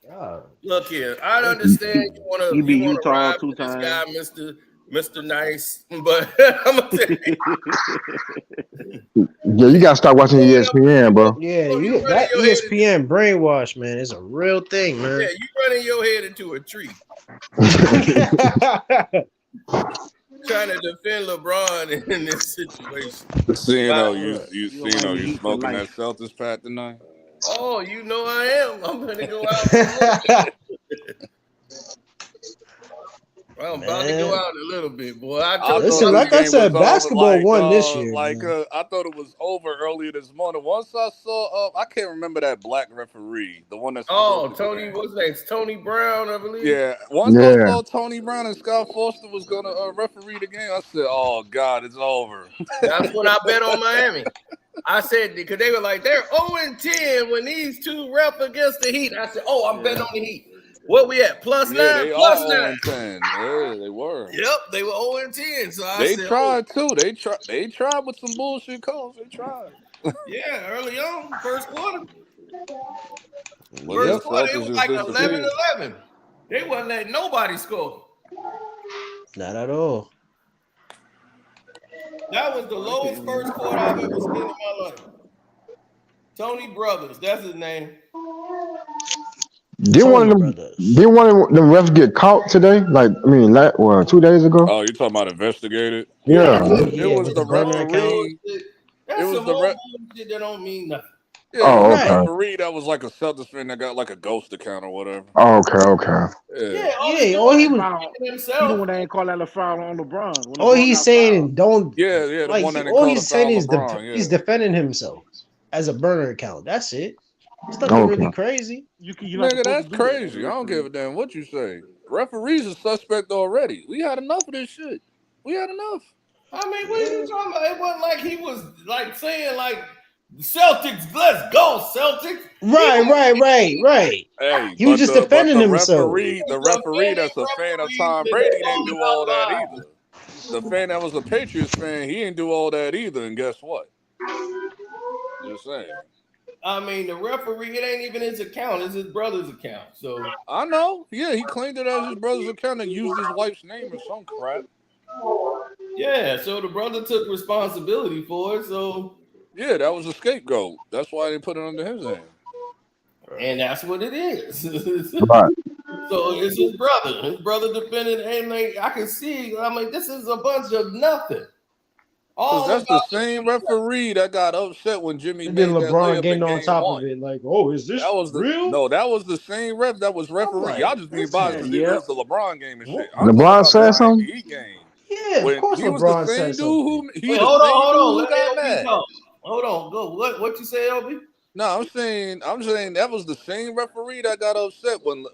God. Look here, I understand you want He beat to Utah ride 2 with this guy, times. Mr. Nice, but I'm gonna tell you, Yeah, you gotta start watching going up, ESPN, bro. Yeah, you you running that your head, ESPN brainwash, man, is a real thing, yeah, man. you running your head into a tree trying to defend LeBron in this situation. Casino, Wow. you Miami Casino, you Heat for smoking that life. Celtics pack tonight? Oh, you know I am. I'm gonna go out. I'm about to go Man. out in a little bit, boy. I I told Listen, thought you, this like I game was said, over. basketball Like, won this year, man. I thought it was over earlier this morning. Once I saw, I can't remember that black referee, the one that's supposed to Tony, what's his name? Tony Brown, I believe. Yeah, once I Yeah. saw Tony Brown and Scott Foster was gonna referee the game, I said, "Oh God, it's over." That's when I bet on Miami. I said because they were like they're 0-10 when these two rep against the Heat. I said, I'm betting on the Heat. What we at? +9, they plus are 9. 0-10. Yeah, they were. Yep, they were 0-10. So I They said, tried too. They tried with some bullshit calls. They tried. yeah, early on, first quarter. But First quarter, it Celtics was just like disappeared. 11-11. They wasn't letting nobody score. Not at all. That was the lowest first quarter I've ever seen in my life. Tony Brothers, that's his name. Didn't one of them refs get caught today? Like, I mean, 2 days ago? Oh, you talking about investigated? Yeah. It was the referee. That's It was some the old bullshit that don't mean nothing. Yeah, it was the okay. referee that was like a Celtics fan that got like a ghost account or whatever. Okay. Yeah, all he was He the one that ain't call that a foul on LeBron. When all LeBron he's got saying fouled. and don't Yeah, the like one that all called he's a saying foul is LeBron. he's defending himself as a burner account. That's it. It's nothing really crazy. You're not Nigga, supposed that's to do that as crazy. a I don't referee. give a damn what you say. Referees are suspect already. We had enough of this shit. We had enough. I mean, what are you talking about? It wasn't like he was like saying like Celtics, let's go, Celtics. Right. Hey, He was just defending himself. The referee that's a fan of Tom Brady didn't do all that either. The fan that was a Patriots fan, he didn't do all that either. And guess what? Just saying. I mean, the referee, it ain't even his account, it's his brother's account. So I know. Yeah, he claimed it as his brother's account and used his wife's name or some crap. yeah, so the brother took responsibility for it. So yeah, that was a scapegoat. That's why they put it under his name. And that's what it is. Right. So it's his brother. His brother defended, and like I can see, I mean, this is a bunch of nothing. Because that's the same referee that got upset when Jimmy And made then that LeBron layup getting in on game top 1. of it, like, is this real? No, that was the same ref that was referee. Y'all just being biased because it was the LeBron game and shit. I'm talking LeBron about the said Miami something? Heat game. Yeah, When of course he was the LeBron same said dude something. Wait, hold on. Let got LB mad. talk. Hold on, go. What you say, LB? No, I'm saying that was the same referee that got upset when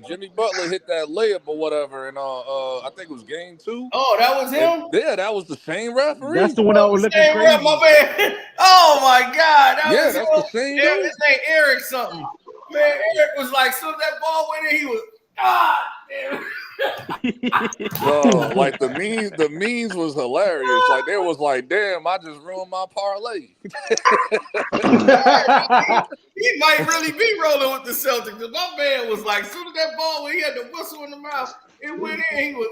Jimmy Butler hit that layup or whatever, and I think it was game 2. Oh, that was him? Yeah, that was the same referee. That's the one that was looking Same crazy. rep, my man. Oh my God, that was that's him. the same dude. His name Eric something. Man, Eric was like, soon as that ball went in, he was damn. Like the memes was hilarious. Like they was like, damn, I just ruined my parlay. He might really be rolling with the Celtics. My man was like, soon as that ball, when he had the whistle in the mouth, it went in. He was.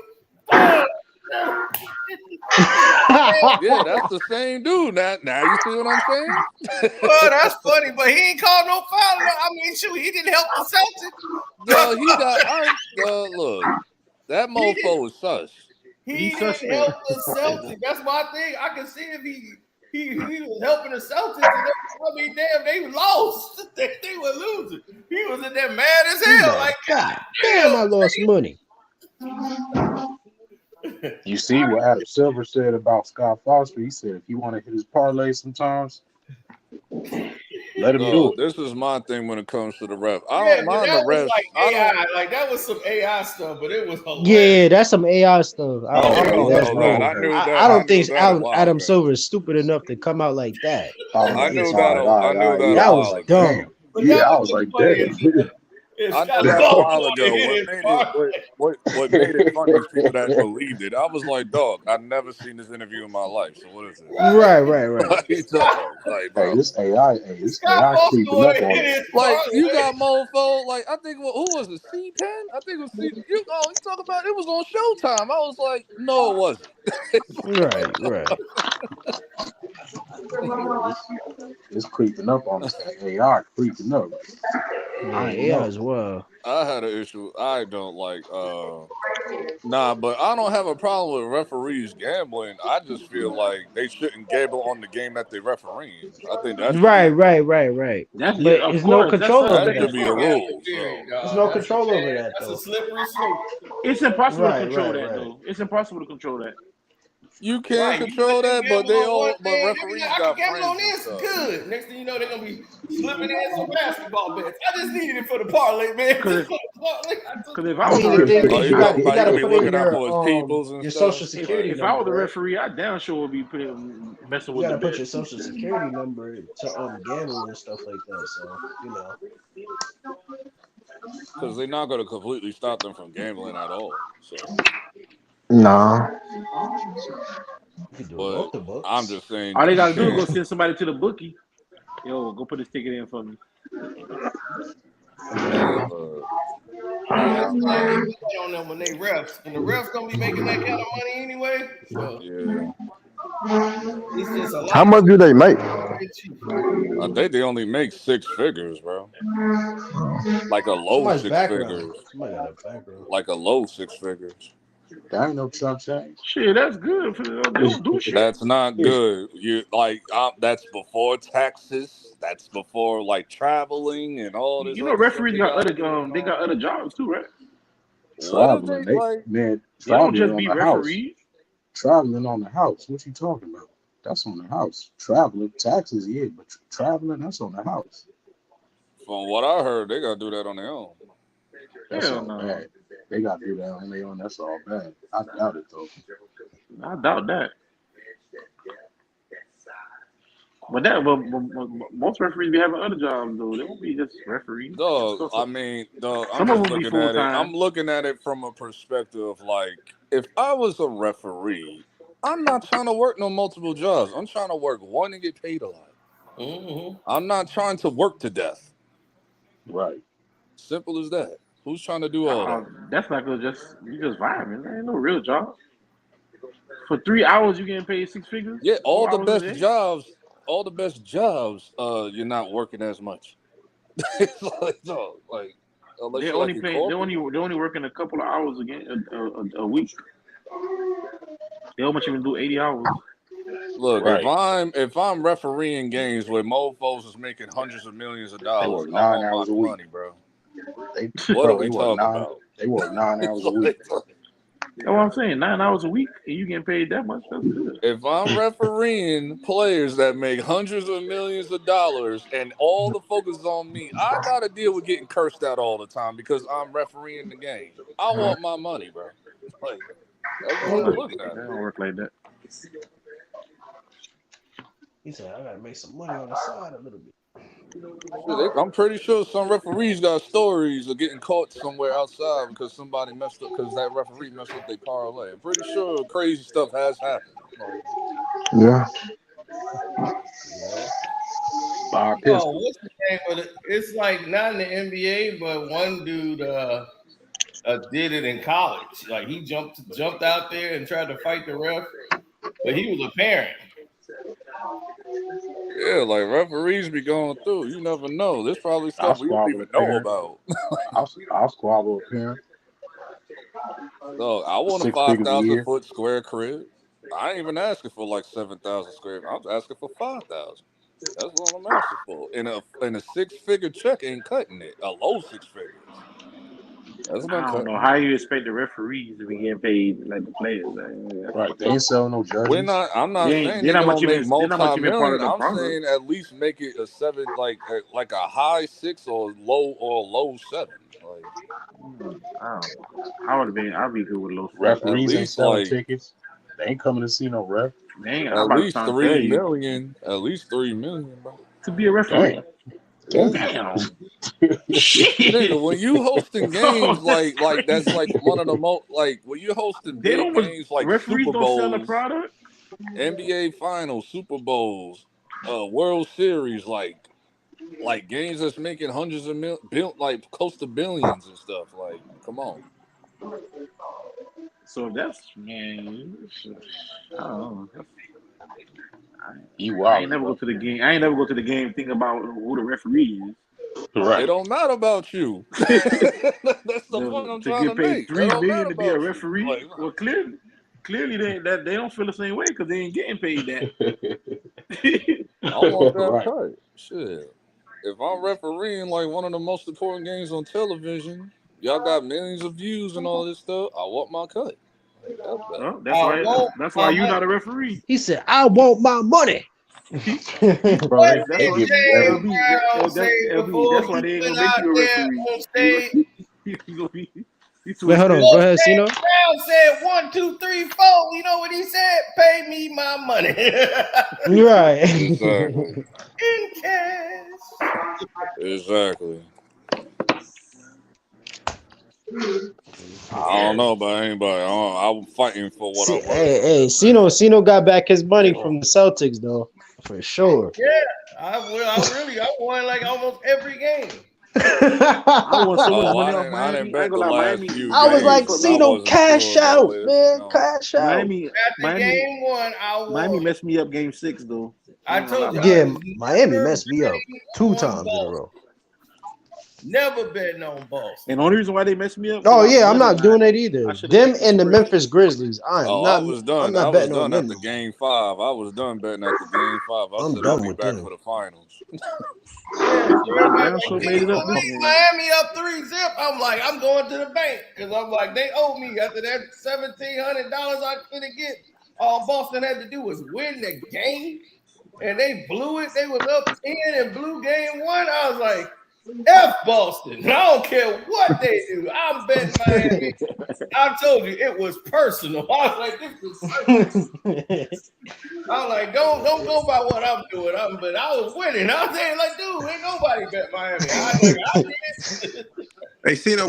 Yeah, that's the same dude. Now you see what I'm saying? Well, that's funny, but he ain't called no foul. I mean, shoot, he didn't help the Celtics. No, he got. Look, that mofo was sus. He didn't help the Celtics. That's my thing. I can see if he was helping the Celtics. I mean, damn, they lost. They were losing. He was in there mad as hell. Like, God damn, I lost money. You see what Adam Silver said about Scott Foster? He said if he want to hit his parlay sometimes, let him do it. This is my thing when it comes to the ref. I don't mind the that was refs. like AI. Like that was some AI stuff, but it was hilarious. Yeah, that's some AI stuff. I don't think Adam Silver is stupid enough to come out like that. I knew that. That was dumb. Yeah, I was like, damn. I know that a while ago. What made it funny is people that believed it. I was like, dog, I've never seen this interview in my life. So what is it? Right. Like, Hey, bro. this AI creeping up on us. Like you got mofo. Like I think who was it? C10? I think it was C. You talk about it was on Showtime. I was like, no, it wasn't. Right. It's creeping up on us. That AI creeping up. Yeah, AI as well. I had an issue. I don't like. But I don't have a problem with referees gambling. I just feel like they shouldn't gamble on the game that they refereeing. I think that's Right. That's But of there's course no control that's over that should that. be the rules. There's no control over that That's a though. slippery slope. It's impossible to Right. control that though. It's impossible to control that. You can Right, control that, but but referees I got can gamble on friends and this. stuff. Good. Next thing you know, they're gonna be slipping in some basketball bets. I just needed it for the parlay, man. Because if I I was mean, a the thing referee, is, you got to be put looking in out for his peoples and your stuff. social security if I was number. a Right? referee, I damn sure would be messing You with got the to put bet. your social security number to gamble and stuff like that. So Because they're not going to completely stop them from gambling at all. So. Nah. you can do it But off the books. I'm just saying. All they gotta do is go send somebody to the bookie. Yo, go put this ticket in for me. On them when they refs, and the refs gonna be making that kind of money anyway. So it's just a lot. How much do they make? I think they only make 6 figures, bro. Like a low Somebody's 6 background. figures. Somebody got a background. Like a low 6 figures. That ain't no chump change. Shit, that's good. They don't do shit. That's not good. You that's before taxes. That's before like traveling and all this. You know, other stuff referees got other they got other jobs too, right? Traveling, They don't traveling just on be the house. referees. Traveling on the house. What you talking about? That's on the house. Traveling, taxes, yeah, but traveling, that's on the house. From what I heard, they gotta do that on their own. That's all bad. They gotta do that on their own. That's all bad. I doubt it though. I doubt that. But most referees be having other jobs though. They won't be just referees. Dog, I mean, dog, I'm Some of just them be looking at it. full-time. I'm looking at it from a perspective of like, if I was a referee, I'm not trying to work no multiple jobs. I'm trying to work one and get paid a lot. Mm-hmm. I'm not trying to work to death. Right. Simple as that. Who's trying to do all that? That's not gonna you just vibing. There ain't no real job. For 3 hours, you getting paid 6 figures. Yeah, all the 4 hours best a day? jobs. All the best jobs. You're not working as much. It's like, dog, like unless They you're only like pay. They only working a couple of hours a week. They don't much even do 80 hours. Look, Right. if I'm refereeing games where mofos is making hundreds of millions of dollars, work I 9 want hours my a week. money, bro. What are we talking about? They work 9 hours a week. That's what I'm saying. 9 hours a week, and you getting paid that much. That's good. If I'm refereeing players that make hundreds of millions of dollars and all the focus is on me, I gotta deal with getting cursed out all the time because I'm refereeing the game. I want my money, bro. Like that's what I'm looking at. They don't work like that. He said, "I gotta make some money on the side a little bit." I'm pretty sure some referees got stories of getting caught somewhere outside because somebody messed up because that referee messed up their parlay. I'm pretty sure crazy stuff has happened. Yeah. Oh, what's the name of it? It's like not in the NBA, but one dude did it in college. Like he jumped out there and tried to fight the ref, but he was a parent. Yeah, like referees be going through. You never know. There's probably stuff we don't even know about. I'll squabble a parent. So I want a 6 figures a 5,000 year. foot square crib. I ain't even asking for like 7,000 square. I'm asking for 5,000. That's what I'm asking for. And a 6-figure check ain't cutting it. A low 6 figures. That's not I don't cutting know it. how you expect the referees to be getting paid like the players. Right. They ain't selling no jerseys. I'm not saying they're gonna make multi-million. I'm saying at least make it a 7, like a high 6 or low 7. Like I'd be good with low. Referees ain't selling tickets. They ain't coming to see no ref. At least 3 million. At least 3 million, bro. To be a referee. Damn. Damn. Shit. Nigga, when you hosting games like that's like one of the most like when you're hosting They big don't games like referees Super don't sell the Bowls, product. NBA Finals, Super Bowls, World Series, like games that's making hundreds of like close to billions and stuff. Like, come on. So that's man. I don't know. I ain't never go to the game. I ain't never go to the game thinking about who the referee is. It don't matter about you. That's the point I'm trying to get paid make. It $3 don't million matter to be a about you. referee. Like, Well, clearly they don't feel the same way because they ain't getting paid that. I want that cut. Shit. If I'm refereeing like one of the most important games on television, y'all got millions of views and all this stuff, I want my cut. Like, That's why you're not a referee. He said, "I want my money." Bro, that's why LB, that's why they ain't gonna make you a referee. Wait, hold on. Go ahead, Cino. Brown said 1, 2, 3, 4. You know what he said? Pay me my money. Right. Exactly. In cash. Exactly. I don't know about anybody. I'm fighting for what I want. Hey, Cino got back his money from the Celtics though, for sure. Yeah, I won like almost every game. I won so much money off Miami. I didn't bet the last few I was like, games. Cino, cash out, man, cash out. Game 1, I won. Miami messed me up game 6 though. I told you. Yeah, Miami messed me up 2 times in a row. Never betting on Boston. And the only reason why they messed me up. Oh yeah, I'm not doing that either. Them and the Memphis Grizzlies. I was done. I'm not I was betting done on at them. the game 5. I was done betting at the game 5. I said I'll be back for the finals. Miami up 3-0. I'm like, I'm going to the bank because I'm like, they owe me after that $1,700 I couldn't get. All Boston had to do was win the game, and they blew it. They was up 10 and blew game 1. I was like, F Boston. I don't care what they do. I'm betting Miami. I told you it was personal. I was like, this is I'm like, don't go by what I'm doing. But I was winning. I was saying, like, dude, ain't nobody bet Miami. I did. Hey, Cino,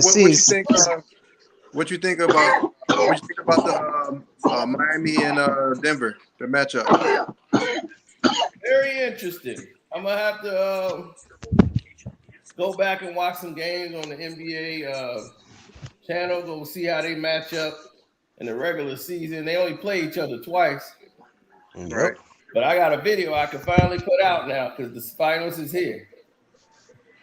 what you think about the Miami and Denver, the matchup? Very interesting. I'm gonna have to go back and watch some games on the NBA channel. Go see how they match up in the regular season. They only play each other twice. Right. But I got a video I can finally put out now because the finals is here.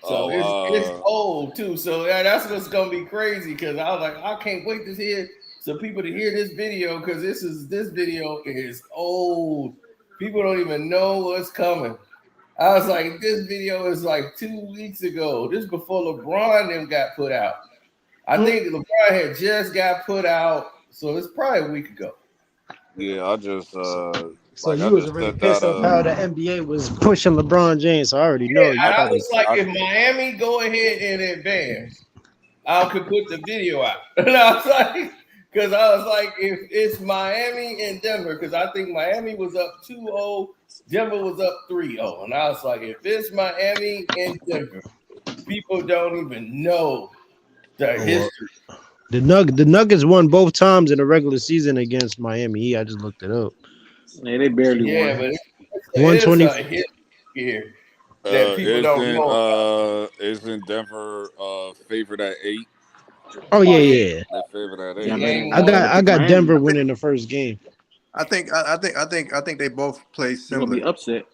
So it's old too. So that's what's gonna be crazy because I was like, I can't wait to hear some people to hear this video because this video is old. People don't even know what's coming. I was like, this video is like 2 weeks ago. This is before LeBron them got put out. I think LeBron had just got put out, so it's probably a week ago. Yeah, I just so you was really pissed off how the NBA was pushing LeBron James. So I already know. I was like, if Miami go ahead and advance, I could put the video out. And I was like, because I was like, if it's Miami and Denver, because I think Miami was up 2-0, Denver was up 3-0. And I was like, if it's Miami and Denver, people don't even know the history. The Nuggets won both times in the regular season against Miami Heat. I just looked it up. Yeah, they barely won. Yeah, but it's 120 here that people don't know. Isn't Denver favored at 8? Oh yeah. They're favored at 8. I got Denver winning the first game. I think they both play similar. You'll be upset.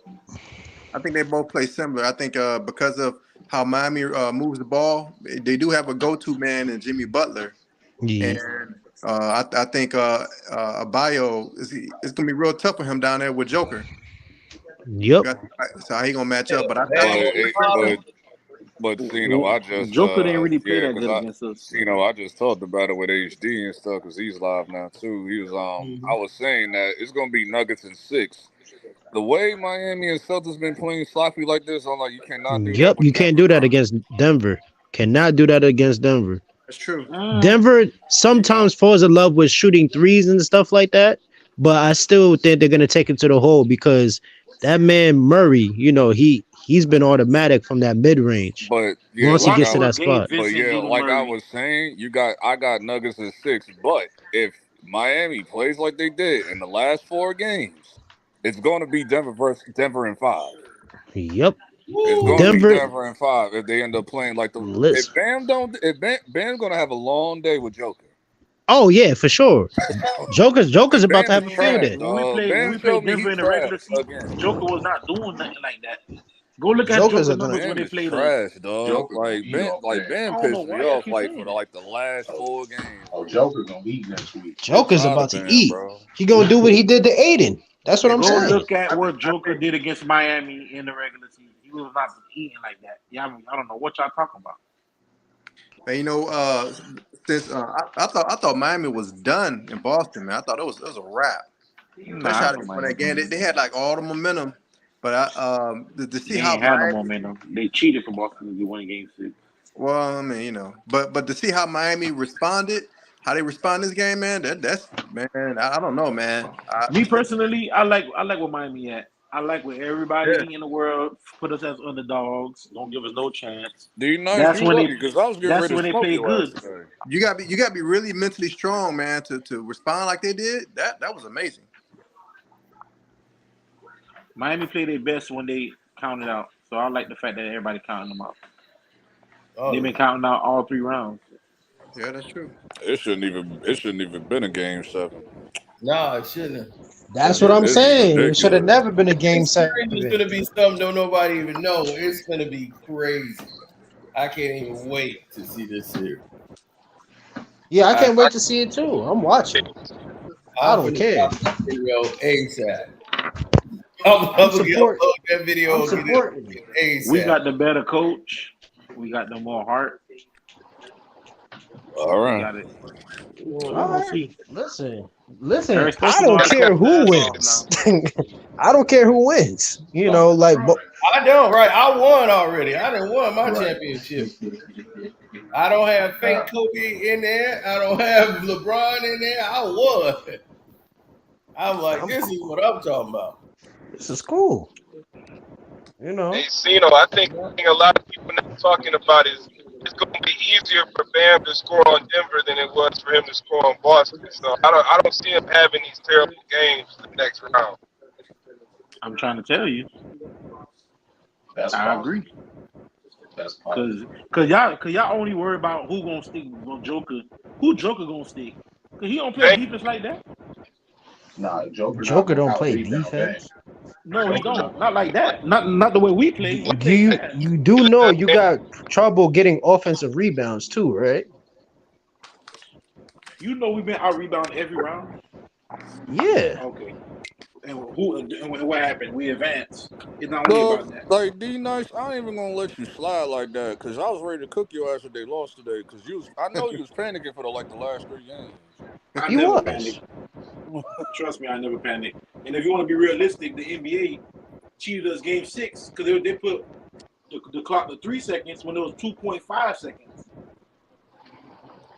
I think they both play similar. I think because of how Miami moves the ball, they do have a go-to man in Jimmy Butler. Yeah. And I think Adebayo it's gonna be real tough for him down there with Joker. Yep. So how he gonna match up? But But I just Joker didn't really play that good against us. I just talked about it with HD and stuff because he's live now too. He was I was saying that it's gonna be Nuggets in 6. The way Miami and Celtics been playing sloppy like this, I'm like, you cannot do that. Yep, you can't do that against Denver. Cannot do that against Denver. That's true. Denver sometimes falls in love with shooting threes and stuff like that, but I still think they're gonna take it to the hole because that man Murray, he he's been automatic from that mid range. But yeah, Once he like gets I to was, that spot. like I was saying, I got Nuggets at 6. But if Miami plays like they did in the last 4 games, it's going to be Denver in 5. Yep. It's going to be Denver in 5 if they end up playing like the. Listen. Bam's going to have a long day with Joker. Oh yeah, for sure. Joker's about to have a field day. When we played Denver in the regular season, Joker was not doing nothing like that. Go look at Joker numbers when they played trash, dog. Bam pissed me off for the last 4 games. Oh, Joker gonna eat next week. Joker's about to eat. Bro. He gonna do what he did to Aiden. That's what I'm saying. Go look at what Joker did against Miami in the regular season. He was not eating like that. Yeah, I don't know what y'all talking about. And since I thought Miami was done in Boston, man. I thought it was a wrap. Especially how they won that game. They had like all the momentum, but to see how Miami, no momentum. They cheated for Boston to win Game 6. Well, I mean, but to see how Miami responded, how they respond this game, man. That's man. I don't know, man. Me personally, I like where Miami at. I like where everybody in the world put us as underdogs. Don't give us no chance. That's when they play good. You got to be really mentally strong, man, to respond like they did. That was amazing. Miami played their best when they counted out. So I like the fact that everybody counting them out. They've been counting out all 3 rounds. Yeah, that's true. It shouldn't even been a Game 7. No, it shouldn't have. That's what I'm saying. It should have never been a Game 7. It's gonna be something don't nobody even know. It's gonna be crazy. I can't even wait to see this series. Yeah, I can't wait to see it too. I'm watching. I don't care. Video ASAP. I'm gonna upload that video. ASAP. We got the better coach. We got the more heart. All right. All right. Listen. I don't care who wins. I don't care who wins. You know, like. But I don't. Right. I won already. I done won my championship. I don't have fake Kobe in there. I don't have LeBron in there. I won. I'm like, this is what I'm talking about. This is cool. You know. Hey, Cino, I think a lot of people not talking about is it's going to be easier for Bam to score on Denver than it was for him to score on Boston. So I don't see him having these terrible games the next round. I'm trying to tell you. I agree. Cause y'all only worry about who gonna stick on Joker. Who Joker gonna stick? Cause he don't play defense like that. Nah, Joker don't play defense. No, he don't. Not like that. Not the way we play. You do know you got trouble getting offensive rebounds too, right? You know we've been out rebounding every round. Yeah. Okay. And what happened? We advanced. It's not only about that. Like D-Nice, I ain't even gonna let you slide like that because I was ready to cook your ass if they lost today. Because I know you was panicking for the last 3 games. I never panic. Trust me, I never panic. And if you want to be realistic, the NBA cheated us Game 6 because they put the clock to 3 seconds when it was 2.5 seconds.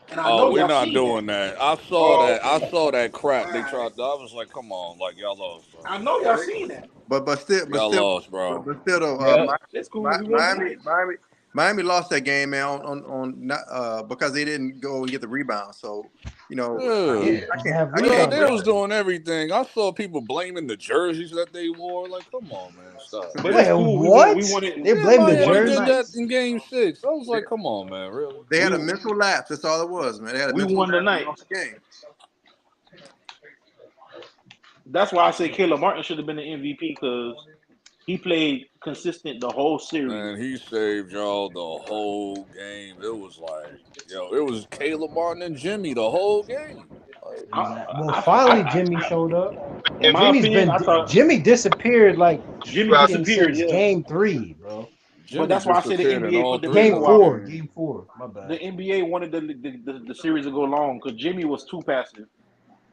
And I know we're not doing that. I saw that. I saw that crap they tried. I was like, come on, like y'all lost. Bro. I know y'all seen that. But still, lost, bro. But still, though, Miami lost that game, man, on because they didn't go and get the rebound. So, you know, I can't. They was doing everything. I saw people blaming the jerseys that they wore. Like, come on, man, stop. But what? They blame the jerseys. Did that in Game 6. I was like, come on, man, really? They had a mental lapse. That's all it was, man. They had a mental won tonight. Game. That's why I say Caleb Martin should have been the MVP because he played consistent the whole series. Man, he saved y'all the whole game. It was like, it was Caleb Martin and Jimmy the whole game. Finally Jimmy showed up. In my opinion, Jimmy disappeared like Jimmy disappeared Game 3, bro. But that's why I say the NBA put the Game 4. My bad. The NBA wanted the series to go long because Jimmy was too passive.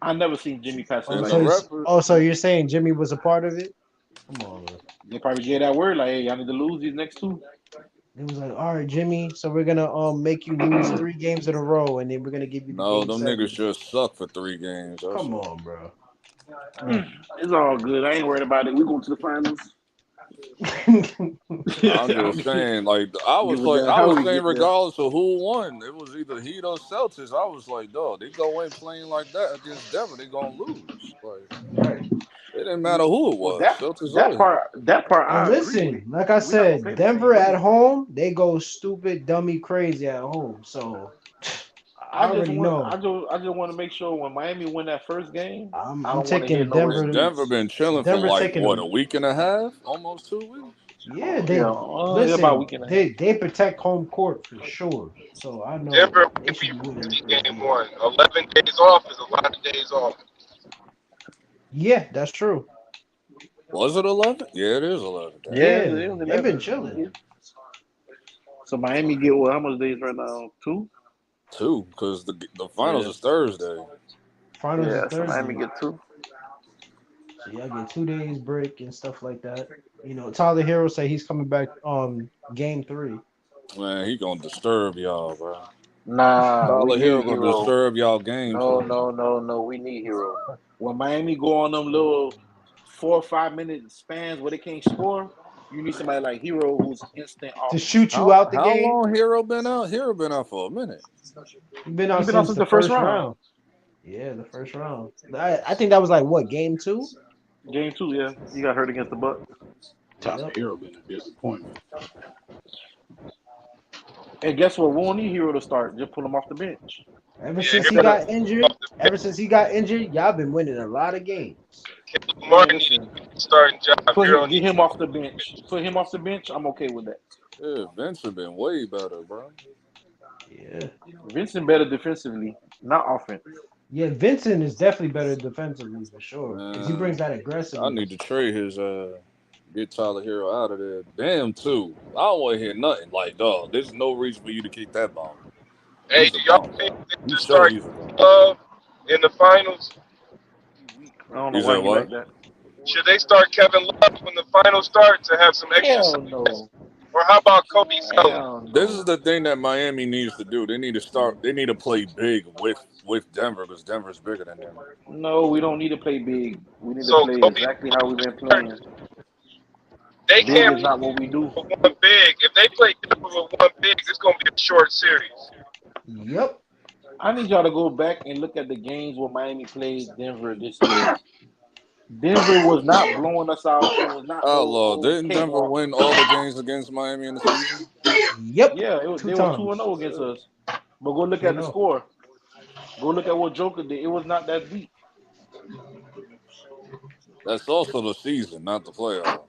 I never seen Jimmy passive. So you're saying Jimmy was a part of it? Come on, man. They probably gave that word like, hey, y'all need to lose these next 2. It was like, all right, Jimmy, so we're gonna make you lose 3 games in a row, and then we're gonna give you. No, them niggas just suck for 3 games. Come on, bro. It's all good. I ain't worried about it. We going to the finals. I'm just saying, like I was saying, regardless of who won, it was either Heat or Celtics. I was like, dog, they go in playing like that against Denver, they gonna lose. Like, right. it didn't matter who it was, Celtics or Heat. That part, And I agree listen, with. like I said, Denver at home, they go stupid, dummy, crazy at home. So I already know. I just want to make sure when Miami win that first game, I'm I don't want to hear taking no Denver. Denver been chilling for like what, a week and a half, almost 2 weeks. Yeah, they about a week and a half. they protect home court for sure. So I know Denver they should be winning the first game 1. 11 days off is a lot of days off. Yeah, that's true. Was it 11? Yeah, it is 11. Yeah, they've been chilling. So Miami get what? How much days right now? 2? 2, because the finals is Thursday. Finals is Thursday. So Miami get 2. So y'all get 2 days break and stuff like that. You know, Tyler Herro say he's coming back game 3. Man, he gonna disturb y'all, bro. Nah, Tyler Herro gonna disturb y'all game. No. We need Herro. When Miami go on them little 4 or 5 minute spans where they can't score, you need somebody like Herro who's instant off to shoot you out the game. How long Herro been out? Herro been out for a minute. He's been out since the first round. Yeah, the first round. I think that was like what, game 2? Game 2, yeah. He got hurt against the Bucks. Tyler Herro been a disappointment. And guess what? We won't need Herro to start. Just pull him off the bench. Ever since he got injured, y'all been winning a lot of games. Martin starting job. Get him off the bench. Put him off the bench. I'm okay with that. Yeah, Vincent been way better, bro. Yeah, Vincent better defensively, not offense. Yeah, Vincent is definitely better defensively for sure because he brings that aggressiveness. I need to trade his get Tyler Herro out of there. Damn, too. I don't want to hear nothing. Like, dog, there's no reason for you to kick that ball. Hey, do y'all think they should start Love in the finals? I don't know why you like that. Should they start Kevin Love when the finals start to have some extra? Hell no. Or how about Kobe Smulders? This is the thing that Miami needs to do. They need to start. They need to play big with Denver because Denver's bigger than them. No, we don't need to play big. We need to play exactly how we've been playing. They big can't is not what we do. One big. If they play Denver with one big, it's gonna be a short series. Yep. I need y'all to go back and look at the games where Miami played Denver this year. Denver was not blowing us out. It was not. Oh Lord, didn't Denver win all the games against Miami in the season? Yep. Yeah, they were 2-0 against us. But go look at the score. Go look at what Joker did. It was not that deep. That's also the season, not the playoffs.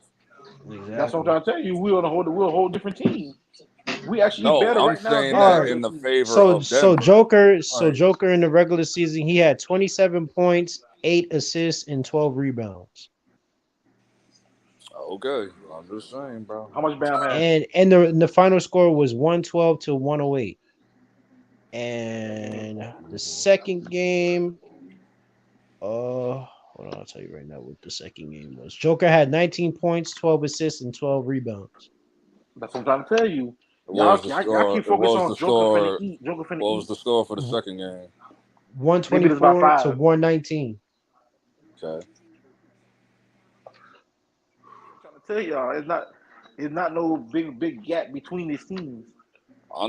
Exactly. That's what I'm trying to tell you. We're a whole different team. We actually better I'm right now. saying that in the favor of Denver. Joker in the regular season, he had 27 points, 8 assists, and 12 rebounds. Okay, I'm just saying, bro. How much Bam had? And the final score was 112 to 108. And the second game, hold on, I'll tell you right now what the second game was. Joker had 19 points, 12 assists, and 12 rebounds. That's what I'm trying to tell you. Y'all keep focusing on Joker finna eat. What was the score for the second game? 124 to 119. Okay. I'm trying to tell y'all, it's not no big gap between these teams.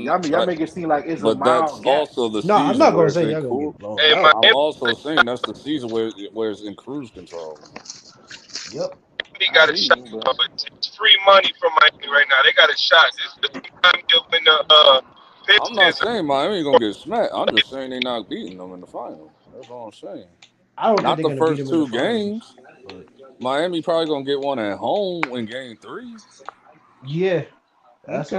Y'all make it seem like it's a mild gap. Also the season. No, I'm not gonna say y'all gonna get blown. I'm also saying that's the season where it's in cruise control. Yep. He got a shot. It's free money from Miami right now. They got a shot. This time when the I'm not saying Miami gonna get smacked. I'm just saying they're not beating them in the final. That's all I'm saying. I don't not think the first two games. Miami probably gonna get one at home in game 3. Yeah, that's.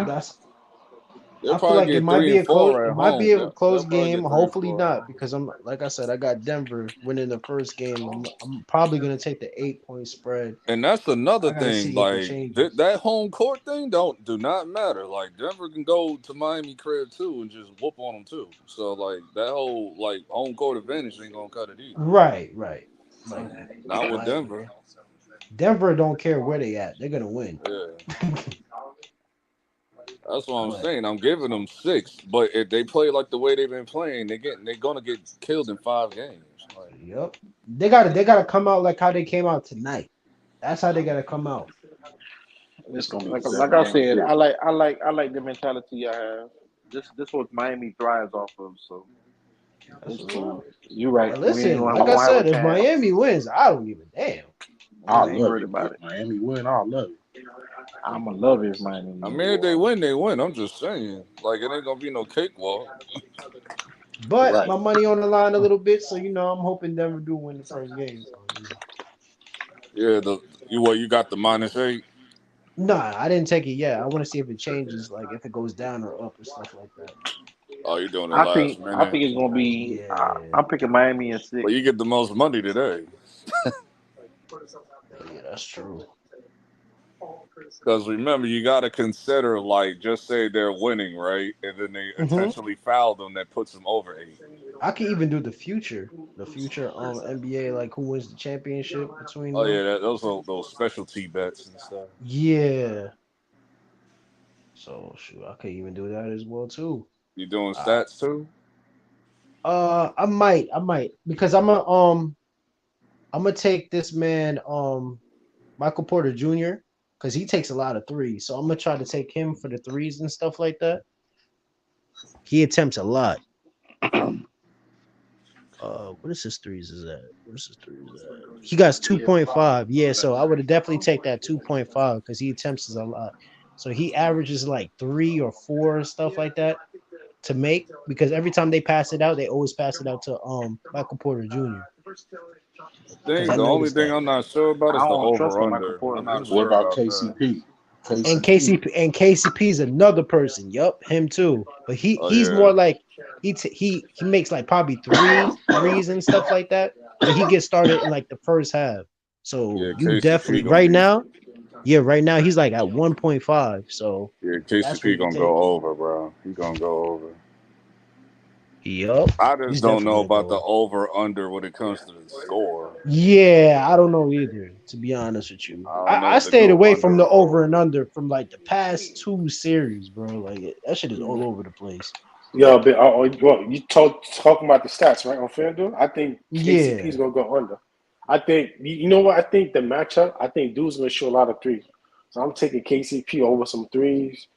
They'll I feel like it might be a close home. game. Hopefully not, because I'm like I said, I got Denver winning the first game. I'm probably gonna take the 8-point spread. And that's another thing. Like that home court thing do not matter. Like Denver can go to Miami crib too and just whoop on them too. So like that whole home court advantage ain't gonna cut it either. Right. Like, not with Denver. Denver don't care where they at. They're gonna win. Yeah. That's what I'm saying. I'm giving them 6, but if they play like the way they've been playing, they're gonna get killed in 5 games. Yep. They gotta come out like how they came out tonight. That's how they gotta come out. It's gonna be a Like I 7-game said, series. I like the mentality I have. This what Miami thrives off of, so That's it's what's cool. up. You right. And We listen, like I won't have a said, if chance. Miami wins, I don't give a damn. I I ain't love worried it. about If it. Miami win, I love it. I'ma love it if Miami I win. mean, if they win, they win. I'm just saying, like it ain't gonna be no cakewalk. But Right. my money on the line a little bit, so I'm hoping Denver do win the first game. So Yeah, you got the -8. Nah, I didn't take it yet. I want to see if it changes, like if it goes down or up or stuff like that. Oh, you doing it I last think minute? it's gonna be. Yeah, I'm picking Miami in 6. Well, you get the most money today. yeah, that's true. Because remember, you got to consider, like, just say they're winning, right? And then they hmm intentionally foul them, that puts them over 8. I can even do the future NBA, like who wins the championship between Oh, them. yeah, those are those specialty bets and stuff. Yeah. So shoot, I could even do that as well too. You doing Uh, stats too? I might because I'm gonna take this man, Michael Porter Jr. because he takes a lot of threes. So I'm gonna try to take him for the threes and stuff like that. He attempts a lot. What is his threes is that? What is his threes at? He got 2.5. Yeah, so I would definitely take that 2.5 because he attempts a lot. So he averages like 3 or 4 stuff like that to make because every time they pass it out, they always pass it out to Michael Porter Jr. Because I The only noticed thing that. I'm not sure about I is the don't trust over no Michael under. Porter I'm not Jr. What sure about about that. KCP? And KCP. KCP is another person. Yup, him too. But Oh he's more yeah, like he makes like probably threes and stuff like that. But he gets started in like the first half. So yeah. you KCP definitely gonna be right now he's like at 1.5. So that's where KCP you could gonna go take. over, bro. He gonna go over. Yup. I just He's don't definitely know gonna about go the over. over under when it comes to the score. Yeah, I don't know either, to be honest with you. I don't know I if they stayed go away under from the or over over. and under from like the past 2 series, bro. Like that shit is all over the place. Yo, but you talking about the stats, right, on FanDuel? I think KCP is Yeah. gonna go under. I think you know what? I think the matchup. I think Dude's gonna shoot a lot of threes, so I'm taking KCP over some threes.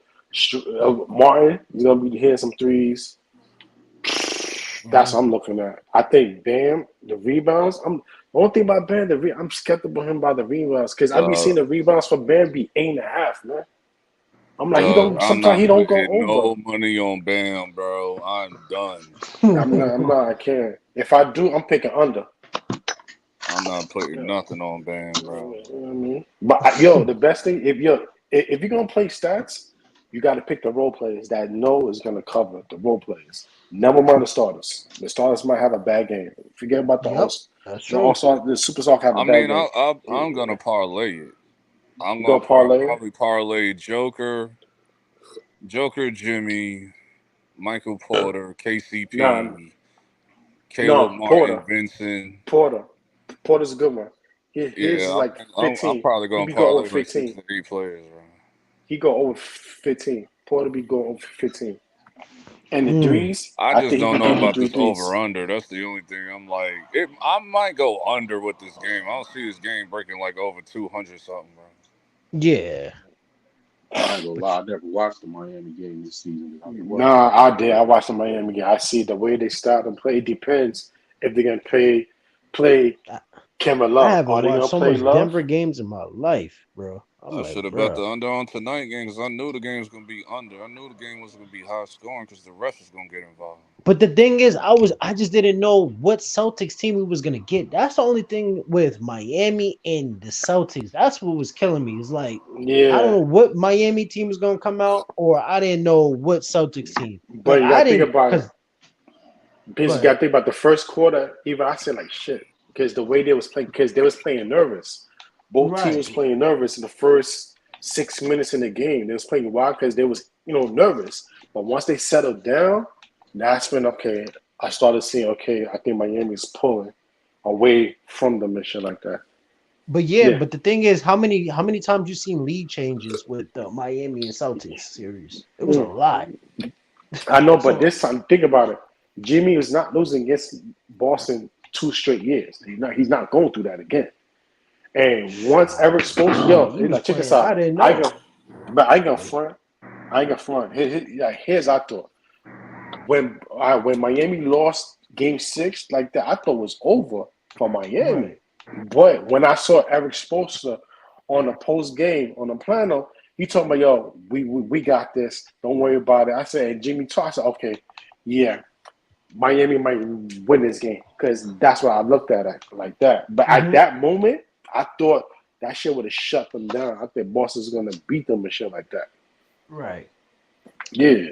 Martin is gonna be hitting some threes. That's what I'm looking at. I think Bam, the rebounds. The only thing about Bam, I'm skeptical of him by the rebounds because I be seeing the rebounds for Bam be 8.5, man. I'm like, he Dog, don't. I'm Sometimes not he don't go putting over. no money on Bam, bro. I'm done. I'm not. I can't. If I do, I'm picking under. I'm not putting Yeah. nothing on Bam, bro. You know what I mean? But the best thing if you're gonna play stats, you got to pick the role players that know is gonna cover the role players. Never mind the starters. The starters might have a bad game. Forget about the Yep, all that's the all true. star. The superstar have a I bad mean, game. I'm gonna parlay it. I'm You gonna gonna parlay it? probably parlay Joker, Jimmy, Michael Porter, Nah, KCP, Caleb no. Martin, Vincent. Porter. Porter's a good one. His is Yeah, like I'm 15. probably He gonna be go over parlay like 6 15. to 8 players, bro. He go over 15. Porter be go over 15. And the Mm. threes, I I just think he don't could know give you about three this over threes. under. That's the only thing I'm like. I might go under with this game. I don't see this game breaking like over 200 something, bro. Yeah. I ain't gonna But lie, I never watched the Miami game this season. I be working. Nah, I did. I watched the Miami game. I see the way they start and play. It depends if they're gonna play I, Kevin I Love. haven't Are they watched gonna so play much Love? Denver games in my life, bro. I'm I like, should have bet bro. the under on tonight game because I knew the game was gonna be under. I knew the game was gonna be high scoring because the ref was gonna get involved. But the thing is, I just didn't know what Celtics team we was gonna get. That's the only thing with Miami and the Celtics. That's what was killing me. It's like I don't Yeah, know what Miami team is gonna come out, or I didn't know what Celtics team. but Like you I gotta think didn't about it. because go Because you ahead. gotta think about the first quarter. Even I said like shit because the way they was playing. Because they was playing nervous. Both teams was Right. playing nervous in the first 6 minutes in the game. They was playing wild because they was nervous. But once they settled down, that's when I started seeing I think Miami's pulling away from them and shit like that. But yeah, Yeah, but the thing is, how many times you seen lead changes with the Miami and Celtics series? It was a Mm. lot. I know. But So this time, think about it. Jimmy is not losing against Boston 2 straight years. He's not going through that again. And once Eric Spoelstra, Oh, you was like check this playing. I out. didn't I know. ain't gonna front. Here's our thought. When Miami lost Game 6 like that, I thought it was over for Miami. Right. But when I saw Eric Spoelstra on the post game on the plano, he told me, "Yo, we got this. Don't worry about it." I said, and Jimmy Toss, I said, "Okay, yeah, Miami might win this game," because that's what I looked at it like that. But at that moment, I thought that shit would have shut them down. I think Boston's gonna beat them and shit like that. Right. Yeah,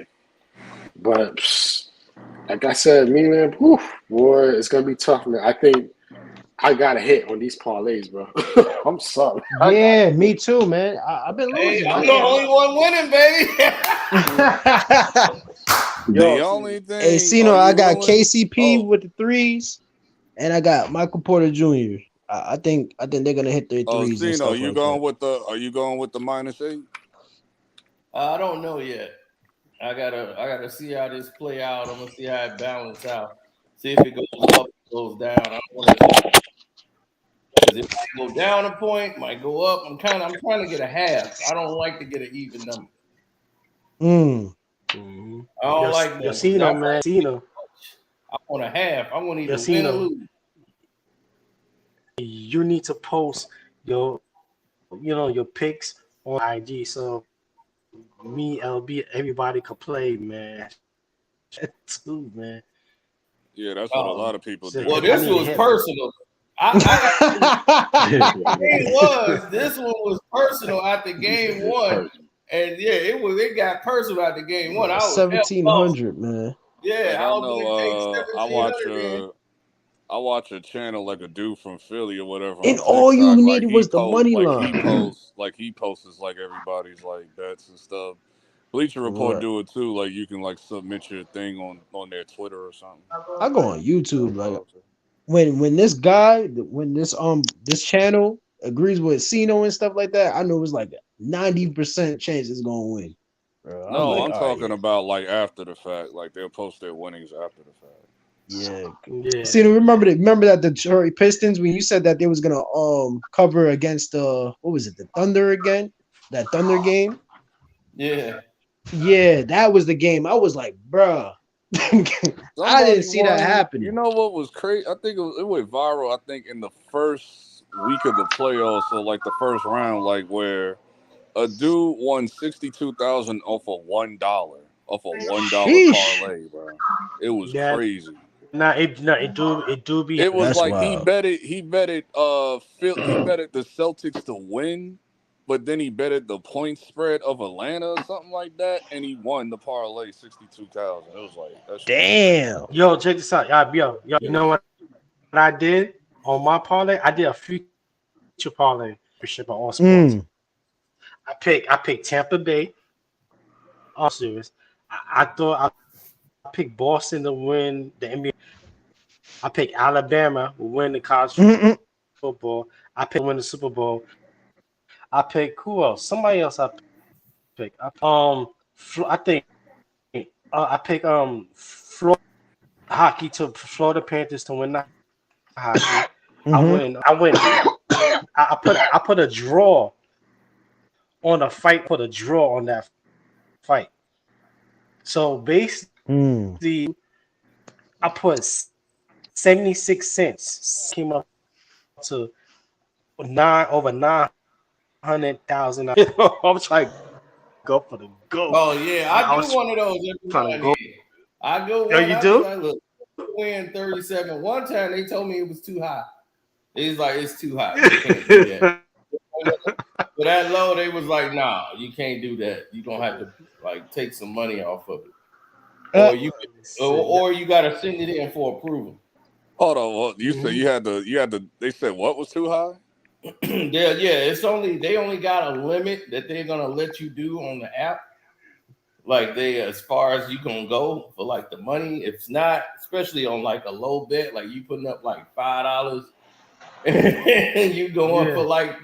but like I said, man, boy, it's gonna be tough, man. I think I got a hit on these parlays, bro. I'm sorry. Yeah, me too, man. I've been losing. Hey, I'm the only one winning, baby. The only thing, Hey, Cino, I got willing? KCP with the threes, and I got Michael Porter Jr. I think they're gonna hit their threes and Cino, stuff like that. Are you going with the -8? I don't know yet. I gotta see how this play out. I'm gonna see how it balances out. See if it goes up, goes down. I don't want to, because it might go down a point, might go up. I'm trying to get a half. I don't like to get an even number. I don't like that. Cino, man. Cino. I want a half. I want either win or Cino. lose. You need to post your picks on IG so me, LB, everybody could play, man. Too, man. Yeah, that's what a lot of people do. Well, this was personal. This one was personal after game one. And yeah, it got personal after game one. I was 1,700, man. Yeah, I know. I watch a channel like a dude from Philly or whatever. And on all you TikTok, needed was the money line. He posts like everybody's like bets and stuff. Bleacher Report Right. do it too. Like you can like submit your thing on their Twitter or something. I go on YouTube. Like when this guy, this channel agrees with Cino and stuff like that, I know it's like 90% chance it's gonna win. Bro. No, I'm talking about like after the fact. Like they'll post their winnings after the fact. Yeah. See, remember that the Detroit Pistons, when you said that they was gonna cover against the Thunder again? That Thunder game? Yeah. Yeah, that was the game. I was like, bruh. I didn't see that happen. You know what was crazy? I think it went viral. I think in the first week of the playoffs, so like the first round, like where a dude won $62,000 off of $1 parlay, bro. It was crazy. It do be. It was That's like wild. he betted the Celtics to win, but then he betted the point spread of Atlanta or something like that, and he won the parlay 62,000. It was like that's damn. Yo, check this out. Yo, you know what I did on my parlay? I did a future parlay for all sports. I picked Tampa Bay. All serious. I thought I picked Boston to win the NBA. I picked Alabama to win the college football. I picked to win the Super Bowl. I picked who else? Somebody else. I picked. I picked Florida hockey to Florida Panthers to win the hockey. I put a draw on a fight. Put a draw on that fight. So basically, I put 76 cents. Came up to over 900,000. I'm trying to go for the goal. Oh yeah, I do one of those every trying to time. go. I go. Yo, you do? I look, win 37. One time they told me it was too high. He's like, it's too high. You can't do that. For that low, they was like, nah, you can't do that. You gonna have to like take some money off of it, or you gotta send it in for approval. Hold on, you said you had to. They said what was too high? It's they only got a limit that they're gonna let you do on the app. Like as far as you gonna go for like the money. If it's not, especially on like a low bet, like you putting up like $5 and you going for like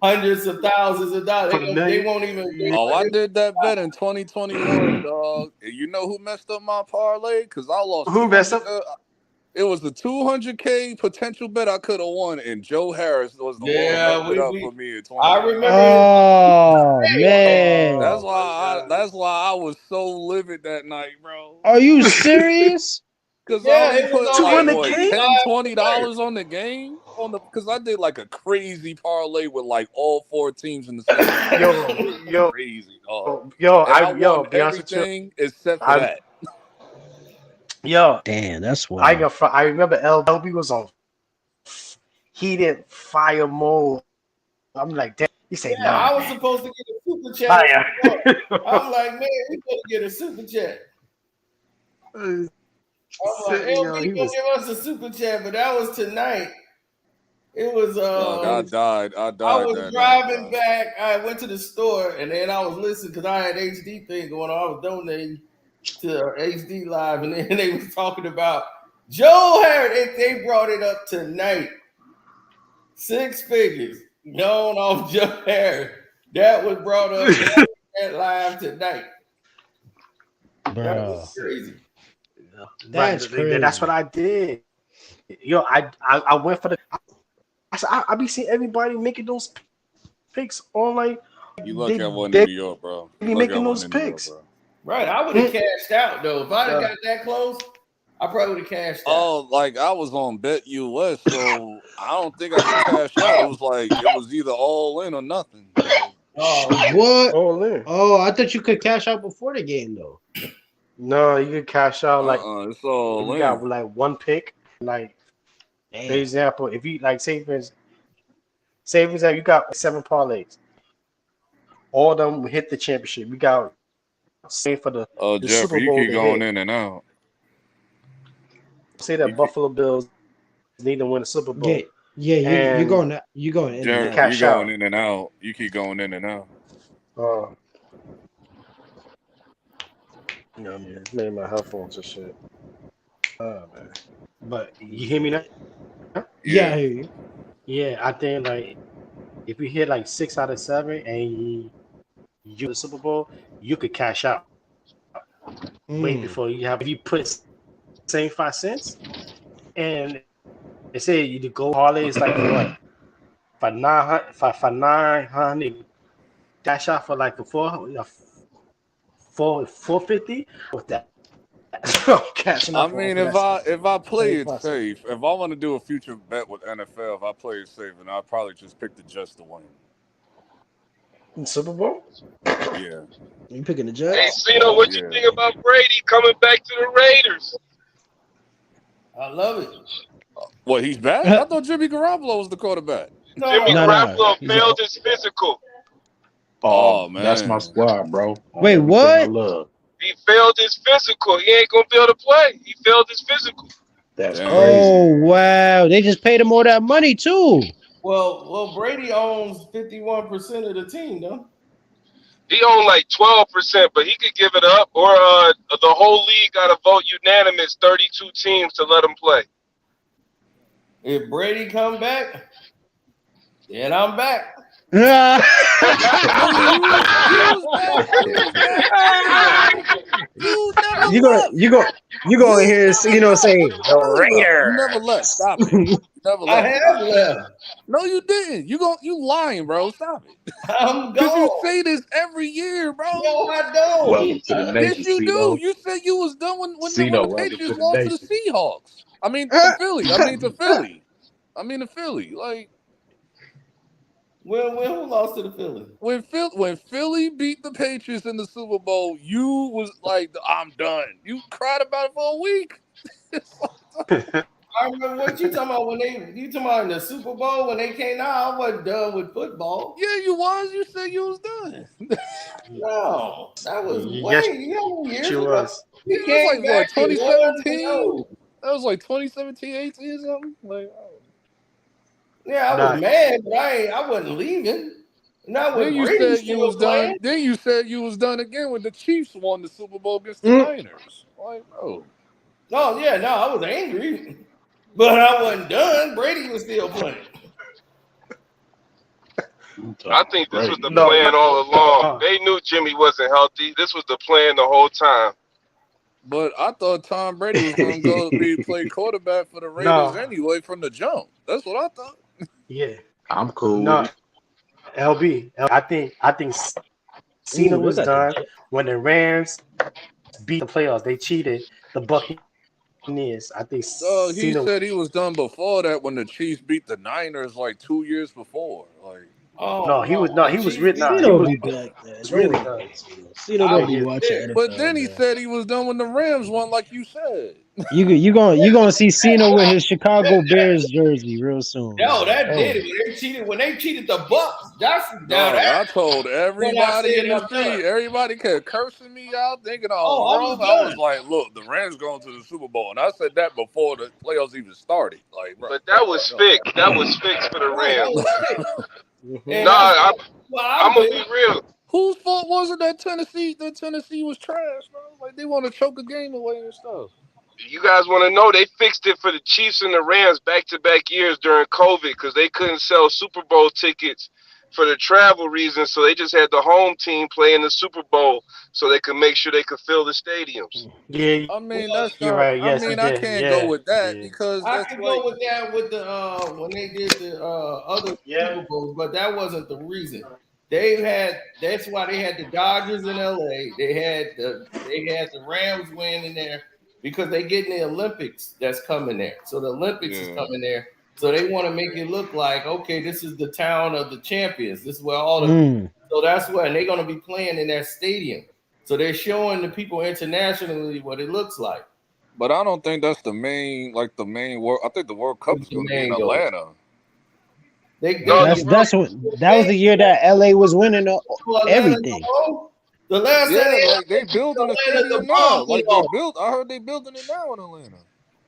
hundreds of thousands of dollars. They won't even. Oh, I did that bet in 2021, dog. And you know who messed up my parlay? Because I lost. Who messed up? It was the $200K potential bet I could have won, and Joe Harris was the one who messed it up for me in 20. I remember. Oh man, That's why I was so livid that night, bro. are you serious? Because Yeah, I only it was put on like the what game. $10-$20 on the game because I did like a crazy parlay with like all 4 teams in the same. Yo, crazy dog. Yo, And I yo, won be honest with you. everything except for that. Yo, damn, that's why. I remember LB was on heated fire mode. I'm like, damn. He said, Yeah, nah. I was supposed to get a super chat. I'm like, man, we better get a super chat. I'm like, LB gonna give us a super chat, but that was tonight. It was I died. I was driving back. I went to the store and then I was listening because I had HD thing going on. I was donating to HD Live, and then they was talking about Joe Harris. They brought it up tonight. 6 figures going off Joe Harris. That was brought up at live tonight. That was crazy. That's crazy. That's what I did. Yo, I went for the. I be seeing everybody making those picks on like. You lucky I wasn't in New York, bro. Be making those picks. Right, I would have cashed out though. If I'd have got that close, I probably would have cashed out. Oh, like I was on Bet US, so I don't think I could cash out. It was like it was either all in or nothing. What? All in. Oh, I thought you could cash out before the game though. No, you can cash out like it's all you in. got like one pick. Like for example, if you like say for example, you got 7 parlays. All of them hit the championship. We got say for the Jeffrey, Super Bowl. You keep going in and out. Say that Buffalo Bills need to win the Super Bowl. Yeah, you're going in. Jared, cash you going out. in and out. You keep going in and out. You know what I mean? Made my headphones and shit. Oh man. But you hear me now? Yeah, I hear you. Yeah, I think like if you hit like 6 out of 7 and you the Super Bowl, you could cash out. Wait before you have if you put 75 cents and they say you go parlay is like what? For 900 cash out for like a 450 with that. Cashing I out for mean, all if I play it 75 safe, if I want to do a future bet with NFL, if I play it safe, and I'll probably just pick the Jets to win. Super Bowl? Yeah. You picking the Jets? Hey, Cino, what you think about Brady coming back to the Raiders? I love it. What, he's back? I thought Jimmy Garoppolo was the quarterback. Jimmy Garoppolo failed his physical. Oh, man. That's my squad, bro. Wait, what? He failed his physical. He ain't gonna be able to play. He failed his physical. That's crazy. Oh wow, they just paid him all that money too. Well, Brady owns 51% of the team, though. He owned like 12%, but he could give it up, or the whole league got to vote unanimous, 32 teams to let him play. If Brady come back, then I'm back. You go in here, say the Raiders. You never left. Stop it. You never left. I have left. No, you didn't. You lying, bro. Stop it. I'm Because gone. you say this every year, bro. No, I don't. Welcome to the nation, Yes, you Cino. do. You said you was done when Cino, the welcome Patriots to the lost to the nation. Seahawks. I mean, to Philly. To Philly. Like, When who lost to the Philly? when Philly beat the Patriots in the Super Bowl, you was like, I'm done. You cried about it for a week. I remember what you talking about you talking about in the Super Bowl when they came out. I wasn't done with football. Yeah, you was. You said you was done. No, that was Yes, years you ago. was. He It came was like back what, and 2017? That was like 2017, 18 or something. Like, Yeah, I was mad, but I wasn't leaving. Not when then you Brady said you still was playing. done. Then you said you was done again when the Chiefs won the Super Bowl against the Niners. Like, bro. No, I was angry, but I wasn't done. Brady was still playing. I think this was the plan all along. They knew Jimmy wasn't healthy. This was the plan the whole time. But I thought Tom Brady was gonna go play quarterback for the Raiders No, anyway from the jump. That's what I thought. yeah, I'm cool with no, it. I think Cena Ooh, they was got the done Jet. when the Rams beat the playoffs. They cheated the Buccaneers. I think He Cena. said he was done before that when the Chiefs beat the Niners like 2 years before. Like, Oh No, he was no, no, the he was Chiefs written. beat Nah, the he Cena was will be Bucks. back, man. really Cena done. good. Cena I gonna was be Yeah, watching there. but NFL, then he man. said he was done when the Rams won, like you said. You gonna see Cena with his Chicago Bears jersey real soon, No, man. that did it. When they cheated the Bucks, that's now Dog, that I told when I everybody said in the I'm done. street, everybody kept cursing me out, thinking I was Oh, I was wrong. I was done. like, look, the Rams going to the Super Bowl. And I said that before the playoffs even started. Like, bro, But come that on, was no. fixed. That was fixed for the Right, that Rams. was it. Mhm. And Nah, that's I'm what I I'm gonna think. be real. Whose fault was it that Tennessee was trash, bro? Like, they want to choke a game away and stuff. You guys want to know they fixed it for the Chiefs and the Rams back-to-back years during COVID because they couldn't sell Super Bowl tickets for the travel reasons, so they just had the home team play in the Super Bowl so they could make sure they could fill the stadiums. yeah, I mean, Well, that's you're not. right. I Yes, he mean, I did. can't go Yeah, with that yeah, because I that's could like, go with that with the when they did the other yeah. Super Bowls, but that wasn't the reason. They had that's why they had the Dodgers in LA. They had the Rams win in there because they getting the Olympics that's coming there. So the Olympics is yeah. coming there. So they want to make it look like, okay, this is the town of the champions. This is where all the Mm. so that's why they're gonna be playing in that stadium. So they're showing the people internationally what it looks like. But I don't think that's the main world. I think the World Cup What's is the going to be in main goal? Atlanta. They No, they the get world That was the year that LA was winning Atlanta go everything. home. The last time Yeah, like they they beat building a Atlanta, the stadium now. bomb went Like they off. built. I heard they building it now in Atlanta.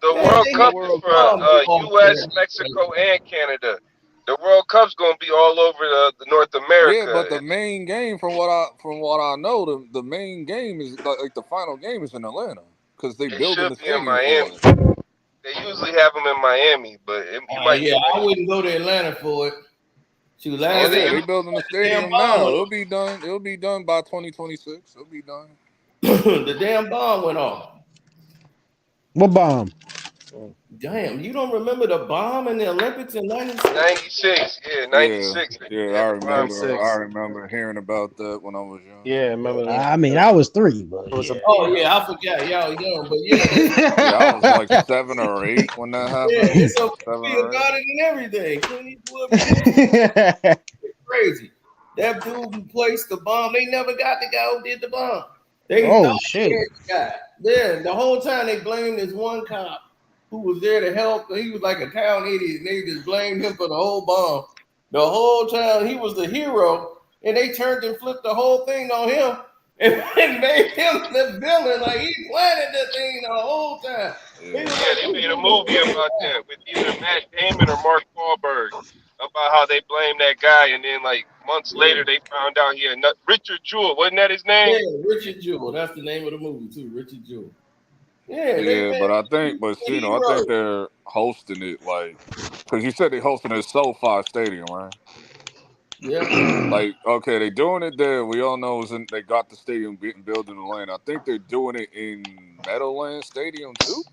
the Man, World they The hit Cup the is World for Cup. bomb off U.S., there. Mexico, and Canada. The World Cup's gonna be all over the North Yeah, America. but the main game, from what I know, the main game is like the final game is in Atlanta because they It building should the be in stadium for Miami. it. They usually have them in Miami, but you might Yeah, get I ready. wouldn't go to Atlanta for it. Shoot, Oh last Yeah, time yeah, they they building the the damn stadium bomb now. went It'll be done. It'll be done by 2026. It'll be done. off. The damn bomb went off. What bomb? Damn, you don't remember the bomb in the Olympics in '96? 96. Yeah, Yeah, 96. yeah, They I had the bomb remember. dropped. I 96. remember hearing about that when I was young. Yeah, remember that? I mean, I was 3, but It was a Oh yeah, I forgot y'all young, but yeah, Yeah, I was like yeah. 7 or 8 when that yeah, happened. it's a 7 movie or 8. about it and everything. Clint Eastwood produced it. Crazy. That dude who placed the bomb, they never got the guy who did the bomb. They thought Oh they shit. had the guy. Yeah, the whole time they blamed this one cop who was there to help. He was like a town idiot, and they just blamed him for the whole bomb. The whole time he was the hero, and they turned and flipped the whole thing on him and made him the villain. Like he planted the thing the whole time. He was Yeah, like, they "This made a dude is movie about that with either Matt Damon or Mark Wahlberg about how they blamed that guy, and then like months later they found out he had Richard Jewell. Wasn't that his name? yeah, Richard Jewell. That's the name of the movie too, Richard Jewell. Yeah, they Yeah, made but I him think, but the you know, I think hero. they're hosting it like, because you said they hosting it at SoFi Stadium, right? Yeah. Like, okay, they doing it there. We all know they got the stadium getting built in Atlanta. I think they're doing it in Meadowlands Stadium too,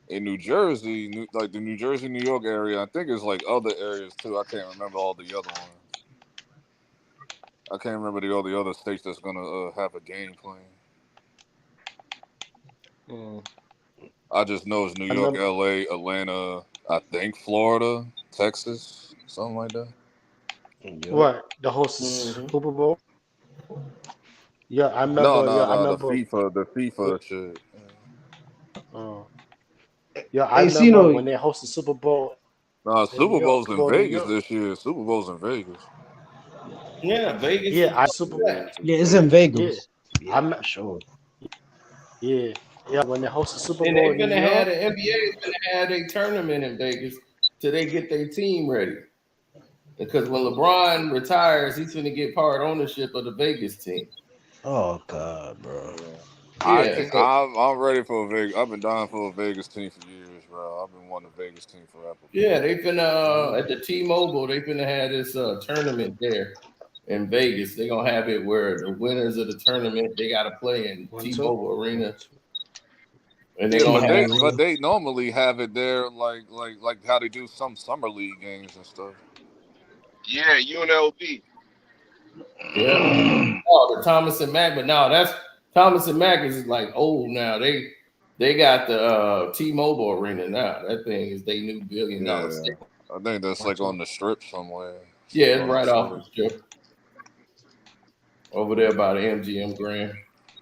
in New Jersey, like the New Jersey, New York area. I think it's like other areas too. I can't remember all the other ones. I can't remember all the other states that's gonna have a game playing. I just know it's New I York, remember. LA, Atlanta, I think Florida, Texas, something like that. What the host is Mm-hmm. Super Bowl? Yeah, I No, remember. Yeah, no, I no, the remember. FIFA shit. Uh, yeah, I Hey, remember Cino. when they hosted Super Bowl No, in New Super York. Bowl's Super in Bowl in New Vegas York. this year. Super Bowl's in Vegas. Yeah, Vegas Yeah, is I Super. that. Yeah, it's in Yeah, Vegas. I Yeah, for sure. yeah, yeah. When they hosted Super And Bowl they're in New gonna have York. the NBA is gonna have a tournament in Vegas till they get their team ready. Because when LeBron retires, he's gonna get part ownership of the Vegas team. Oh god, bro. I Yeah, can so I'm ready for a Vegas. I've been dying for a Vegas team for years, bro. I've been wanting a Vegas team forever. yeah, they finna at the T-Mobile, they finna have this tournament there. in Vegas. They're gonna have it where the winners of the tournament they gotta play in T-Mobile Arena. And they're Yeah, gonna but they normally have it there like how they do some summer league games and stuff. Yeah, UNLV. Yeah. Oh, the Thomas and Mack, but no, that's Thomas and Mack is like old now. They got the T-Mobile Arena now. That thing is they new $1 billion. Yeah, I think that's like on the strip somewhere. Yeah, it's right off the strip. Over there by the MGM Grand.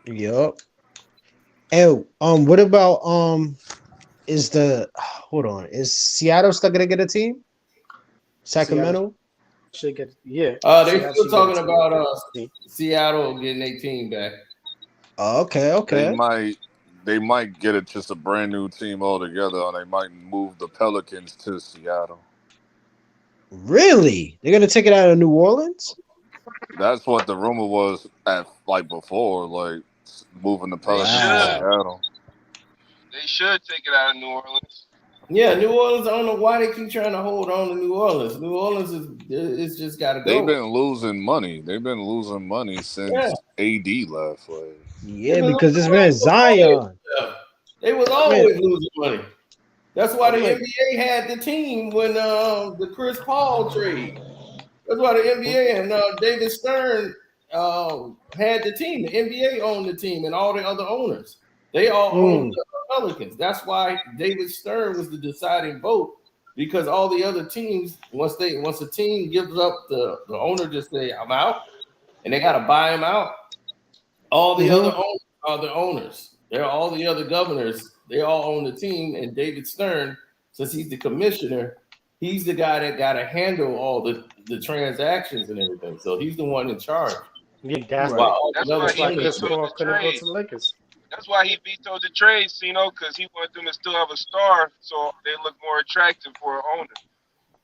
Yup. And what about is Seattle still gonna get a team? Sacramento should get they still talking about Seattle getting their team back. Okay. They might get it just a brand new team altogether, or they might move the Pelicans to Seattle. Really? They're gonna take it out of New Orleans? That's what the rumor was before, like moving the Pelicans to Seattle. They should take it out of New Orleans. Yeah, New Orleans. I don't know why they keep trying to hold on to New Orleans. New Orleans is just got to go. They've been losing money. Since AD left. Yeah, because this man Zion. They was always losing money. That's why the NBA had the team when the Chris Paul trade. That's why the NBA and David Stern had the team. The NBA owned the team and all the other owners. They all owned the Pelicans. That's why David Stern was the deciding vote, because all the other teams, once a team gives up, the owner just say, I'm out, and they got to buy him out. All the other owners are the owners. They're all the other governors. They all own the team, and David Stern, since he's the commissioner, he's the guy that got to handle all the transactions and everything. So he's the one in charge. Yeah, that's why Chris Paul couldn't go to the Lakers. That's why he vetoed the trade, because he wanted them to still have a star, so they look more attractive for an owner.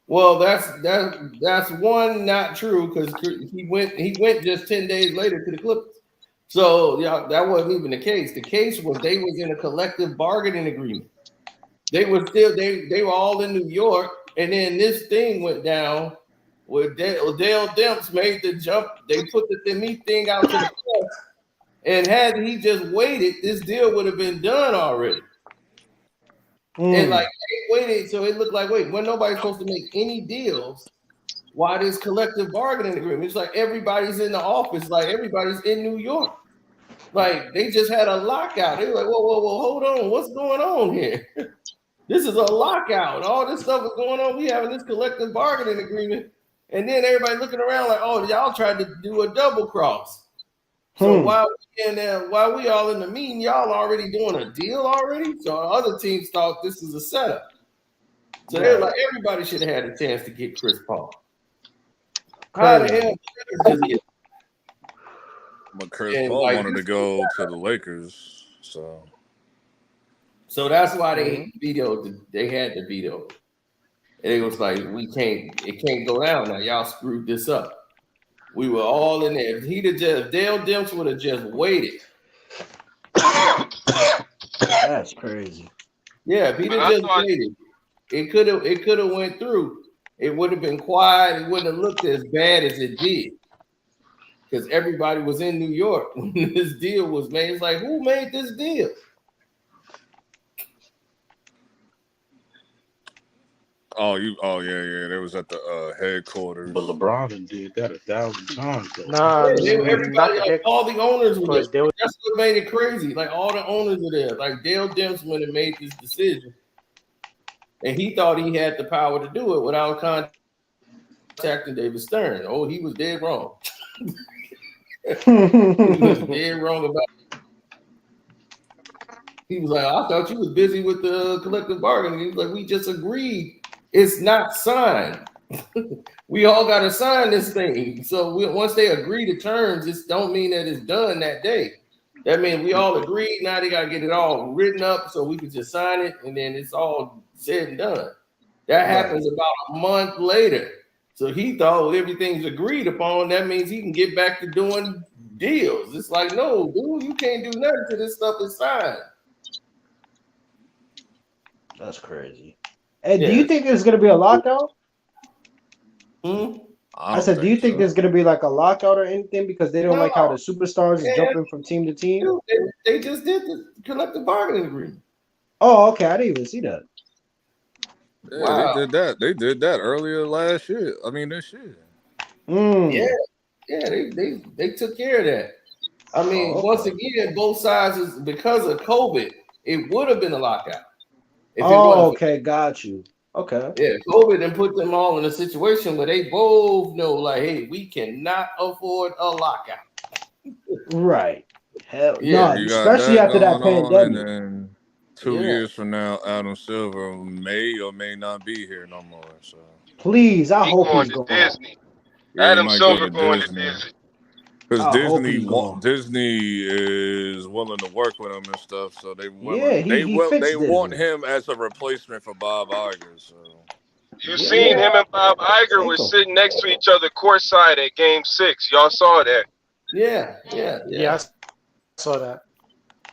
Well, that's one not true, because he went just 10 days later to the Clippers. So that wasn't even the case. The case was they was in a collective bargaining agreement. They were all in New York, and then this thing went down where Dale Demps made the jump. They put the meat thing out to the press. And had he just waited, this deal would have been done already. And they waited, so it looked like, when nobody's supposed to make any deals, why this collective bargaining agreement? It's like everybody's in the office, like everybody's in New York. Like they just had a lockout. They were like, whoa, hold on, what's going on here? This is a lockout. All this stuff is going on. We having this collective bargaining agreement, and then everybody looking around like, oh, y'all tried to do a double cross. So while we all in the meeting, y'all already doing a deal already. So other teams thought this was a setup. So they're like, everybody should have had a chance to get Chris Paul. How the hell did they get? But Chris Paul wanted to go to the Lakers, so So that's why they vetoed. They had to veto. And it was like, it can't go down now. Y'all screwed this up. We were all in there. If Dale Demps would have just waited. That's crazy. Yeah, if he'd have just waited, it could have went through. It would have been quiet. It wouldn't have looked as bad as it did. Because everybody was in New York when this deal was made. It's like, who made this deal? Oh yeah. They was at the headquarters. But LeBron did that 1,000 times. Everybody, all the owners were there. That's what made it crazy. Like all the owners were there. Like Dale Demps when it made this decision, and he thought he had the power to do it without contacting David Stern. Oh, he was dead wrong. He was dead wrong about it. He was like, I thought you was busy with the collective bargaining. He was like, we just agreed. It's not signed. We all got to sign this thing. So once they agree to terms, it don't mean that it's done that day. That means we all agreed. Now they got to get it all written up so we can just sign it, and then it's all said and done. That happens about a month later. So he thought everything's agreed upon. That means he can get back to doing deals. It's like, no, dude, you can't do nothing till this stuff is signed. That's crazy. And do you think there's going to be a lockout? I said, do you think there's gonna be like a lockout or anything because they don't No, like how the superstars is man, jumping from team to team? dude, they just did the collective bargaining agreement. Oh, okay. I didn't even see that. Yeah, Wow. they did that. They did that earlier last year. I mean, this year. Yeah, they took care of that. I mean, once again, both sides is because of COVID, it would have been a lockout. If it wasn't okay, got you. Okay. Yeah, COVID and put them all in a situation where they both know, like, hey, we cannot afford a lockout. Right. Hell Yeah, no, You got especially that after that going on, and pandemic. then 2 years from now, Adam Silver may or may not be here no more. So Please, I He hope going he's to gone. Disney. yeah, he Adam might go Silver to going Disney. to Disney. Because I hope he's gone. Disney is willing to work with him and stuff, so they Yeah, he fits they want Disney. him as a replacement for Bob Iger. So You seen him and Bob Iger was sitting next to each other courtside at Game 6. Y'all saw that? Yeah. I saw that.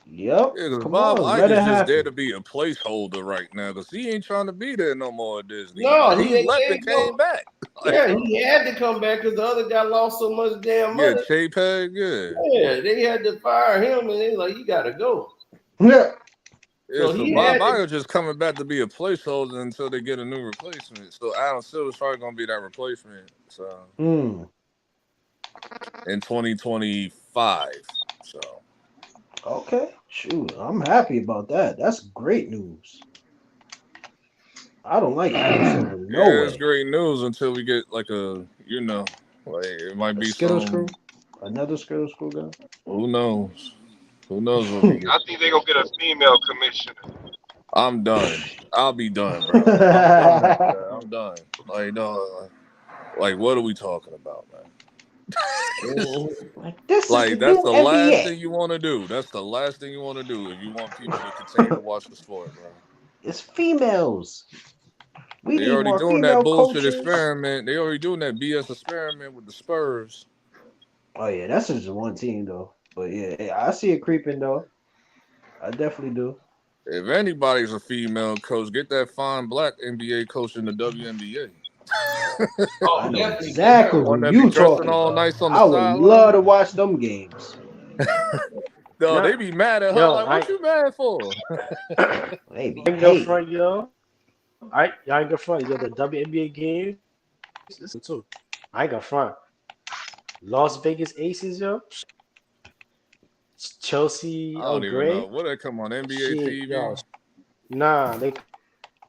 Yep. yeah, because Come Bob on, let it Iger's just there happen. to be a placeholder right now, because he ain't trying to be there no more at Disney. No, he left and came back. Yeah, he had to come back because the other guy lost so much damn money. Yeah, Chapek, yeah. Yeah, they had to fire him, and they like, you got to go. Yeah. Yeah, So so he Bob had to- Iger just coming back to be a placeholder until they get a new replacement. So Adam Silver's probably gonna be that replacement. So in 2025. So Okay. Shoot, I'm happy about that. That's great news. I don't like Adam Silver. No yeah, it's way. great news until we get like a like it might be Skittle some screw? Another Skittle screw guy? who knows? Who knows what we get? I think they're going to get a female commissioner. I'm done. I'll be done, bro. I'm done. I'm done. Like, no, like, what are we talking about, man? This like, is the that's new the last NBA. thing you want to do. That's the last thing you want to do if you want people to continue to watch the sport, bro. It's females. We They need already more doing that female bullshit coaches. experiment. They already doing that BS experiment with the Spurs. Oh yeah, that's just one team though. But yeah, I see it creeping though. I definitely do. If anybody's a female coach, get that fine black NBA coach in the WNBA. I know exactly One who that you be dressing talking all about. nice on the I would sideline. love to watch them games. No, they be mad at her. Like, what you mad for? They be I ain't go front, yo. Y'all ain't go front. Yo, the WNBA game. Listen too. I ain't go front. Las Vegas Aces, yo. Chelsea I don't even Gray. know. What they come on NBA TV? Yo. Nah, they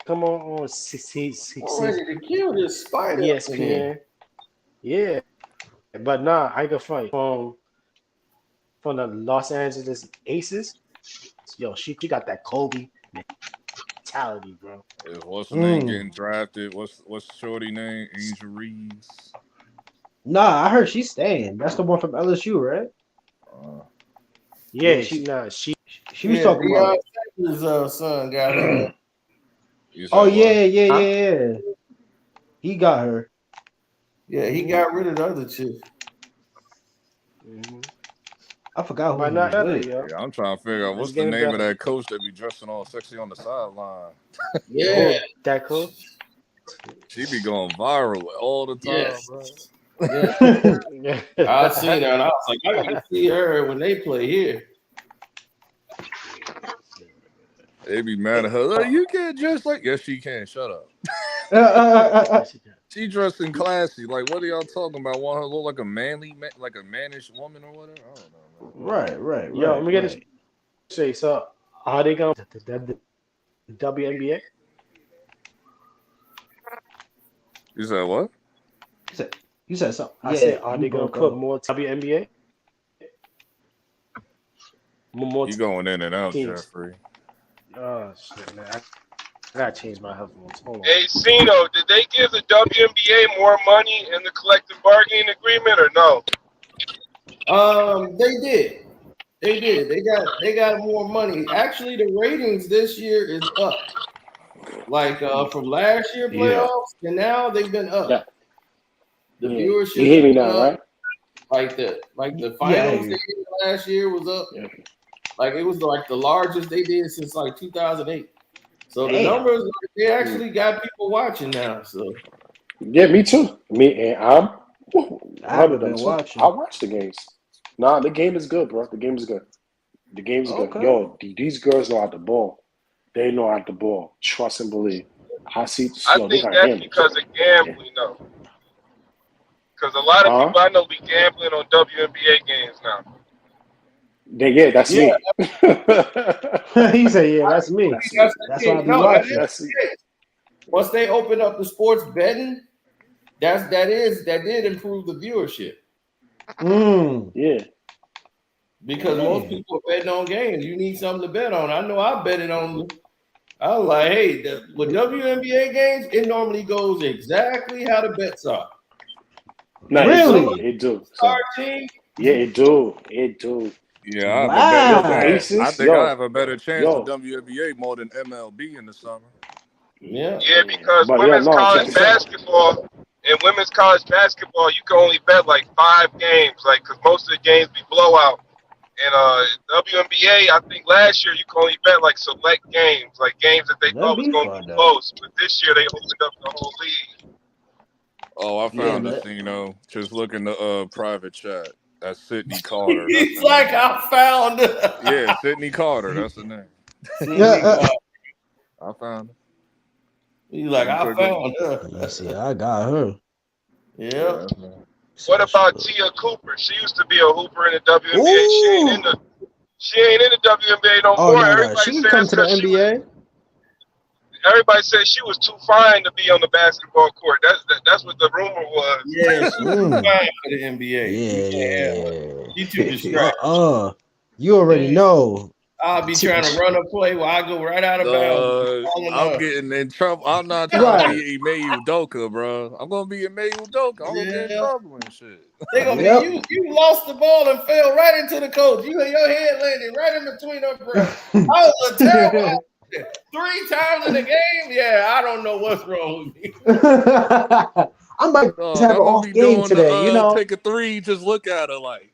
come on I'm ready to kill this spider. ESPN. Yeah. But nah, I ain't gonna front. From the Los Angeles Aces. Yo, she got that Kobe mentality, bro. What's the name getting drafted? What's shorty name? Angel Reeves. Nah, I heard she's staying. That's the one from LSU, right? Yeah, she was talking about his son got her. Oh yeah. He got her. Yeah, he got rid of the other chick. I forgot who Why he not? was with. Yeah, I'm trying to figure out what's the name of that coach that be dressing all sexy on the sideline. Yeah, that coach. She be going viral all the time, bro. Yeah. I seen her and I was like, I gotta see her when they play here. They be mad at her. Like, you can't dress like. Yes, she can. Shut up. She dressing classy. Like, what are y'all talking about? Want her to look like a like a mannish woman or whatever? I don't know. Right. Yo, let me get this straight. So, are they going to the WNBA? You said what? You said something. I said, are they going to put more WNBA? More you going in and out, teams. Jeffrey. Oh, shit, man. I got to change my headphones. Hold on. Hey, Cino, did they give the WNBA more money in the collective bargaining agreement or no? They did. They got more money. Actually, the ratings this year is up. Like from last year playoffs, and now they've been up. Yeah. The viewership. You hear me now, right? Like the finals they did last year was up. Yeah. Like it was like the largest they did since like 2008. So the numbers, they actually got people watching now. So yeah, me too. Me and I haven't been watching. I watch the games. Nah, the game is good, bro. The game is good. The game's good. Okay. Yo, these girls know how to ball. They know how to ball. Trust and believe. I see. I Yo, they think got that's handles. because of gambling, though. Because a lot of people I know be gambling on WNBA games now. That's me. He said, "Yeah, that's me. That's why I be watching." Once they open up the sports betting, that did improve the viewership. Yeah. Because most people are betting on games. You need something to bet on. I know I bet it on. I was like, hey, with WNBA games, it normally goes exactly how the bets are. No, really? It do. Star team? Yeah, it do. It do. Yeah, I think I have a better chance of WNBA more than MLB in the summer. Yeah, because women's college basketball and women's college basketball, you can only bet like 5 games, like because most of the games be blowout. And WNBA, I think last year you can only bet like select games, like games that they thought was going to be close. But this year they opened up the whole league. Oh, I found this, just look in the private chat. That's Sydney Carter. He's like, I found it. Yeah, Sydney Carter. That's the name. I found it. He's like, I found her. Let's see, I got her. Yeah. What about Tia Cooper? She used to be a hooper in the WNBA. She ain't in the WNBA no more. No. She can come to the NBA. Everybody said she was too fine to be on the basketball court. That's what the rumor was. Yeah, she was too fine for the NBA. Yeah. She too distracted. You already know. I'll be trying to run a play while I go right out of bounds. I'm getting in trouble. I'm not trying to be Ime Udoka, bro. I'm gonna be Ime Udoka. I'm gonna get in trouble and shit. They gonna be you lost the ball and fell right into the coach. Your head landed right in between her breasts. I was a terrible 3 times in the game. Yeah, I don't know what's wrong with me. I might have an off game today. Take a 3, just look at her like.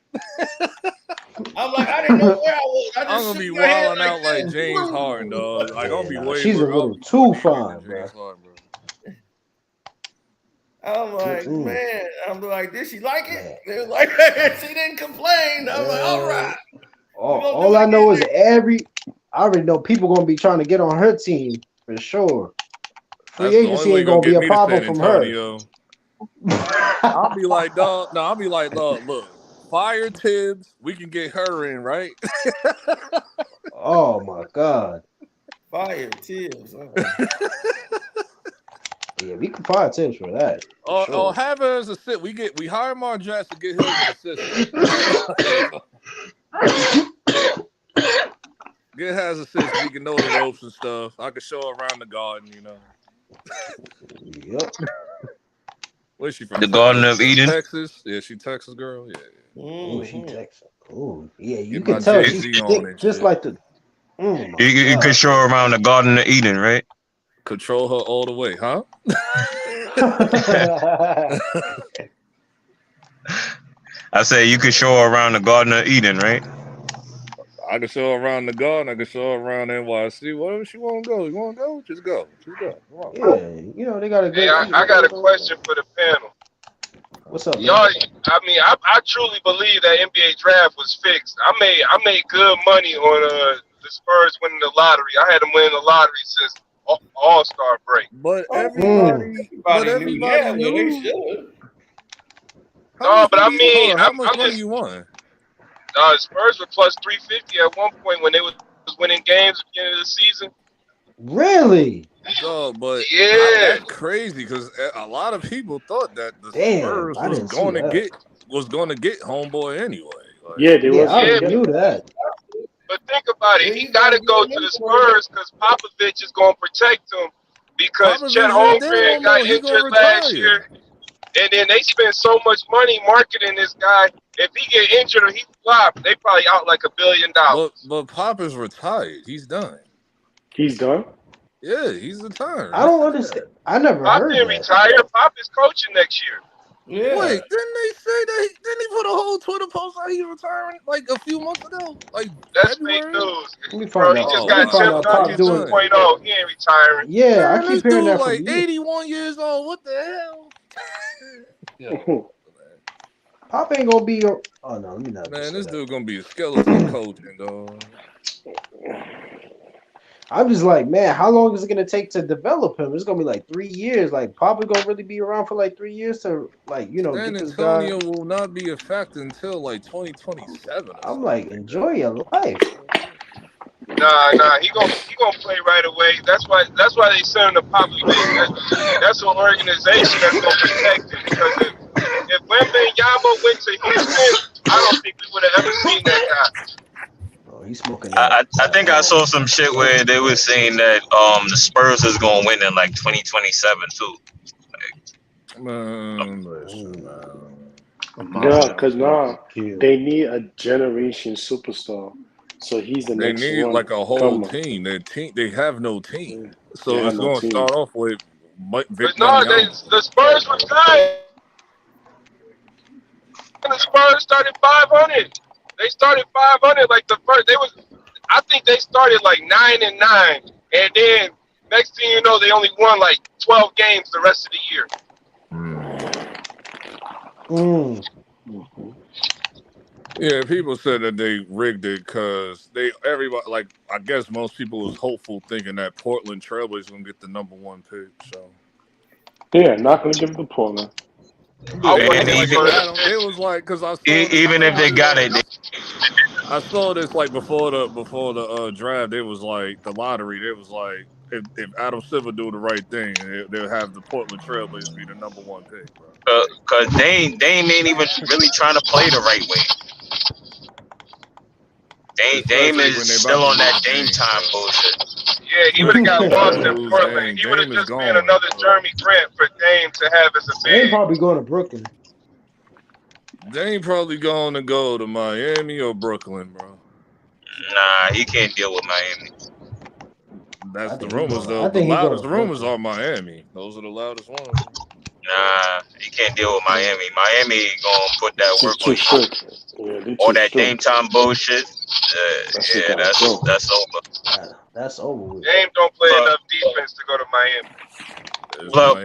I'm like, I didn't know where I was. I'm gonna be wilding out like James Harden, dog. Like, I'm gonna be way. She's a little too fine, bro. I'm like, man. I'm like, did she like it? They was like, she didn't complain. I'm like, all right. All I know is I already know people gonna be trying to get on her team for sure. Free agency ain't gonna be a problem from her. I'll be like, dog. No, I'll be like, dog. Look. Fire Tibbs, we can get her in, right? Oh my God. Fire Tibbs. Yeah, we can fire Tibbs for that. Or have her as a assistant. We hire Marjats to get her as an assistant. Get her as an assistant. We can know the ropes and stuff. I can show her around the garden, Yep. Where's she from? The Garden of Eden. Texas. Yeah, she Texas girl. Yeah. Oh, she Texas. Oh, yeah. You can tell she's thick, just like the. You could show her around the Garden of Eden, right? Control her all the way, huh? I say you could show her around the Garden of Eden, right? I can show her around the garden. I can show her around NYC. Whatever she want to go. You want to go? Just go. Yeah, they got a good. Hey, I got a question for the panel. What's up, y'all? I truly believe that NBA draft was fixed. I made good money on the Spurs winning the lottery. I had them winning the lottery since All-Star break. But everybody knew. No, but I mean, how much money you won? Spurs were plus 350 at one point when they was winning games at the beginning of the season. Really? Oh, but yeah, that's crazy because a lot of people thought that the Spurs was going to get homeboy anyway. Like, yeah, they was. I knew that. But think about it. He got to go to the Spurs because Popovich is going to protect him because Chet Holmgren got injured last year. And then they spend so much money marketing this guy. If he get injured or he flop, they probably out like $1 billion. But Pop is retired. He's done. He's done? Yeah, he's retired. I don't understand. I never Pop heard didn't that. retire. Pop is coaching next year. Yeah. Wait, didn't they say that? Didn't he put a whole Twitter post out he retiring like a few months ago? Like that's February? fake news. Let me Bro, find he out. just Let me got find Tim out Pop Duncan doing 2.0. He ain't retiring. Yeah, Man, I keep this hearing dude that from like you. 81 years old. What the hell? Pop ain't gonna be your. Oh no, let me not. Man, this dude gonna be a skeleton coaching, dog. I'm just like, man, how long is it gonna take to develop him? It's gonna be like 3 years. Like, Papa gonna really be around for like 3 years to like, San get this guy. Antonio will not be a factor until like 2027. I'm like, enjoy your life. Nah, he gonna play right away. That's why they send him to Poppy League. That's an organization that's gonna protect him. Because if Wembanyama went to Houston, I don't think we would have ever seen that guy. Oh, he's smoking. I think I saw some shit where they were saying that the Spurs is gonna win in like 2027 too. Man, listen, man. Yeah, because they need a generation superstar. So he's the They next need one. like a whole Come on. team. They have no team. So They it's have no going to team. start off with Vic But no, the Spurs were good. The Spurs started 500. They started 500 like the first. I think they started like 9-9, and then next thing you know, they only won like 12 games the rest of the year. Yeah, people said that they rigged it because everybody, like, I guess most people was hopeful thinking that Portland Trailblazers gonna get the #1 pick. So Yeah, not gonna give it to Portland. It was like because I saw even if they got it, I saw this like before the draft. It was like the lottery. It was like if Adam Silver do the right thing, they'll have the Portland Trailblazers be the #1 pick, bro. Cause Dame ain't even really trying to play the right way. Dame is still on that Dame time bullshit. Yeah, he would have got lost in Portland. He would have just been another Jeremy Grant for Dame to have as a They big. probably going to Brooklyn. Dame probably going to go to Miami or Brooklyn, bro. Nah, he can't deal with Miami. That's the rumors, though. The loudest rumors are Miami. Those are the loudest ones. Nah, he can't deal with Miami. Miami gonna put that work on you. All that Dame time bullshit. Yeah, that's over. That's over with. Dame don't play enough defense to go to Miami.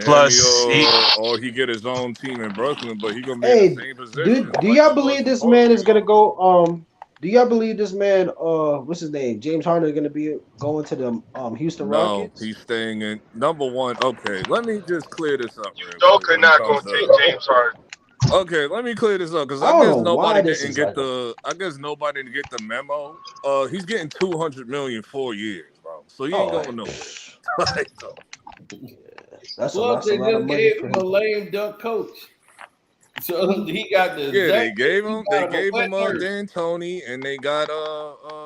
Plus, or he get his own team in Brooklyn, but he gonna be Hey, in the same position. do y'all believe this man is gonna go? Do y'all believe this man? What's his name? James Harden is gonna be going to the Houston Rockets? No, he's staying in #1. Okay, let me just clear this up. Udoka not gonna take James Harden. Okay, let me clear this up because I I don't guess know why nobody this didn't is get like the. I guess nobody didn't get the memo. He's getting $200 million 4 years, bro. So he ain't going nowhere. Like, That's Plus, they just gave him a lame duck coach. So he got the they gave him D'Antoni, and they got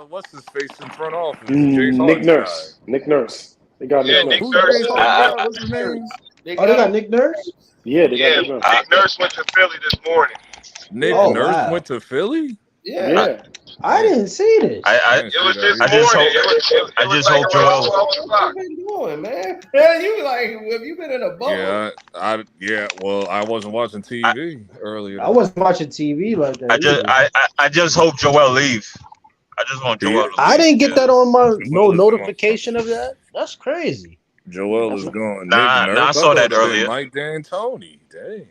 what's his face in front office, James Nick Harden's Nurse. guy. Nick Nurse. They got Nick Nurse. Who's James Harden's guy? What's his name? They got Nick Nurse? Yeah, they got Nick Nurse. Nick Nurse went to Philly this morning. Nick Nurse went to Philly? Yeah. I didn't see this. It was this morning. I just hope Joel. What you been doing, man? Yeah, you like, have you been in a bubble? Well, I wasn't watching TV earlier. I wasn't watching TV like that. I just hope Joel leave. I just want Joel to leave. I didn't get that on my notification of that. That's crazy. Joel is gone. Nah, I saw that earlier. Mike D'Antoni. Dang.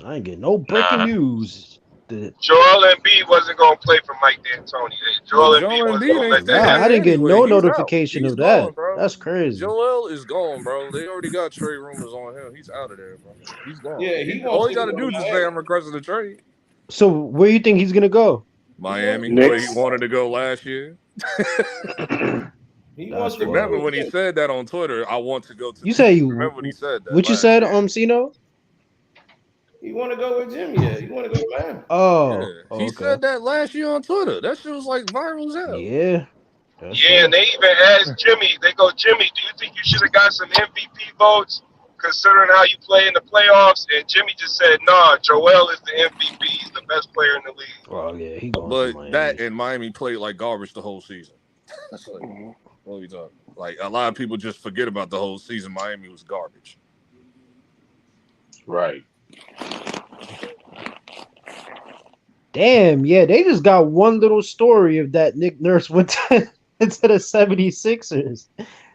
I ain't getting no breaking news. Joel Embiid wasn't gonna play for Mike D'Antoni. Joel Embiid wasn't gonna let that happen. I didn't get no notification of that. That's crazy. Joel is gone, bro. They already got trade rumors on him. He's out of there, bro. He's gone. Yeah, all he got to do is just say I'm requesting a trade. So where you think he's gonna go? Miami, where he wanted to go last year. He wants to remember when he said that on Twitter. I want to go to. You say you remember when he said that? What you said, Cino? He want to go with Jimmy. Yeah, he want to go to Miami. Oh, he said that last year on Twitter. That shit was like viral as hell. Yeah. Yeah, and they even asked Jimmy. They go, Jimmy, do you think you should have got some MVP votes considering how you play in the playoffs? And Jimmy just said, nah, Joel is the MVP. He's the best player in the league. Well, yeah, he going but to Miami. That and Miami played like garbage the whole season. That's like, what are you talking? Like a lot of people just forget about the whole season. Miami was garbage. Right. Damn, yeah, they just got one little story of that Nick Nurse went into the 76ers.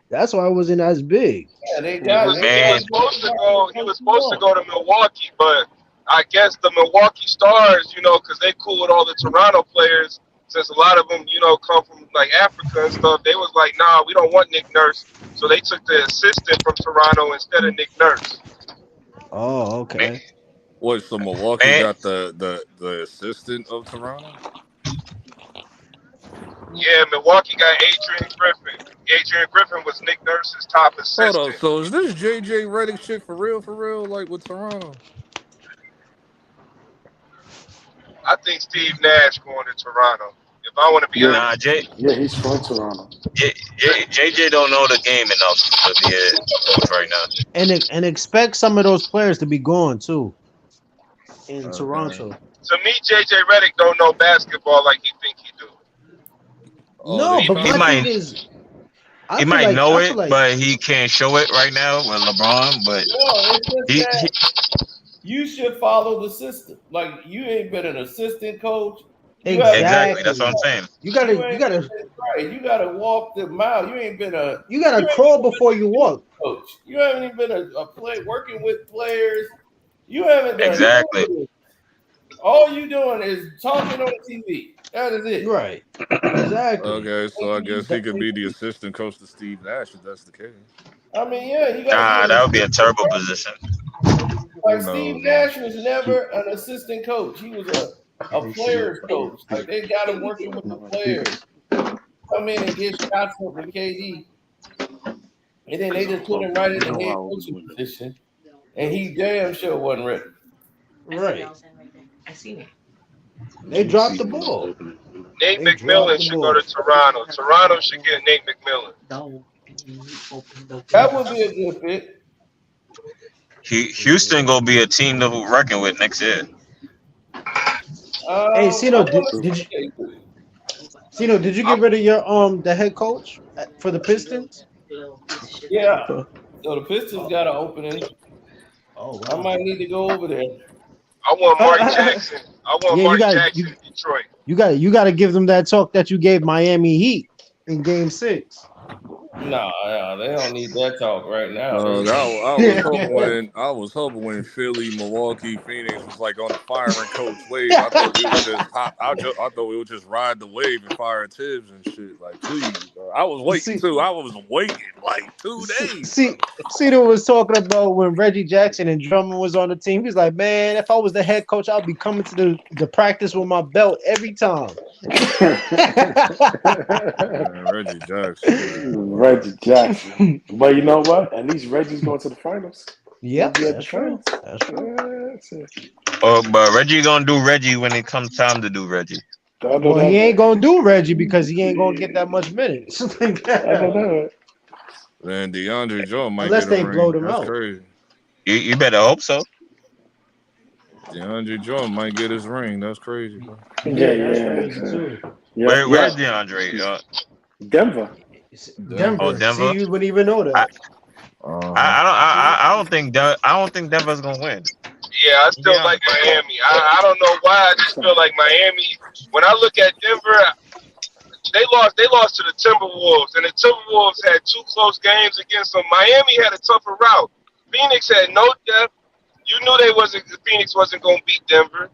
That's why it wasn't as big. Yeah, they He was supposed to go to Milwaukee, but I guess the Milwaukee Stars, because they cool with all the Toronto players, since a lot of them, come from like Africa and stuff, they was like, nah, we don't want Nick Nurse. So they took the assistant from Toronto instead of Nick Nurse. Oh, okay. What? So Milwaukee got the assistant of Toronto? Yeah, Milwaukee got Adrian Griffin. Adrian Griffin was Nick Nurse's top assistant. Hold on. So is this JJ Redick shit for real, like with Toronto? I think Steve Nash going to Toronto. If I want to be honest. Yeah, he's from Toronto. JJ don't know the game enough to be a coach right now. And expect some of those players to be gone too in Toronto. To me, JJ Redick don't know basketball like he think he do. No, but he my thing is, he might know it, but he can't show it right now with LeBron. But you should follow the system. Like you ain't been an assistant coach. Exactly. That's what I'm saying. You gotta right. You gotta walk the mile. You ain't been a. You gotta crawl before you walk. Coach, you haven't even been a play working with players. You haven't done exactly. All you doing is talking on TV. That is it. Right. Exactly. Okay, so I guess he could be the assistant coach to Steve Nash if that's the case. I mean, yeah, you got. That would be a terrible position. Like Steve Nash was never an assistant coach. He was a player's coach. Like they got him working with the players. Come in and get shots up with KD. And then they just put him right in the head coaching position. And he damn sure wasn't ready. Right. I seen it. They dropped the ball. Nate McMillan should go to Toronto. Toronto should get Nate McMillan. That would be a good fit. Houston gonna be a team to reckon with next year. Hey, Cino, did you get rid of your the head coach for the Pistons? Yeah. So the Pistons got an opening. Oh, wow. I might need to go over there. I want Mark Jackson. I want Mark Jackson in Detroit. You got to give them that talk that you gave Miami Heat in Game 6. No, they don't need that talk right now. I was hoping when Philly, Milwaukee, Phoenix was like on the firing coach wave. I thought we would just I thought we would just ride the wave and fire Tibbs and shit. Like, please, bro. I was waiting too. I was waiting like 2 days. Cedar was talking about when Reggie Jackson and Drummond was on the team. He's like, man, if I was the head coach, I'd be coming to the practice with my belt every time. Reggie Jackson. Reggie Jackson. But you know what? At least Reggie's going to the finals. Yep, that's true. That's true. But Reggie gonna do Reggie when it comes time to do Reggie. Well, he ain't gonna do Reggie because he ain't gonna get that much minutes. Man, DeAndre Jordan might unless get they a ring. blow them That's out. crazy. You better hope so. DeAndre Jordan might get his ring. That's crazy, bro. Where's DeAndre? Denver. Oh, Denver. See, you wouldn't even know that. I don't think Denver's gonna win. Yeah, I still like Miami. I don't know why. I just feel like Miami. When I look at Denver, they lost to the Timberwolves, and the Timberwolves had 2 close games against them. Miami had a tougher route. Phoenix had no depth. You knew Phoenix wasn't going to beat Denver.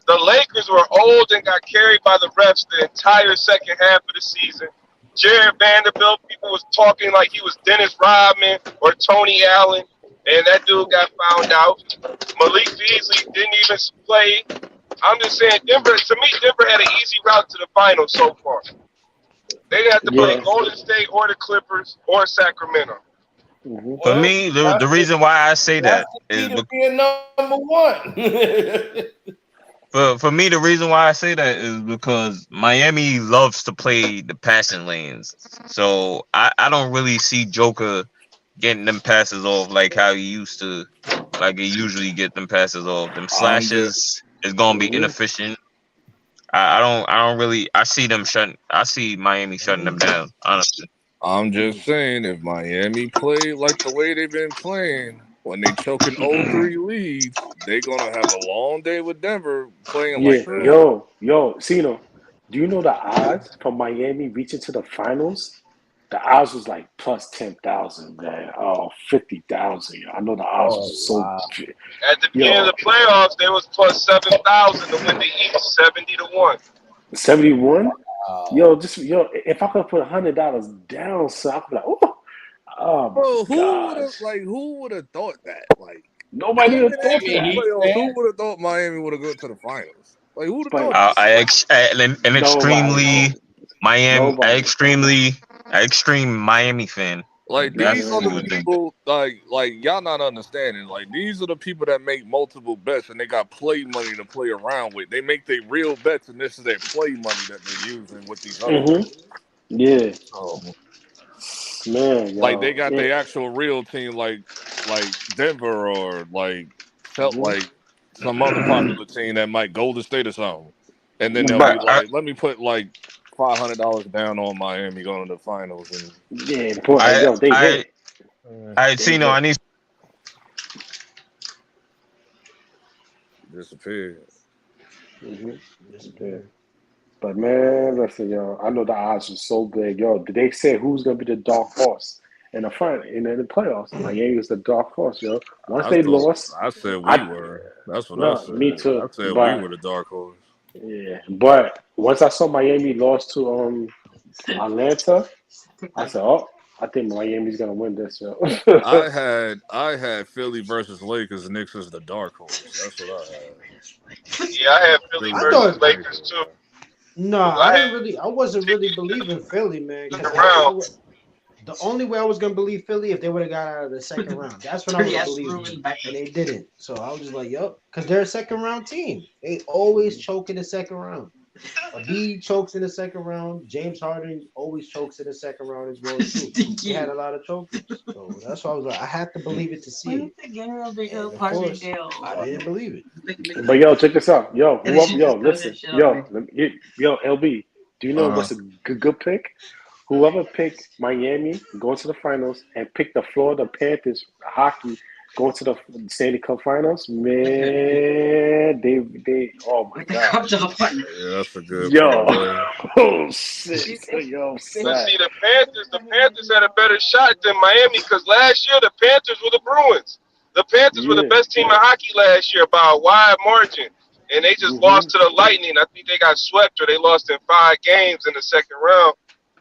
The Lakers were old and got carried by the refs the entire second half of the season. Jared Vanderbilt, people was talking like he was Dennis Rodman or Tony Allen, and that dude got found out. Malik Beasley didn't even play. I'm just saying, Denver had an easy route to the finals so far. They didn't have to play Golden State or the Clippers or Sacramento. For me, the reason why I say that is being number one. For me, the reason why I say that is because Miami loves to play the passing lanes. So I don't really see Joker getting them passes off like how he used to, like he usually get them passes off. Them slashes is gonna be inefficient. I don't really I see Miami shutting them down, honestly. I'm just saying, if Miami play like the way they've been playing, when they choking 0-3 leads, they're gonna have a long day with Denver playing like that. Yo, Cino, do you know the odds for Miami reaching to the finals The odds was like plus 10,000, man. Oh, 50,000. I know the odds was so. At the beginning of the playoffs, they was plus 7,000 to win the East, 70-1. 71. If I could put $100 down, so I could be like, oh Bro, my who would have thought that? Like nobody would have thought the that. playoffs, who would have thought Miami would have gone to the finals? Like who would have thought an Nobody. extreme Miami fan. like That's these are who the would think. people like y'all not understanding. Like these are the people that make multiple bets and they got play money to play around with. They make their real bets and this is their play money that they're using with these other bets. Yeah. So, man, like they got their actual real team like Denver or like like some other popular team that might Golden State or something. And then they'll be like, let me put like $500 down on Miami going to the finals and they hit. I need disappeared. Disappeared. But man, listen, yo, I know the odds are so big. Yo, did they say who's gonna be the dark horse in the final in the playoffs? Miami was the dark horse, yo. Once they lost, I said we were. That's what I said. Me too. I said we were the dark horse. Yeah, but once I saw Miami lost to Atlanta, I said, "Oh, I think Miami's gonna win this." Yo. I had Philly versus Lakers. Knicks is the dark horse. That's what I had. Yeah, I had Philly versus Lakers too. No, I wasn't really believing Philly, man. The only way I was gonna believe Philly if they would have got out of the second round. That's when I was believing, and they didn't. So I was just like, "Yup," because they're a second round team. They always choke in the second round. B chokes in the second round. James Harden always chokes in the second round as well too. He had a lot of chokes, so that's why I was like, I had to believe it to see it. And of course, I didn't believe it. But yo, check this out. Yo, listen. Yo, LB, do you know what's a good pick? Whoever picked Miami going to the finals and picked the Florida Panthers hockey going to the Stanley Cup Finals, man, they oh my god. Yeah, that's a good oh shit. Yo, But see, the Panthers had a better shot than Miami because last year the Panthers were the Bruins. The Panthers were the best team in hockey last year by a wide margin, and they just lost to the Lightning. I think they got swept or they lost in 5 games in the second round.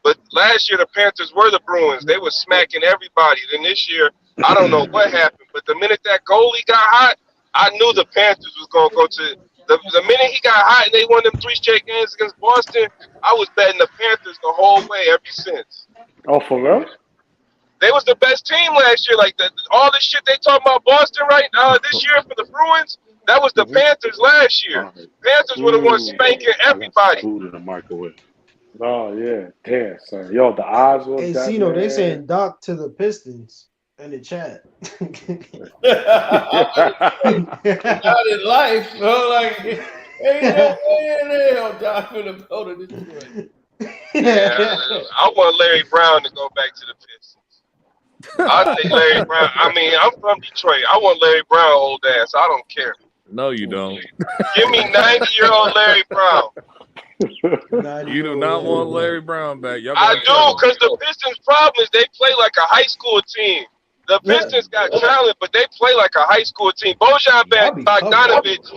But last year the Panthers were the Bruins. They were smacking everybody. Then this year, I don't know what happened, but the minute that goalie got hot, I knew the Panthers was going to go to the minute he got hot and they won them 3 straight games against Boston, I was betting the Panthers the whole way ever since. Oh, for real? They was the best team last year. Like all the shit they talking about Boston this year for the Bruins, that was the Panthers last year. Panthers were the ones spanking everybody. Food in the microwave. Oh yeah, damn son. Yo, the odds were. Hey, Cino, they saying Doc to the Pistons in the chat. Not in life, bro. Like, ain't no way in hell Doc finna go to Detroit. Yeah, I want Larry Brown to go back to the Pistons. I think Larry Brown. I mean, I'm from Detroit. I want Larry Brown old ass. I don't care. No, you don't. Give me 90-year-old Larry Brown. You do not want Larry Brown back. I do, because the Pistons' problem is they play like a high school team. The Pistons got talent, but they play like a high school team. Bojan Bogdanovic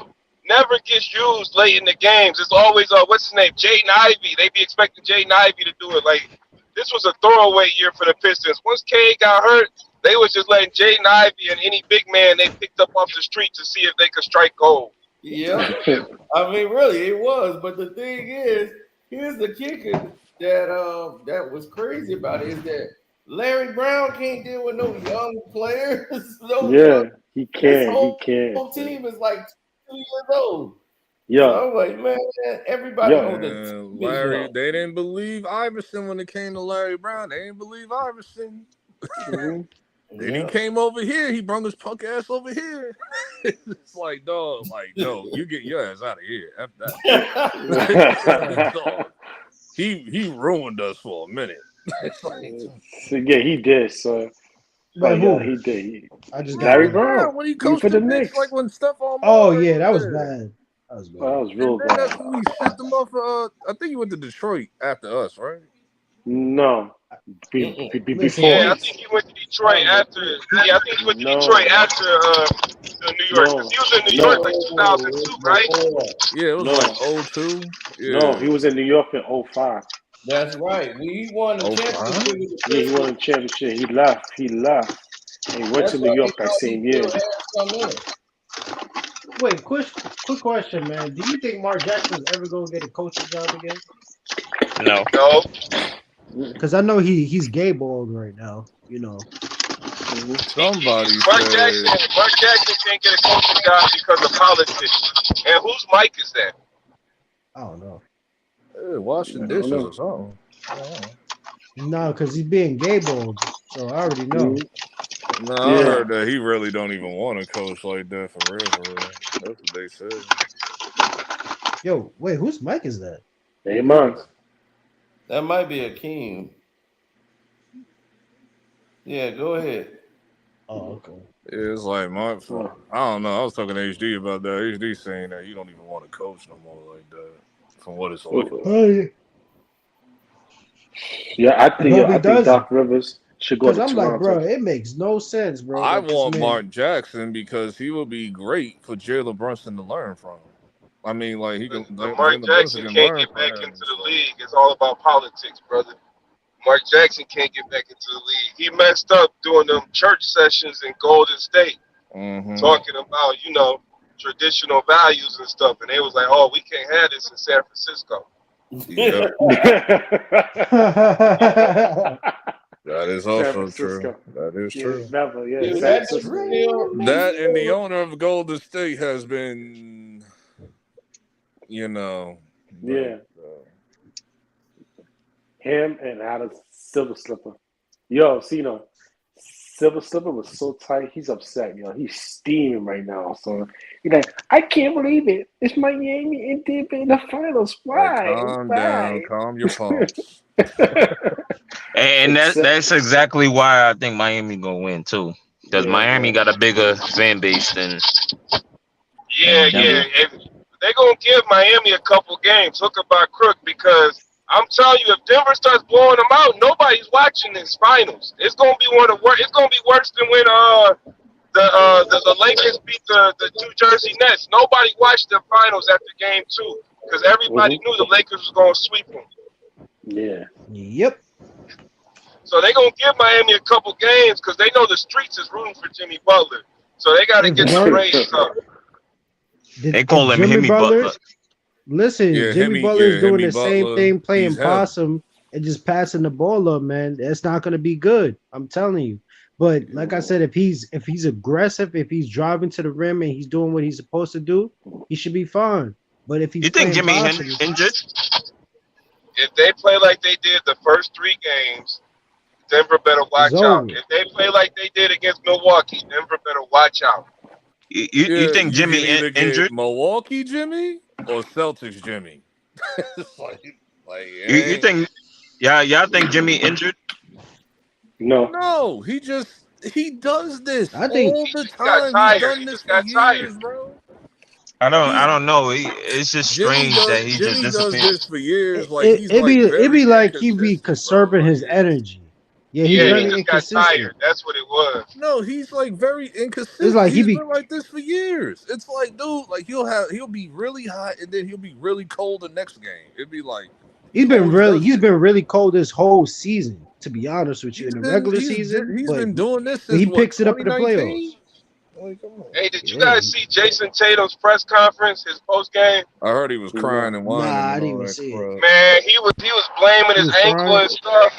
never gets used late in the games. It's always, what's his name, Jaden Ivey. They be expecting Jaden Ivey to do it. Like, this was a throwaway year for the Pistons. Once Cade got hurt, they was just letting Jaden Ivey and any big man they picked up off the street to see if they could strike gold. Yeah, I mean, really, it was. But the thing is, here's the kicker that was crazy about it is that Larry Brown can't deal with no young players. He can't. His whole team is like 2 years old. Yeah, so I'm like, man, everybody knows that. Larry, they didn't believe Iverson when it came to Larry Brown. They didn't believe Iverson. Then he came over here. He brought his punk ass over here. It's like, dog, like, no, you get your ass out of here. After that. Dog, he ruined us for a minute. Yeah, he did. So, he did. I just Larry Brown when he coached for the Knicks, like when Stephon. Oh yeah, that was bad. That was bad. That was real bad. That's when we shipped him off. I think he went to Detroit after us, right? No, Listen, Yeah, I think he went to Detroit after. Yeah, I think he went to Detroit after New York because he was in New York like 2002, right? Yeah, it was like 02. No, Yeah. he was in New York in 05. That's right. We won the 05? championship with the Yeah, he won Pistons. the championship. He left. And he went That's to New why we York that thought he same still year. had some in him. wait, quick question, man. Do you think Mark Jackson's ever gonna get a coaching job again? No. No. Because I know he's gay bald right now. You know. Somebody Mark said. Jackson can't get a coaching job because of politics. And whose mic is that? I don't know. Washing I don't dishes know. or something. I don't know. No, because he's being gay bald. So I already know. No, I heard that he really don't even want to coach like that for real, for real. That's what they said. Yo, wait, whose mic is that? Hey, man. That might be Akeem. Yeah, go ahead. Oh, okay. Yeah, it's like my fault. I don't know. I was talking to HD about that. HD saying that you don't even want to coach no more like that. From what it's all about. Yeah, I think does. Doc Rivers should go Because to I'm like, Toronto. bro, it makes no sense, bro. I That this want man, Mark Jackson because he would be great for Jalen Brunson to learn from. I mean, like he can. But Mark Jalen Brunson Jackson can can't learn get from back him. into the league. It's all about politics, brother. Mark Jackson can't get back into the league. He messed up doing them church sessions in Golden State, talking about, traditional values and stuff. And they was like, oh, we can't have this in San Francisco. Yeah. That is also true. That is true. Never, yeah. Dude, San that Francisco. That and the owner of Golden State has been, Yeah. Like, Him and Adam Silver Slipper. Yo, Cino. Silver Slipper was so tight. He's upset, yo. He's steaming right now. So he's like, I can't believe it. It's Miami and they've been in the finals. Why? calm down, calm your pulse. And that's exactly why I think Miami gonna win too. Because Miami got a bigger fan base than Yeah. If they're going to give Miami a couple games, hook by crook, because I'm telling you, if Denver starts blowing them out, nobody's watching this finals. It's going to be it's going to be worse than when the Lakers beat the New Jersey Nets. Nobody watched the finals after game 2 because everybody knew the Lakers was going to sweep them. Yeah. Yep. So they're going to give Miami a couple games because they know the streets is rooting for Jimmy Butler. So they got to get the ratings up. They call him Jimmy Butler. Listen, Yeah, Jimmy Butler's doing the Butler, same thing, playing he's possum and just passing the ball up, man. That's not going to be good. I'm telling you. But like I said, if he's aggressive, if he's driving to the rim and he's doing what he's supposed to do, he should be fine. But if he's You think Jimmy possum, injured? If they play like they did the first 3 games, Denver better watch out. If they play like they did against Milwaukee, Denver better watch out. You think Jimmy can either injured? get Milwaukee Jimmy or Celtics Jimmy? You think? Y'all think Jimmy injured? No, he does this I think all the got time. tired. He's done He this just for got years, tired. bro. I don't know. It's just strange that he Jimmy just does disappeared. this for years. Like it, he's it like be very it be like he be inconsistent, conserving his energy. Yeah, he's Yeah, very he just got inconsistent. tired. That's what it was. No, he's like very inconsistent. It's like He's been like this for years. It's like, dude, like he'll be really hot and then he'll be really cold the next game. It'd be like he's been really cold this whole season. To be honest with you, in the regular season, he's but been doing this since he picks it up in the 2019? playoffs. Like, come on. Hey, did you guys see Jason Tatum's press conference, his post game? I heard he was crying and whining. Nah, I and didn't all even that see it. crap. Man, he was blaming He his was ankle crying? and stuff.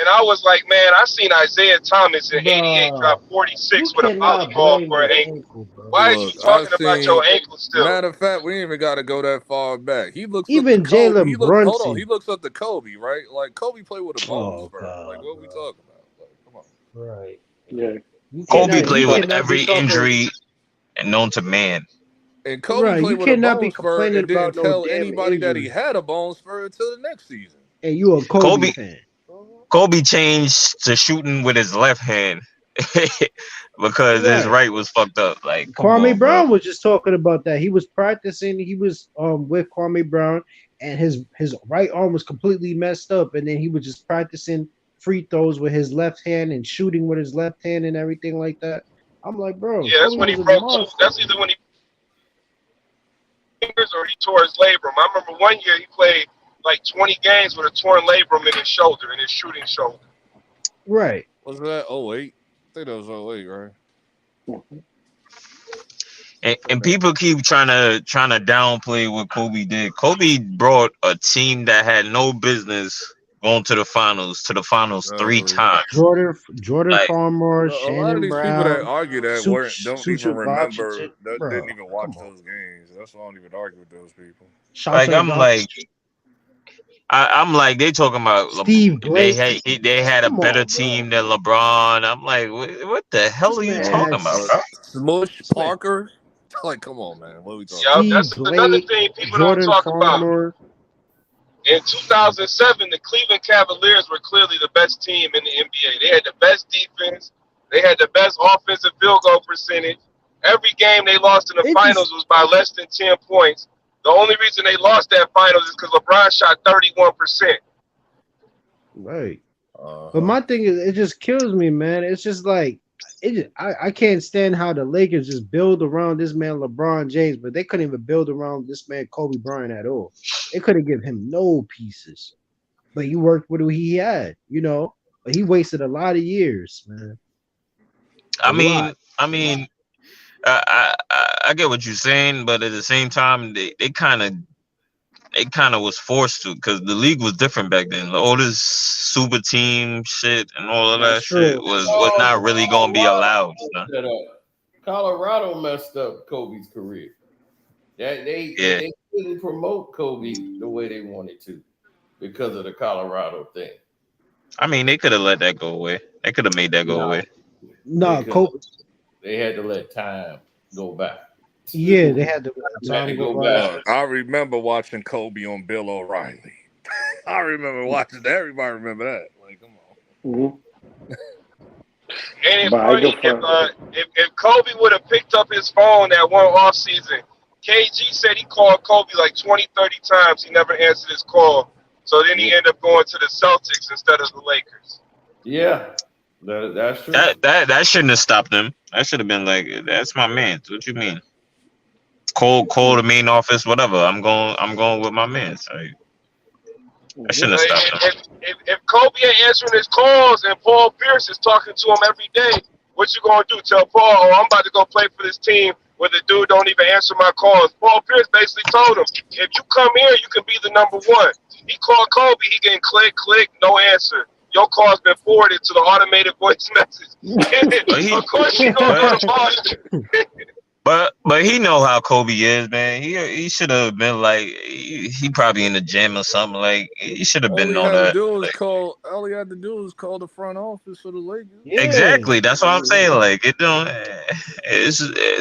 And I was like, man, I seen Isaiah Thomas in 88 drop 46 with a cannot volleyball blame for an his ankle. Why is you Look, talking about your ankle still? Matter of fact, we ain't even got to go that far back. He looks Even up to Kobe. Jalen Hold on. Brunson. He looks up to Kobe, right? Like Kobe played with a bone Oh, spur. God, like, what are we talking about? Like, come on. Right. Yeah. Kobe played with every injury known to man. And Kobe played with a bone spur and didn't tell anybody that he had a bone spur until the next season. And you a Kobe fan. Kobe changed to shooting with his left hand because his right was fucked up. Like Kwame Brown was just talking about that. He was practicing. He was with Kwame Brown, and his right arm was completely messed up. And then he was just practicing free throws with his left hand and shooting with his left hand and everything like that. I'm like, bro, Yeah, that's Kobe when he was a broke. monster. That's either when he fingers or he tore his labrum. I remember one year he played like 20 games with a torn labrum in his shoulder, in his shooting shoulder. Right. Was that 08? I think that was 08, right? And people keep trying to downplay what Kobe did. Kobe brought a team that had no business going to the finals 3 times. Jordan Like, Farmer, A lot of Shannon these people that Brown, argue that don't even Sucha remember, Washington, that bro. didn't even watch those games. That's why I don't even argue with those people. like Shasha I'm like they talking about Steve they Blake. had a Come better on, team than LeBron. I'm like, what the hell This are you man talking had about, bro? Smush Parker. Like, come on, man. What are we talking Yeah, about? that's Steve another Blake, thing people don't Jordan talk about. Farmer. In 2007, the Cleveland Cavaliers were clearly the best team in the NBA. They had the best defense. They had the best offensive field goal percentage. Every game they lost in the finals was by less than 10 points. The only reason they lost that finals is because LeBron shot 31%. Right. But my thing is, it just kills me, man. It's just like I can't stand how the Lakers just build around this man LeBron James, but they couldn't even build around this man Kobe Bryant at all. They couldn't give him no pieces. But he worked with what he had, you know. But he wasted a lot of years, man. I mean, I get what you're saying, but at the same time, they kind of was forced to, because the league was different back then. All this super team shit and all of that shit was not really gonna be allowed. Colorado messed up Kobe's career. They couldn't promote Kobe the way they wanted to because of the Colorado thing. I mean, they could have let that go away. They could have made that go away. No, Kobe. They had to let time go by. Yeah, they had to let time go by. I remember watching Kobe on Bill O'Reilly. I remember watching that. Everybody remember that. Like, come on. And it's funny, if Kobe would have picked up his phone that one offseason, KG said he called Kobe like 20, 30 times. He never answered his call. So then he ended up going to the Celtics instead of the Lakers. Yeah, that's true. That shouldn't have stopped them. That should have been like, that's my man. What you mean? Call the main office, whatever. I'm going with my man. Like, I shouldn't have stopped them. If Kobe ain't answering his calls and Paul Pierce is talking to him every day, what you gonna do? Tell Paul, I'm about to go play for this team where the dude don't even answer my calls. Paul Pierce basically told him, if you come here, you can be the number one. He called Kobe, he getting click, no answer. Your call's been forwarded to the automated voice message. Of course he gonna go to Boston. But he know how Kobe is, man. He should have been like, he probably in the gym or something. Like, he should have been on that. All he had to do was call the front office for the Lakers. Yeah. Exactly. That's what I'm saying. Like, it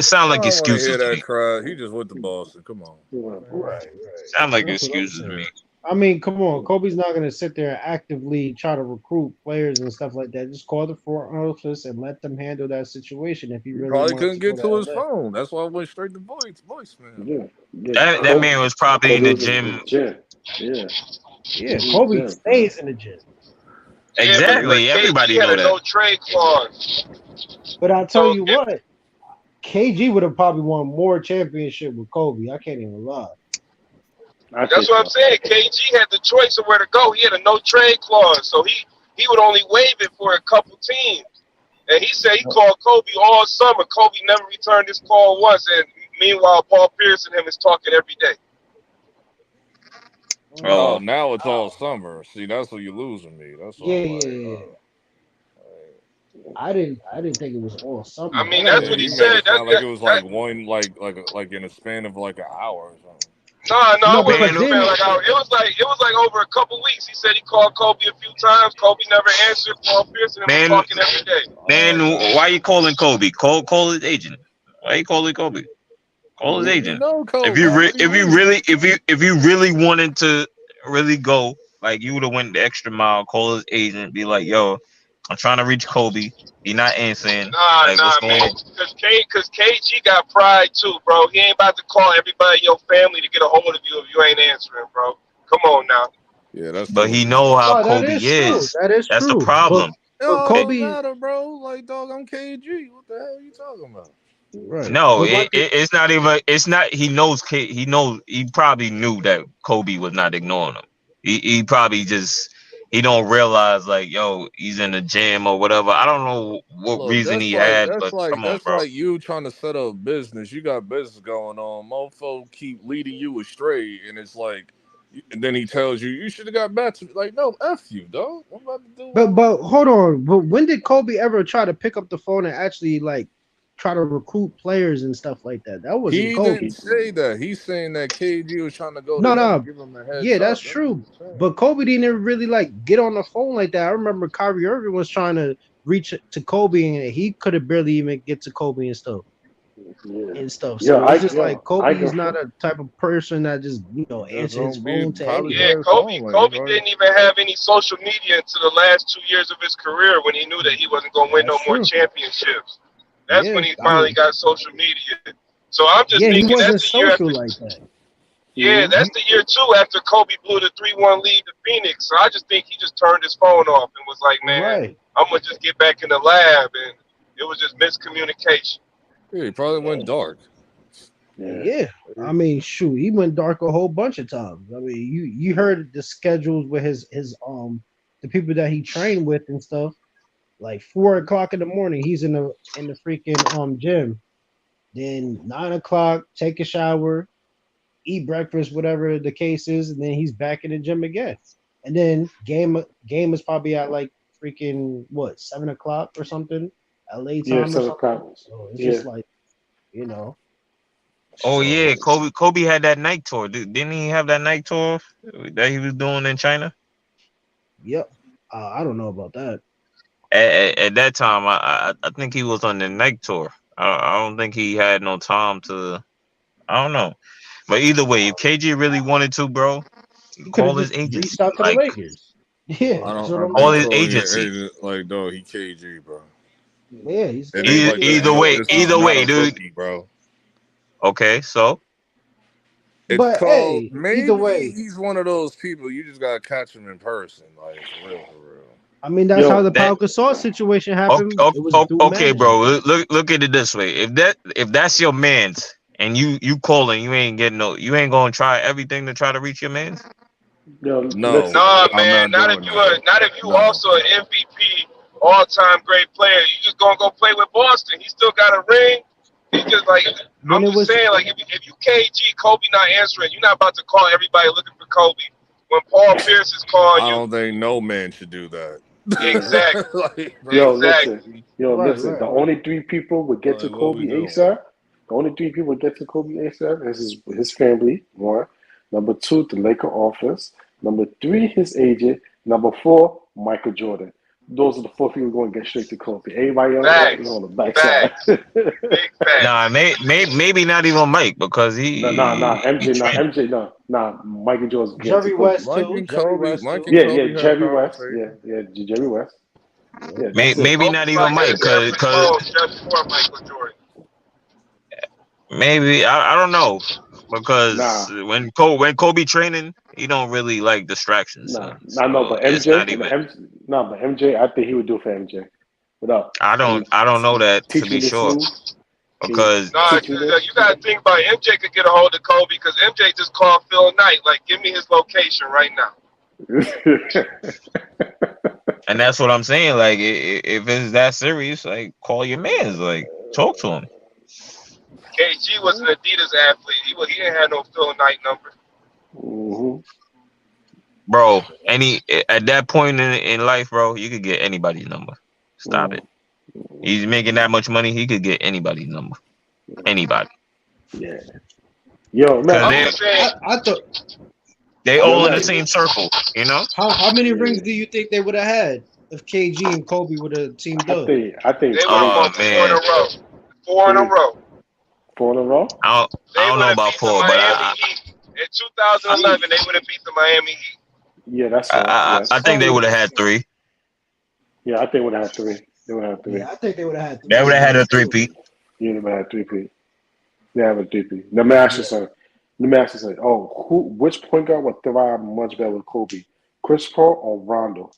sound like excuses Hear to that me. cry. He just went to Boston. Come on. Right. Sound like excuses to me. I mean, come on. Kobe's not going to sit there and actively try to recruit players and stuff like that. Just call the front office and let them handle that situation if he really Probably wants couldn't to get go to his LA. phone. That's why I went straight to voicemail. That man was probably in the gym. Yeah, Kobe stays in the gym. Exactly. Everybody know had a no that. trade clause. But I'll tell you what, KG would have probably won more championship with Kobe. I can't even lie. That's what I'm saying. KG had the choice of where to go. He had a no trade clause, so he would only waive it for a couple teams. And he said he called Kobe all summer. Kobe never returned his call once. And meanwhile, Paul Pierce and him is talking every day. Oh, now it's all summer. See, that's what you're losing me. That's what Yeah. I didn't think it was all summer. I mean, that's what he said. That's like it was like one, like in a span of like an hour or something. No, it was like over a couple weeks. He said he called Kobe a few times. Kobe never answered. Paul Pierce and him was talking every day. Man, why are you calling Kobe? Call his agent. Why are you calling Kobe? Call his agent. If you really wanted to really go, like, you would have went the extra mile. Call his agent. Be like, yo, I'm trying to reach Kobe. He not answering. What's going Man. on? Because KG got pride too, bro. He ain't about to call everybody in your family to get a hold of you if you ain't answering, bro. Come on now. Yeah, that's but he true. know how No, that Kobe is true. is. That is That's the true. problem. But It don't Kobe, matter, bro. Like, dog, I'm KG. What the hell are you talking about? right? No, But my thing, it's not even. It's not. He knows. He knows. He probably knew that Kobe was not ignoring him. He probably just he don't realize like, yo, he's in the gym or whatever. I don't know what Look, reason he had, but come on, that's bro. like you trying to set up business. You got business going on. Mofo keep leading you astray, and it's like, and then he tells you you should have got back to me. Like, no, f you, dog. I'm about to do. but hold on. But when did Kobe ever try to pick up the phone and actually like try to recruit players and stuff like that? That wasn't He Kobe. didn't say that. He's saying that KG was trying to go to No, him and no. give him a Yeah, heads that's up. That's what true. he's saying. But Kobe didn't really like get on the phone like that. I remember Kyrie Irving was trying to reach to Kobe and he could have barely even get to Kobe and stuff. And stuff. So it's just like Kobe is not a type of person that just answer his phone to probably anybody. Yeah, Kobe didn't even have any social media until the last 2 years of his career when he knew that he wasn't going to win no more championships. That's when he finally got social media. So I'm just he thinking wasn't that's the year social after. like that. Yeah, that's the year too after Kobe blew the 3-1 lead to Phoenix. So I just think he just turned his phone off and was like, man, I'm gonna just get back in the lab, and it was just miscommunication. Yeah, he probably went dark. Yeah. I mean, shoot, he went dark a whole bunch of times. I mean, you heard the schedules with his the people that he trained with and stuff. Like 4 o'clock in the morning, he's in the freaking gym. Then 9 o'clock, take a shower, eat breakfast, whatever the case is, and then he's back in the gym again. And then game is probably at like freaking 7 o'clock or something at late Yeah, time or 7 o'clock. something. So it's Yeah. just like, Oh yeah, Kobe had that night tour. Didn't he have that night tour that he was doing in China? Yep. I don't know about that. At that time, I think he was on the night tour. I don't think he had no time to. I don't know, but either way, if KG really wanted to, bro, call his agency. Reached out to the Lakers. Yeah, I that's don't. what I'm Call saying. his agency. Like, dog, he KG, bro. Yeah, he's It ain't like either way, dude. rookie, bro. Okay, so It's But, called hey, maybe either way. he's one of those people you just gotta catch him in person, like for real, for real. I mean, that's how the Pau Gasol situation happened. It was through okay, management. bro. Look at it this way. If that's your man's and you calling, you ain't gonna try everything to try to reach your man's. No, Nah, man. Not if you also an MVP, all-time great player. You just gonna go play with Boston. He still got a ring. He just like I'm just saying, like if you KG, Kobe not answering. You're not about to call everybody looking for Kobe. When Paul Pierce is calling I you, don't think no man should do that. exactly. Listen. Right, Listen. right, The right. only 3 people would get to Like, what we Kobe doing? ASAP. The only 3 people would get to Kobe ASAP is his family. 1. Number 2, the Laker office. Number 3, his agent. Number 4, Michael Jordan. Those are the 4 people going to get straight to Kobe. Everybody else on the backside. Nah, maybe not even Mike because he. Nah. MJ. Nah. Michael Jordan's getting to Jerry Kobe. West Mike too. and Jerry Kobe, West Mike too. and Kobe had a Jerry West. conversation. Yeah, Jerry West. Yeah, that's it. Maybe not even Mike because just for Michael Jordan. maybe I don't know because when Kobe training, he don't really like distractions. Nah, so no, but it's MJ, not even. but MJ, I think he would do it for MJ. What up? I don't know that to Teach be me this sure move. because You gotta think about it. MJ could get a hold of Kobe because MJ just called Phil Knight. Like, give me his location right now. and that's what I'm saying. Like if it's that serious, like call your man's, like talk to him. KG was an Adidas athlete. He didn't have no Phil Knight number. Bro, at that point in life, bro, you could get anybody's number. Stop it. He's making that much money, he could get anybody's number. Anybody. Yeah. Yo, man, I thought they all in the same circle, you know? How many rings do you think they would have had if KG and Kobe would have teamed up? I think they would have won 4 in a row. 4 in a row. 4 in a row? I don't know about 4, but in 2011 they would have beat the Miami Heat. Yeah, that's I think they would have had 3. Yeah, I think they would have had 3. They would have had 3. Yeah, I think they would have had 3. They would have had a 3-peat. Yeah, they would have had 3-peat. They have a 3-peat. Let me ask you something. Which point guard would thrive much better with Kobe? Chris Paul or Rondo?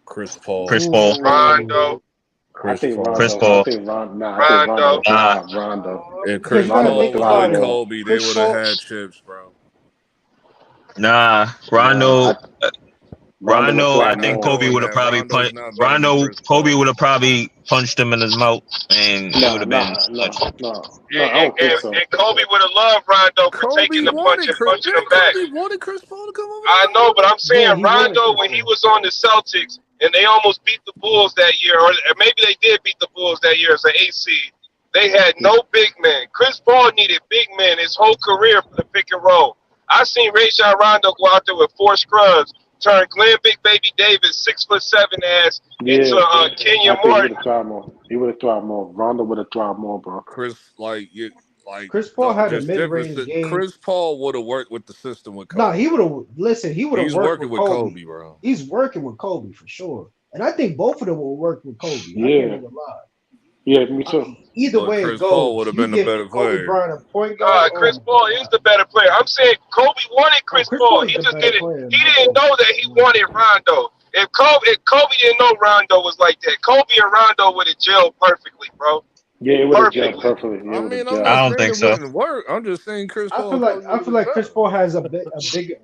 Chris Paul. Chris Paul. Rondo. I think Rondo. Chris Paul. I think Rondo. Nah, I think Rondo. Rondo. If Because Chris you gotta Paul think was about with it. Kobe, they would have had chips, bro. Nah, Rondo. Rondo, I They're think not Kobe doing would have that. probably Rondo's punched. not better than Chris Kobe Paul. would have probably punched him in his mouth, and it would have been. No, I And, don't think so. and Kobe would have loved Rondo for taking the punch and punching him back. Kobe wanted Chris Paul to come over. I know, but I'm saying he wanted Rondo, Chris when he was on the Celtics and they almost beat the Bulls that year, or maybe they did beat the Bulls that year as an 8 seed, they had no big men. Chris Paul needed big men his whole career for the pick and roll. I seen Rajon Rondo go out there with 4 scrubs, turn Glenn Big Baby Davis 6'7" ass into Kenya Martin. He would have thrown more. Rondo would have thrown more, bro. Chris Paul had a just mid-range different. game. Chris Paul would have worked with the system with Kobe. No, he would have. Listen, he would have He's worked working with with Kobe. Kobe, bro. He's working with Kobe for sure, and I think both of them will work with Kobe. I can't even lie. Yeah, me too. Either But way Chris it goes, Paul would have you been the give better Kobe player. Bryant a point guard. Chris Paul is the better player. I'm saying Kobe wanted Chris Paul. He just didn't. He didn't know that he wanted Rondo. If Kobe didn't know Rondo was like that, Kobe and Rondo would have gelled perfectly, bro. Yeah, it would have gelled perfectly. I mean, I don't think so. Wouldn't work. I'm just saying Chris Paul. I feel like Chris Paul has a big.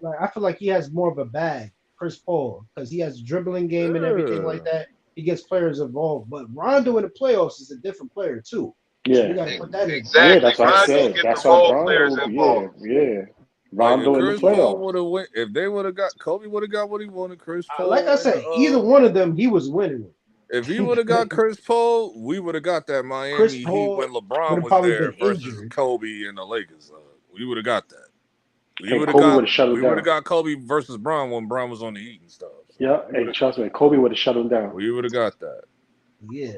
Like, I feel like he has more of a bag. Chris Paul, because he has dribbling game and everything like that. He gets players involved, but Rondo in the playoffs is a different player too. Yeah, so you gotta put that in. Exactly. Yeah, that's what I said. That's why players Rondo. involved. Yeah. Rondo in the Chris Paul playoffs. would have went if they would have got Kobe would have got what he wanted. Chris Paul, Like I said, either one of them, he was winning. If he would have got Chris Paul, we would have got that Miami Chris Heat Paul when LeBron would've was probably there been versus injured. Kobe and the Lakers. We would have got that. We And would Kobe have would've shut him We down. would have got Kobe versus Bron when Bron was on the Heat and stuff. Yeah, and trust me, Kobe would have shut him down. We would have got that. Yeah.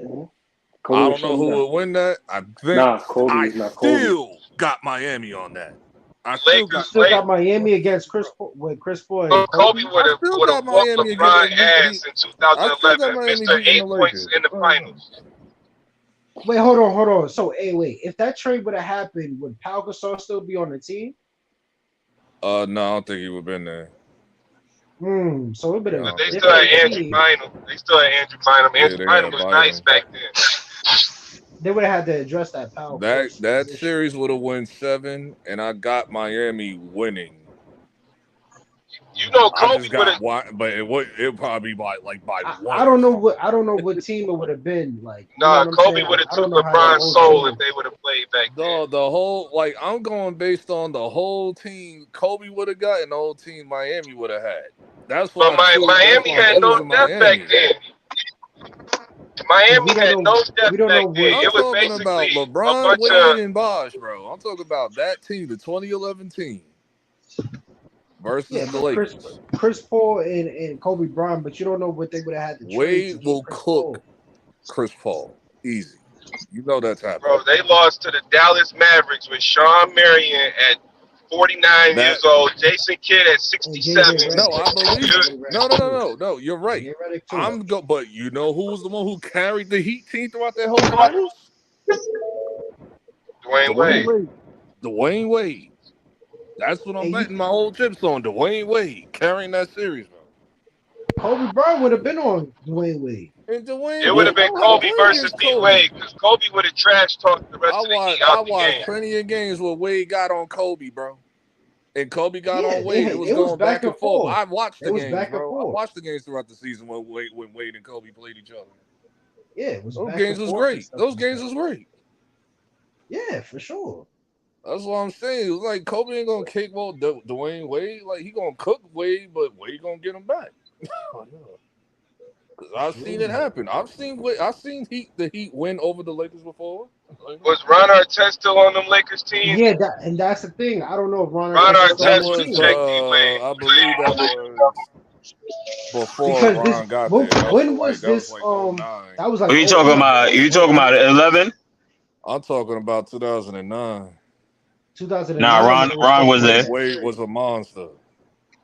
Kobe I would've don't shut know him who down. would win that. I think Nah, Kobe I is not Kobe. still got Miami on that. I still got Still got Miami against Chris Paul with Chris Paul and Kobe Kobe. would have got whooped Miami LeBron against ass in I still got 2011. Miami Mr. beating 8 the points Lakers. in the finals. Wait, hold on. So, wait. If that trade would have happened, would Pau Gasol still be on the team? No, I don't think he would have been there. So it would have. They still had Andrew Bynum. Andrew Bynum was nice back then. They would have had to address that Pau. That series would have won 7, and I got Miami winning. You know, I Kobe just would got have. one, but it would probably be by one. I don't know what team it would have been like. Nah, Kobe would have took LeBron's soul if they would have played back then. The whole I'm going based on the whole team Kobe would have got and the whole team Miami would have had. That's what. But Miami had no depth back then. Miami had no depth back then. It was talking about basically a LeBron, bunch Wade, of. and Bosh, bro. I'm talking about that team, the 2011 team versus the Lakers. Chris Paul and Kobe Bryant, but you don't know what they would have had to trade. Wade will cook Chris Paul easy. You know that's happening. Bro, they lost to the Dallas Mavericks with Sean Marion at 49 years old, Jason Kidd at 67. No, I believe it. No. You're right. But you know who was the one who carried the Heat team throughout that whole finals? Dwayne Wade. That's what I'm betting my whole chips on. Dwayne Wade carrying that series, bro. Kobe Bryant would have been on Dwayne Wade. It would have been Kobe versus D Wade because Kobe would have trash talked the rest of the Heat out the I game. watched plenty of games where Wade got on Kobe, bro. And Kobe got on Wade. It was it was going back and forth. I watched the It was games, back and bro. I forth. watched the games throughout the season when Wade and Kobe played each other. Yeah, it was. Those back games and was forth great. and stuff Those like games that. was great. Yeah, for sure. That's what I'm saying. It was like Kobe ain't gonna cakewalk Dwayne Wade. Like he gonna cook Wade, but Wade gonna get him back. Cause I've seen it happen. I've seen the Heat win over the Lakers before. Was Ron Artest still on them Lakers team? Yeah, and that's the thing. I don't know if Ron Artest was was check D-Wade. I believe that was before Ron got there. When was this? That was like. What you talking about? You talking about 11? I'm talking about 2009. 2009. Nah, Ron was there. Wade was a monster.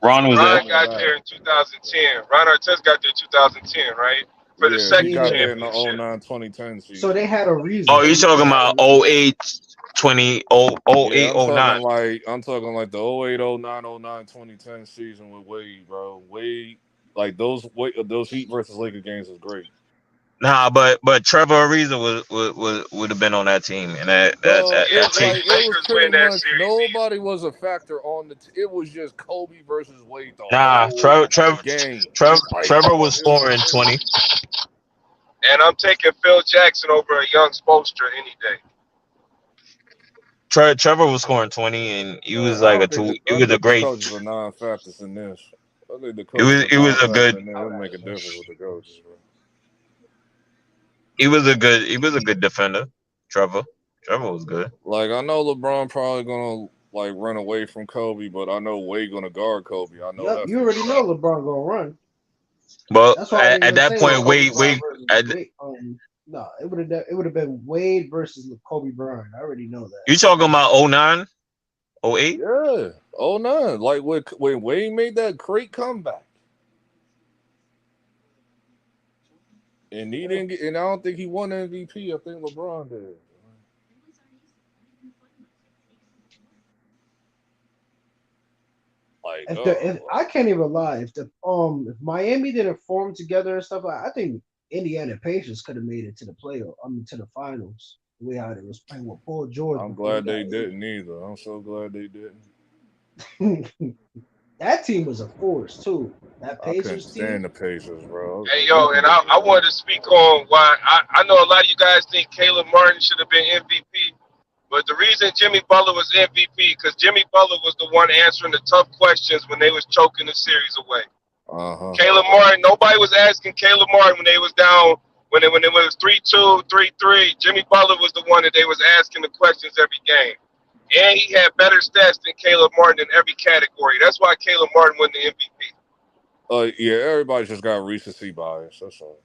Ron was there. Ron got there in 2010. Ron Artest got there in 2010, right? For the second he got there championship. in the 09-2010 season. So they had a reason. Oh, you talking about 08 20, Yeah, 08, 09. I'm talking like the 08, 09, 09, 2010 season with Wade, bro. Wade, like those Heat versus Lakers games was great. Nah, but Trevor Ariza would have been on that team, and that team. It was pretty much nobody was a factor on the. It was just Kobe versus Wade the Nah, whole game. Trevor was scoring 20. And I'm taking Phil Jackson over a young Spoelstra any day. Trevor was scoring 20, and he was like a two. He was a The great. coaches are non-factors in this. I think the It coaches was a good. It'll make a difference with the coaches, bro. He was a good defender. Trevor was good. Like I know LeBron probably gonna like run away from Kobe, but I know Wade gonna guard Kobe. I know that. You already know LeBron gonna run. But That's why at that point, Wade. No, it would have been Wade versus Kobe Bryant. I already know that. You talking about 09, 08? Yeah, 09. Like when Wade made that great comeback, and he didn't get. And I don't think he won MVP. I think LeBron did. Like, If I can't even lie, if Miami didn't form together and stuff, I think Indiana Pacers could have made it to the playoff. To the finals. The way how they was playing with Paul George. I'm glad they didn't either. I'm so glad they didn't. That team was a force too. That I couldn't Pacers stand team. the Pacers, bro. Hey, yo, and I wanted to speak on why I know a lot of you guys think Caleb Martin should have been MVP. But the reason Jimmy Butler was MVP, because Jimmy Butler was the one answering the tough questions when they was choking the series away. Caleb Martin, nobody was asking Caleb Martin when they was down, when it was 3-2, 3-3. Jimmy Butler was the one that they was asking the questions every game. And he had better stats than Caleb Martin in every category. That's why Caleb Martin won the MVP. Yeah, everybody just got recency bias. That's all.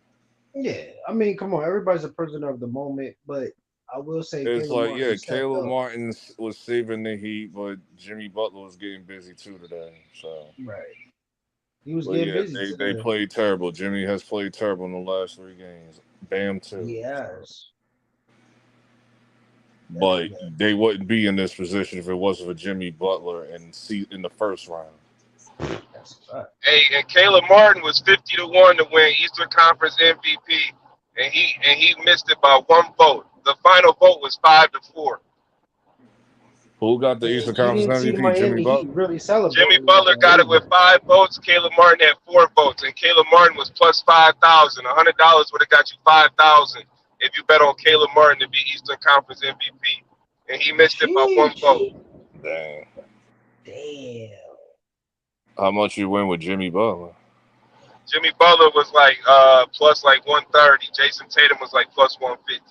Yeah, I mean, come on, everybody's a prisoner of the moment, but I will say It's Caleb like, Martin yeah, stepped Caleb up. Martin was saving the Heat, but Jimmy Butler was getting busy too today. So right, he was but getting yeah, busy. they played terrible. Jimmy has played terrible in the last 3 games. Bam too. Yes. But they wouldn't be in this position if it wasn't for Jimmy Butler in the first round. Hey, and Caleb Martin was 50-1 to win Eastern Conference MVP, and he missed it by 1 vote. The final vote was 5-4. Who got the Eastern Conference MVP? Jimmy Butler. Really celebrated. Jimmy Butler got it with 5 votes. Caleb Martin had 4 votes, and Caleb Martin was plus 5,000. $100 would have got you 5,000 if you bet on Caleb Martin to be Eastern Conference MVP, and he missed it by 1 vote. Damn. How much you win with Jimmy Butler? Jimmy Butler was like plus like 130. Jason Tatum was like plus 150.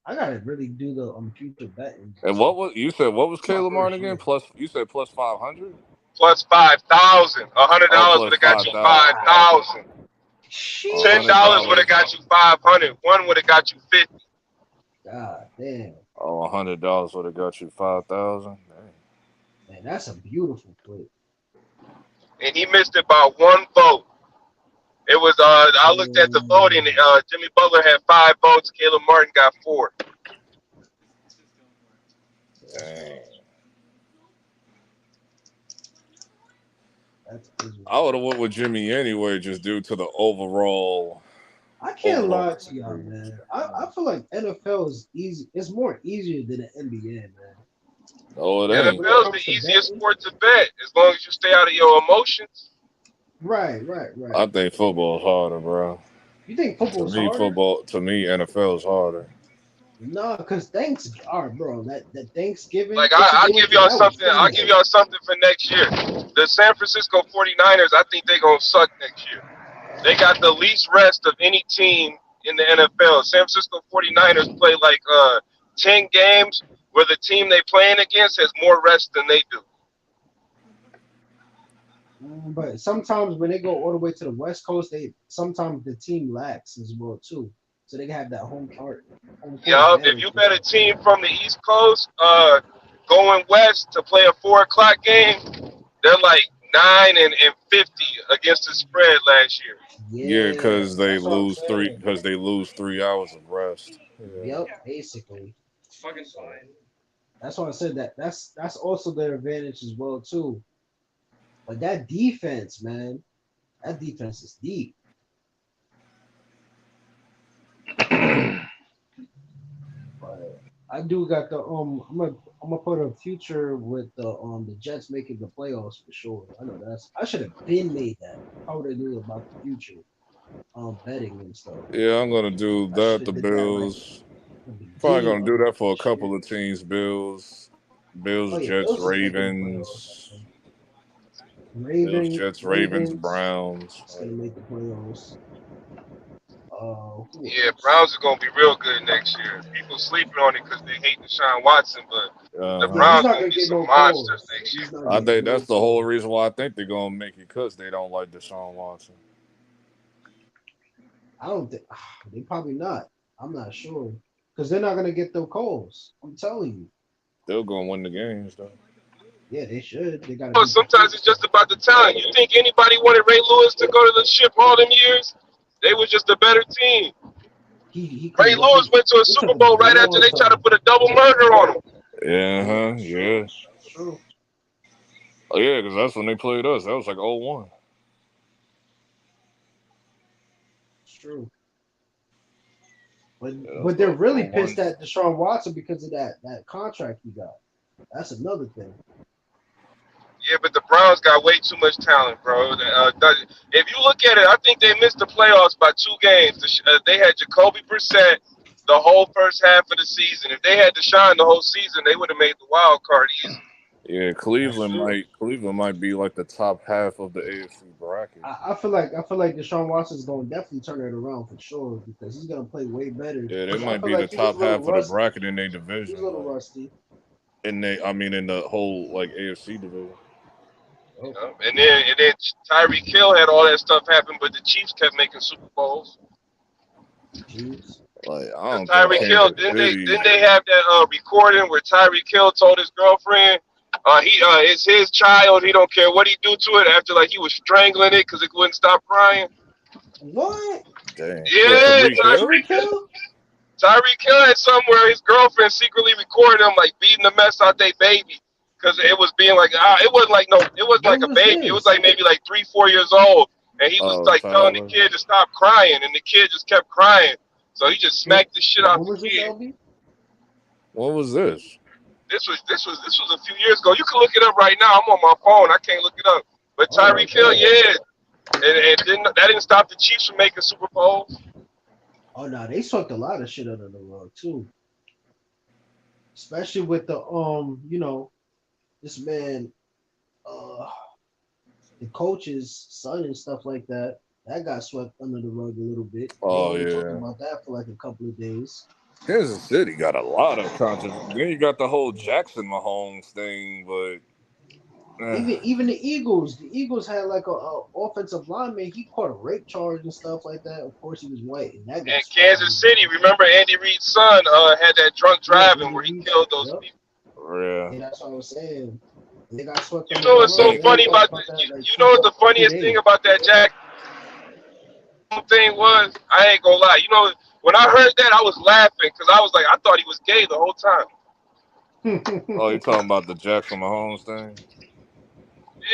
I gotta really do the future betting. And what was Caleb Martin again? You said plus 500? Plus 5,000. $100 would have got you 5,000. $10 would have got you 500. 1 would have got you 50. God damn. Oh, $100 would have got you 5,000. Man, that's a beautiful play. And he missed it by 1 vote. It was I looked at the voting. Jimmy Butler had 5 votes. Caleb Martin got 4. Dang. I would have went with Jimmy anyway, just due to the overall. I can't lie to y'all, man. I feel like NFL is easy. It's more easier than the NBA, man. Oh, it ain't. NFL is the easiest sport to bet as long as you stay out of your emotions. Right. I think football is harder, bro. You think football's harder? To me, NFL is harder. No, because bro. That Thanksgiving. Like I'll give y'all something. I'll give y'all something for next year. The San Francisco 49ers, I think they're gonna suck next year. They got the least rest of any team in the NFL. San Francisco 49ers play like 10 games where the team they playing against has more rest than they do. But sometimes when they go all the way to the West Coast, sometimes the team lacks as well too. So they have that home court. Yeah, if you bet a team from the East Coast going west to play a 4:00 game, they're like 9-50 against the spread last year. Yeah, because they lose 3 hours of rest. Yep, basically. That's why I said that's also their advantage as well too. But that defense, man, that defense is deep. But I do got the I'm gonna put a future with the Jets making the playoffs for sure. I know I should have been made that. How would I knew about the future betting and stuff. Yeah, I'm gonna do I should that. The have did that like Bills. the Probably beginning gonna do of that for a this couple year. of teams. Bills, Oh yeah, Jets, Bills is making the playoffs. Ravens. Bills, Jets, Ravens, Ravens Browns. is gonna make the playoffs. Who Yeah, else? Browns are gonna be real good next year. People sleeping on it because they hate Deshaun Watson, but the Yeah, he's Browns not gonna gonna be get some no monsters calls. next year. He's not I getting think no that's the whole calls. reason why I think they're gonna make it because they don't like Deshaun Watson. I don't think they probably not. I'm not sure because they're not gonna get the calls. I'm telling you. They're gonna win the games though. Yeah, they should. They gotta Well, beat the sometimes it's Chiefs. just about the talent. You think anybody wanted Ray Lewis to go to the ship all them years? They were just a better team. He Ray couldn't Lewis win. went to a It took Super him a Bowl right after long they tried to time. put a double murder on him. Yeah, Yeah, yeah. it's true. Oh yeah, because that's when they played us. That was like 0-1. It's true. Yeah, that But was they're like really 0-1. pissed at Deshaun Watson because of that contract he got. That's another thing. Yeah, but the Browns got way too much talent, bro. If you look at it, I think they missed the playoffs by 2 games. They had Jacoby Brissett the whole first half of the season. If they had Deshaun the whole season, they would have made the wild card easy. Yeah, That's true. Cleveland might be like the top half of the AFC bracket. I feel like Deshaun Watson's going to definitely turn it around for sure because he's going to play way better. Yeah, they Because I might feel be the like he was top a little half of the rusty. bracket in their He was division. a little Like rusty. in the whole like AFC division. You know? And then Tyreek Hill had all that stuff happen, but the Chiefs kept making Super Bowls. Chiefs. Like I Because don't think Tyreek Hill, Kansas City. didn't they have that recording where Tyreek Hill told his girlfriend, it's his child, he don't care what he do to it after like he was strangling it because it wouldn't stop crying. What? Dang. What, Yeah, Tariq Hill? Tyreek Hill had somewhere his girlfriend secretly recorded him like beating the mess out their baby because it was being like it wasn't like When a was baby, it was this? like maybe like 3-4 years old, and he was Oh, like telling the Tyler. kid to stop crying, and the kid just kept crying, so he just smacked the shit out When the was this, kid. LB? What was this? This was a few years ago. You can look it up right now. I'm on my phone. I can't look it up. But Oh, Tyreek Hill, yeah, and that didn't stop the Chiefs from making Super Bowls. Oh no, they swept a lot of shit under the rug too. Especially with the this man, the coach's son and stuff like that. That got swept under the rug a little bit. They Oh only talked yeah. about that for like a couple of days. Kansas City got a lot of controversy. Then you got the whole Jackson Mahomes thing, but Even the Eagles had like a offensive lineman. He caught a rape charge and stuff like that. Of course, he was white, and that got And swept under Kansas the City, rug. remember Andy Reid's son had that drunk Yeah, driving Andy where he Reid. killed those Yep. people. yeah. Yeah, that's what I was saying. They got swept You under know the what's so rug. Hey, They only funny talked about about that like you know what the 2 funniest thing days. about that Jack thing was? I ain't gonna lie. You know, when I heard that, I was laughing because I was like, I thought he was gay the whole time. oh, you talking about the Jackson Mahomes thing?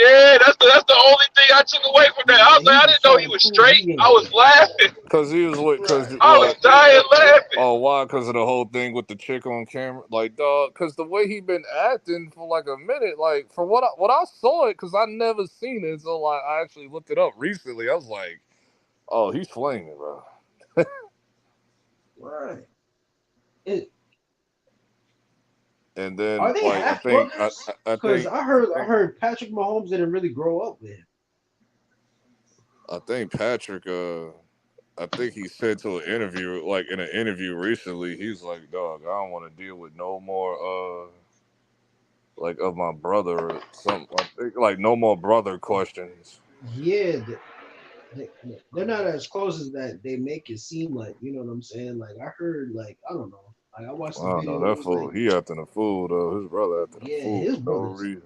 Yeah, that's the only thing I took away from that. I Yeah, was like, he I was didn't know trying he to was prove straight. he I ain't was gay. laughing. Cause he was with, cause Right. I was what? dying laughing. Oh, why? Cause of the whole thing with the chick on camera, like, dog. Cause the way he been acting for like a minute, like, for what I saw it, cause I never seen it, so like I actually looked it up recently. I was like, oh, he's flinging, bro. Right. And Are then they like half brothers? I Because think I heard Patrick Mahomes didn't really grow up with him. I think Patrick. I think he said to an interview, like in an interview recently, he's like, "Dog, I don't want to deal with no more, like of my brother or something. I think like no more brother questions." Yeah, they're not as close as that they make it seem like. You know what I'm saying? Like I heard, like I don't know. Like I watched I the don't know video. It that was fool. like, He acting a fool though. His brother acting a yeah, fool his for no brothers. reason.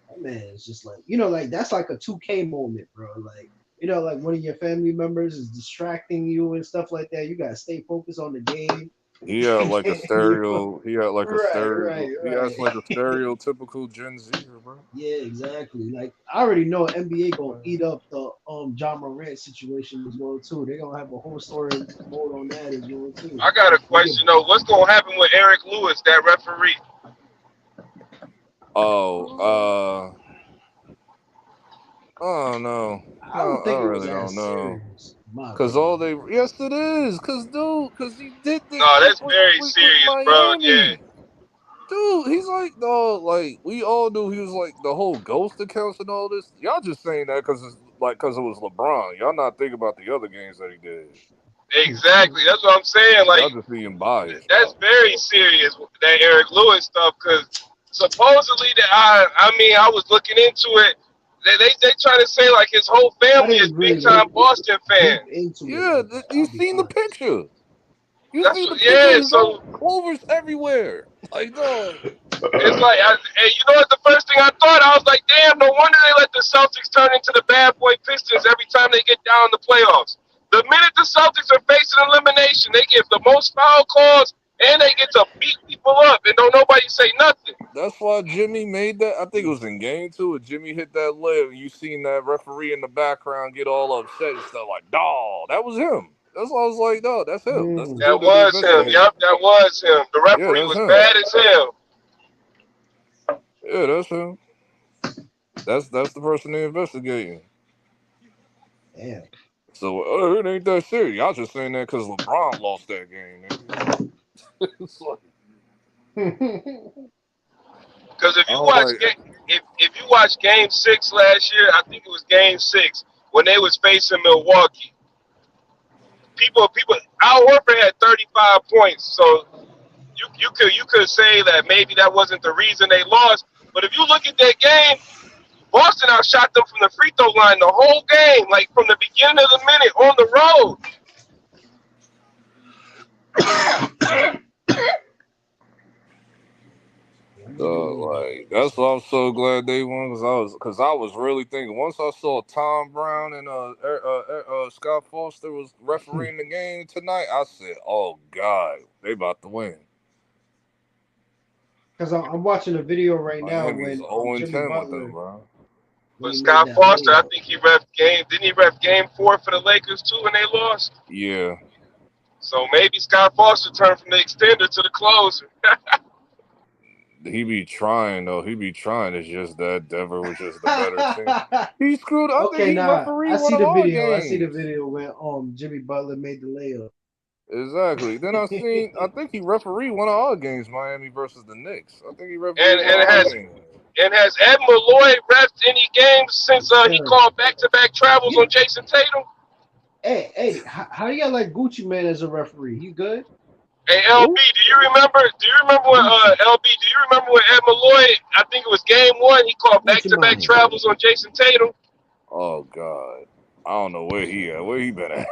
That man is just like, like that's like a 2K moment, bro. Like like one of your family members is distracting you and stuff like that. You gotta stay focused on the game. He had like a stereo. He had like a stereo. He Right. has like a stereotypical Gen Zer, bro. Yeah, exactly. Like I already know NBA gonna eat up the John Morant situation as well too. They're gonna have a whole story mode on that as well too. I got a They get question though. What's gonna happen with Eric Lewis, that referee? Oh, oh no, I don't I think it was really that don't know. serious, in my Cause opinion. yes it is. Cause he did this No, shit that's very with serious, bro. Yeah. Miami. Dude, he's like, no, like we all knew he was like the whole ghost accounts and all this. Y'all just saying that because it's like because it was LeBron. Y'all not thinking about the other games that he did. Exactly. That's what I'm saying. Like, Y'all just being biased. that's very serious, that Eric Lewis stuff, because supposedly that I was looking into it. They try to say like his whole family is big time Boston fans. Yeah, you seen the picture. You That's seen the what, picture. yeah. There's So Clovers everywhere. Like, dog. it's like, and you know what? The first thing I thought, I was like, damn, no wonder they let the Celtics turn into the bad boy Pistons every time they get down in the playoffs. The minute the Celtics are facing elimination, they give the most foul calls and they get to beat people up and don't nobody say nothing. That's why Jimmy made that. I think it was in game 2. And Jimmy hit that layup. And you seen that referee in the background get all upset and stuff like, dawg, that was him. That's why I was like, no, that's him. That's the That dude that they was him. investigated. Yep, that was him. The Yeah, referee that's was him. bad as hell. Yeah, that's him. That's the person they investigating. Damn. So it ain't that serious. Y'all just saying that because LeBron lost that game, nigga. It's like, Because if I you don't watch like. if you watch Game 6 last year, I think it was Game 6 when they was facing Milwaukee. People, Al Horford had 35 points, so you could say that maybe that wasn't the reason they lost. But if you look at that game, Boston outshot them from the free throw line the whole game, like from the beginning of the minute on the road. Like that's why I'm so glad they won because I was really thinking once I saw Tom Brown and Scott Foster was refereeing the game tonight, I said, "Oh God, they about to win." Because I'm watching a video right now Miami's when 0-10 Jimmy with Butler them, bro. But Scott Foster, I think he ref game. Didn't he ref Game 4 for the Lakers too when they lost? Yeah. So maybe Scott Foster turned from the extender to the closer. He be trying though. He be trying. It's just that Denver was just the better team. He screwed. I think he refereed I one see of the our video. I games. see the video when Jimmy Butler made the layup. Exactly. Then I think he refereed one of our games, Miami versus the Knicks. I think he refereed And one of our games. has Ed Malloy refed any games since he called back-to-back travels on Jason Tatum? Hey, how do you like Gucci Man as a referee? He good? Hey LB, do you remember when LB? Do you remember when Ed Malloy? I think it was Game 1. He called back-to-back travels on Jason Tatum. Oh God, I don't know where he at. Where he been at?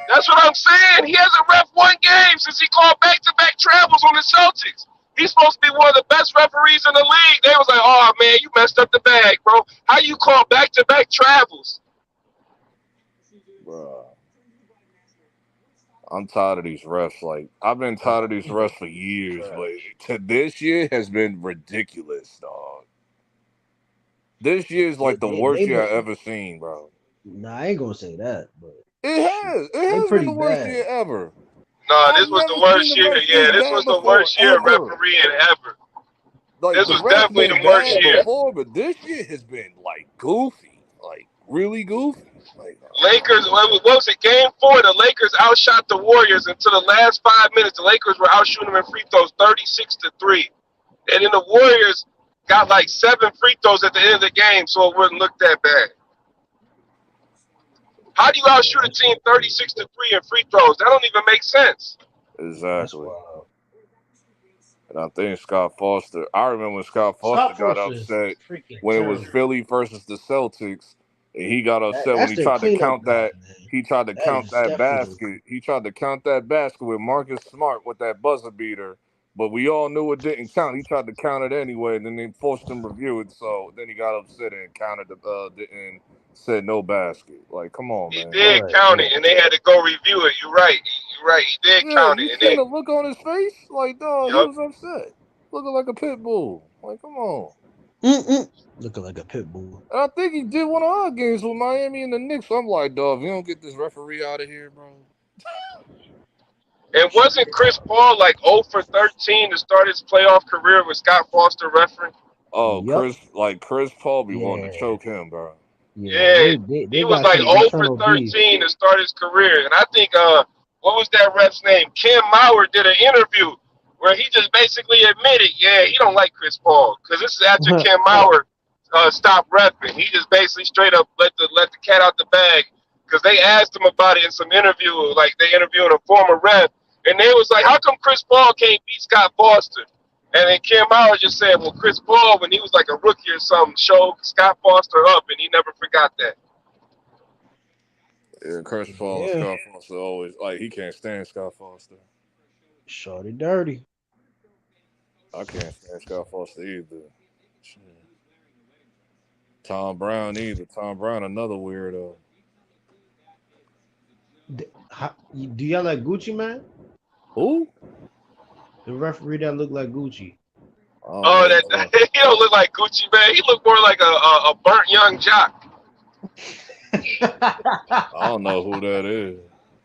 That's what I'm saying. He hasn't ref one game since he called back-to-back travels on the Celtics. He's supposed to be one of the best referees in the league. They was like, "Oh man, you messed up the bag, bro. How you call back-to-back travels?" Bro, I'm tired of these refs. Like I've been tired of these refs for years, but this year has been ridiculous, dog. This year is like the worst year I've ever seen, bro. Nah, I ain't gonna say that, but it has been the worst year ever. No, this was the worst year. Yeah, this was the worst year refereeing ever. Like this was definitely the worst year. Before, but this year has been like goofy, like really goofy. Like Lakers, what was it? Game 4, the Lakers outshot the Warriors until the last 5 minutes. The Lakers were outshooting them in free throws 36-3. And then the Warriors got like 7 free throws at the end of the game, so it wouldn't look that bad. How do you outshoot a team 36-3 in free throws? That don't even make sense. Exactly. And I think Scott Foster, I remember when Scott Foster got upset when it was Philly versus the Celtics. And he got upset when he tried to count that. He tried to count that basket. He tried to count that basket with Marcus Smart with that buzzer beater. But we all knew it didn't count. He tried to count it anyway, and then they forced him to review it. So then he got upset and counted said no basket. Like, come on, He man. did count it, and they had to go review it. You're right. You're right. He did Yeah, count you it, and seen then the look on his face? Like, dog, he yup. was upset. Looking like a pit bull. Like, come on. Looking like a pit bull. And I think he did one of our games with Miami and the Knicks. So I'm like, dog, if you don't get this referee out of here, bro. And wasn't Chris Paul like 0 for 13 to start his playoff career with Scott Foster refereeing? Oh, Yup. Chris Paul be wanting to Yeah. choke him, bro. Yeah. Yeah, They he was got like some 0 for internal beef. 13 to start his career. And I think, what was that ref's name? Kim Mauer did an interview where he just basically admitted, yeah, he don't like Chris Paul. Because this is after Kim Mauer stopped reffing. He just basically straight up let the cat out the bag. Because they asked him about it in some interview, like they interviewing a former ref. And they was like, how come Chris Paul can't beat Scott Foster? And then Kim Mauer just said, well, Chris Paul, when he was like a rookie or something, showed Scott Foster up, and he never forgot that. Yeah, Chris Paul and Yeah. Scott Foster always, like, he can't stand Scott Foster. Shorty dirty. I can't stand Scott Foster either. Shit. Tom Brown either. Tom Brown, another weirdo. Do y'all like Gucci, man? Who? The referee that looked like Gucci. Oh, he don't look like Gucci, man. He look more like a burnt young jock. I don't know who that is.